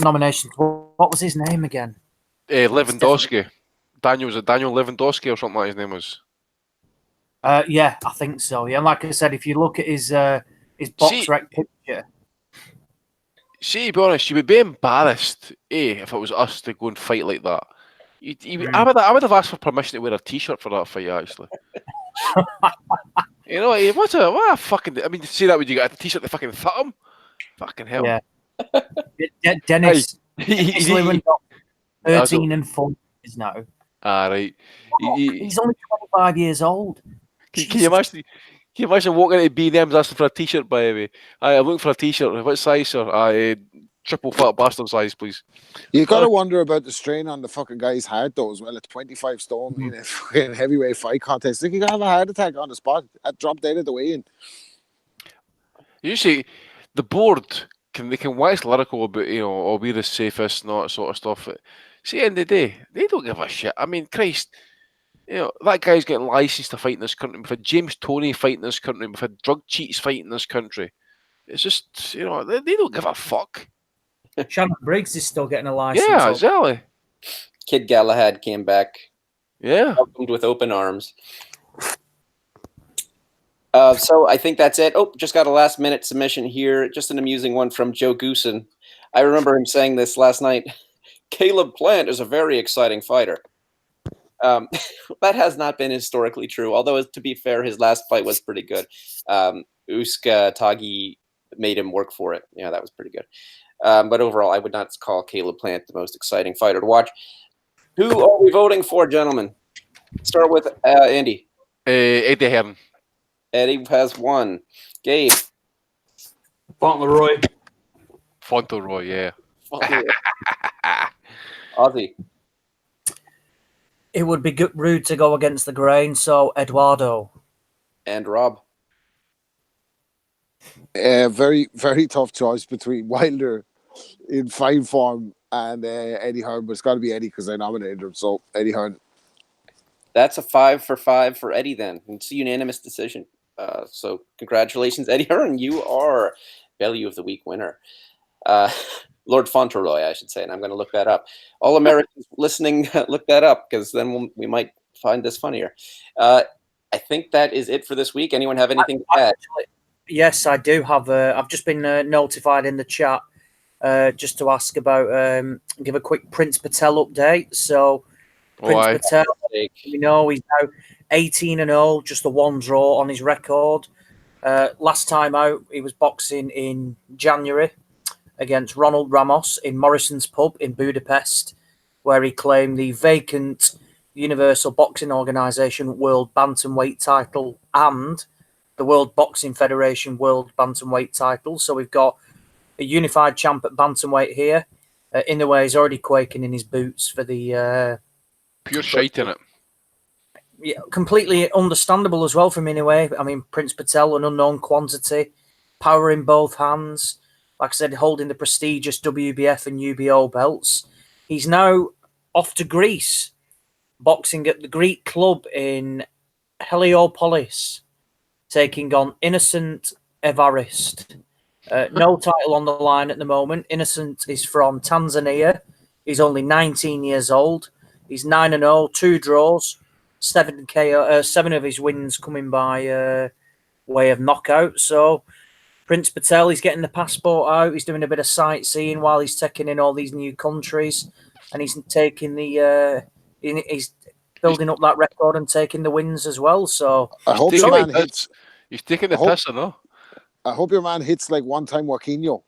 nomination. What was his name again? Lewandowski. Daniel Lewandowski or something like his name was. Yeah, I think so. Yeah, and like I said, if you look at his box rec picture. See, to be honest, you would be embarrassed, if it was us to go and fight like that. I would have asked for permission to wear a t-shirt for that fight, actually. What a fucking... I mean, see that when you got a t-shirt to fucking fit him? Fucking hell. Yeah. Dennis. He's 13 and 4 years now. Right. He's only 25 years old. Can you imagine? you imagine walking into B&M's asking for a t-shirt, by the way? I'm looking for a t-shirt. What size, sir? Triple fat bastard size, please. You gotta wonder about the strain on the fucking guy's heart, though, as well. At 25 stone in a fucking heavyweight fight contest, think you can have a heart attack on the spot. At drop dead at the weigh-in. Usually, the board they can wax lyrical about, or we're the safest and all that sort of stuff. See, at the end of the day, they don't give a shit. I mean, Christ, that guy's getting licensed to fight in this country. We've had James Toney fight in this country. We've had drug cheats fight in this country. It's just, they don't give a fuck. Shannon Briggs is still getting a license. Yeah, exactly. Kid Galahad came back. Yeah. Welcomed with open arms. So I think that's it. Oh, just got a last-minute submission here. Just an amusing one from Joe Goosen. I remember him saying this last night. Caleb Plant is a very exciting fighter. That has not been historically true, although, to be fair, his last fight was pretty good. Uska Tagi made him work for it. Yeah, that was pretty good. But overall, I would not call Caleb Plant the most exciting fighter to watch. Who are we voting for, gentlemen? Start with Andy. Eddie Hearn. Eddie has one. Gabe. Fauntleroy. Fauntleroy, yeah. Ozzy. It would be rude to go against the grain, so Eduardo. And Rob. Very, very tough choice between Wilder in fine form and Eddie Hearn, but it's got to be Eddie because I nominated him. So Eddie Hearn. That's a 5 for 5 for Eddie then. It's a unanimous decision. So congratulations, Eddie Hearn. You are Value of the Week winner. Lord Fauntleroy, I should say, and I'm going to look that up. All Americans listening, look that up, because then we might find this funnier. I think that is it for this week. Anyone have anything to add? Yes, I do have. I've just been notified in the chat just to ask about, give a quick Prince Patel update. So, Prince Patel, he's now 18-0, just the one draw on his record. Last time out, he was boxing in January against Ronald Ramos in Morrison's Pub in Budapest, where he claimed the vacant Universal Boxing Organization World Bantamweight title and the World Boxing Federation World Bantamweight title. So we've got a unified champ at bantamweight here. In the way, he's already quaking in his boots for the... pure shite in it. Yeah, completely understandable as well from anyway. I mean, Prince Patel, an unknown quantity, power in both hands. Like I said, holding the prestigious WBF and UBO belts. He's now off to Greece, boxing at the Greek club in Heliopolis, taking on Innocent Evarist. No title on the line at the moment. Innocent is from Tanzania. He's only 19 years old. He's 9-0, 2 draws, 7 of his wins coming by way of knockout. So Prince Patel, he's getting the passport out. He's doing a bit of sightseeing while he's taking in all these new countries, and he's taking he's building up that record and taking the wins as well. So I hope your man hits. He's taking the piss, no? I hope your man hits like one-time Joaquinho.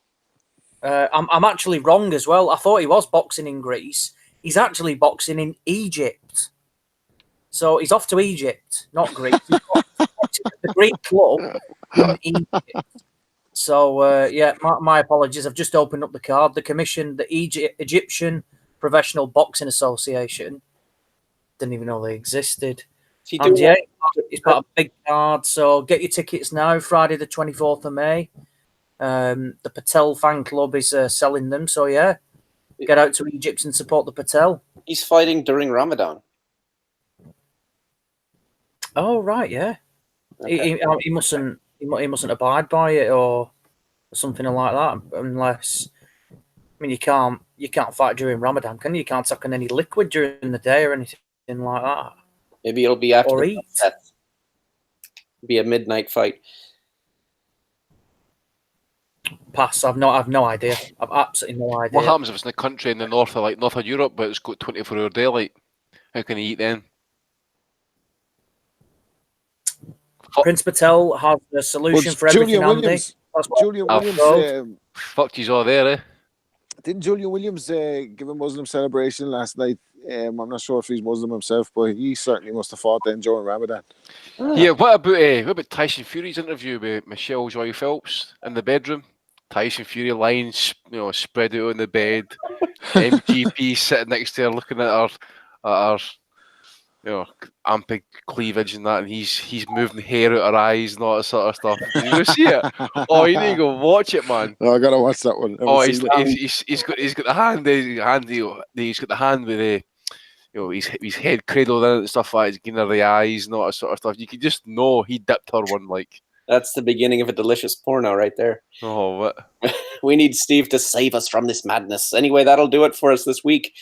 I'm actually wrong as well. I thought he was boxing in Greece. He's actually boxing in Egypt. So he's off to Egypt, not Greece. He's boxing at the Greek club in Egypt. So, my apologies. I've just opened up the card. The commission, the Egyptian Professional Boxing Association, didn't even know they existed. And yeah, it's part of a big card. So get your tickets now, Friday the 24th of May. The Patel fan club is selling them. So, yeah, get out to Egypt and support the Patel. He's fighting during Ramadan. Oh, right, yeah. Okay. He mustn't abide by it or something like that, unless you can't fight during Ramadan, can you? You can't suck on any liquid during the day or anything like that. Maybe it'll be after or eat. Be a midnight fight. Pass. I've no idea. I've absolutely no idea. What happens if it's in a country in the north of Europe, but it's got 24-hour daylight? How can he eat then? Prince Patel has a solution for everything, Andy. Julian Williams. Fucked, he's all there, eh? Didn't Julian Williams give a Muslim celebration last night? I'm not sure if he's Muslim himself, but he certainly must have fought then during Ramadan. Yeah, what about Tyson Fury's interview with Michelle Joy Phelps in the bedroom? Tyson Fury lying, spread out on the bed. MGP sitting next to her, looking at her, amping cleavage and that, and he's moving hair out her eyes and all that sort of stuff. Did you go see it? Oh, you need to go watch it, man. Oh, I gotta watch that one. He's got the hand. He's got the hand with his head cradled in it and stuff like that. He's giving her the eyes and all that sort of stuff. You could just know he dipped her one like. That's the beginning of a delicious porno right there. Oh, what? We need Steve to save us from this madness. Anyway, that'll do it for us this week.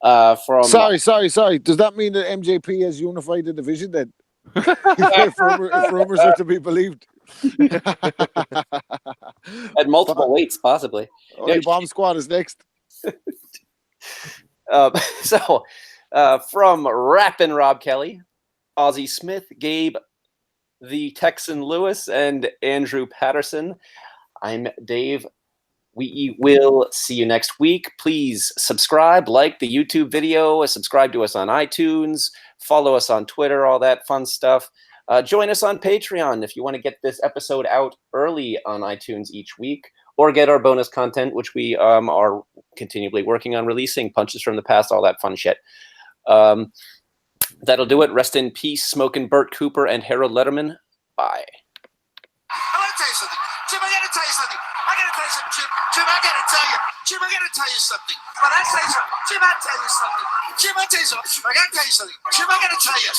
Sorry. Does that mean that MJP has unified the division then? if rumors are to be believed. At multiple weights, possibly. Bomb Squad is next. From Rappin' Rob Kelly, Ozzie Smith, Gabe, the Texan Lewis, and Andrew Patterson, I'm Dave. We will see you next week. Please subscribe, like the YouTube video, subscribe to us on iTunes, follow us on Twitter, all that fun stuff. Join us on Patreon if you want to get this episode out early on iTunes each week, or get our bonus content, which we are continually working on releasing, punches from the past, all that fun shit. That'll do it. Rest in peace, Smokin' Burt Cooper and Harold Letterman. Bye. I want to tell you something. Jim, I got to tell you something. I got to tell you something, Jim. Jim, I got to tell you. Jim, I got to tell you something. When I say something, Jim, I tell you something. Jim, I tell you something. I got to tell you something. Jim, I got to tell you.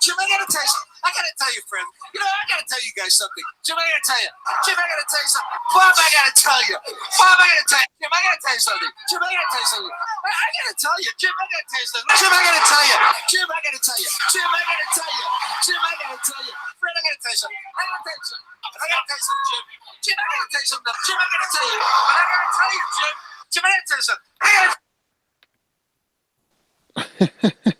Jim, I got to tell you something. I got to tell you, friend. You know, I got to tell you guys something. Jim, I got to tell you. Jim, I got to tell you something. Bob, I got to tell you. Bob, I got to tell you. Jim, I got to tell you something. Jim, I got to tell you something. I got to tell you. Jim, I got to tell you something. Jim, I got to tell you. Jim, I got to tell you. Jim, I got to tell you. Jim, I got to tell you. Friend, I got to tell you something. I got to tell you something. I got to tell you something, Jim. Jim, I got to tell you something. Jim, I got to tell you. But I got to tell you, Jim. Jim, I got to tell you something. I got to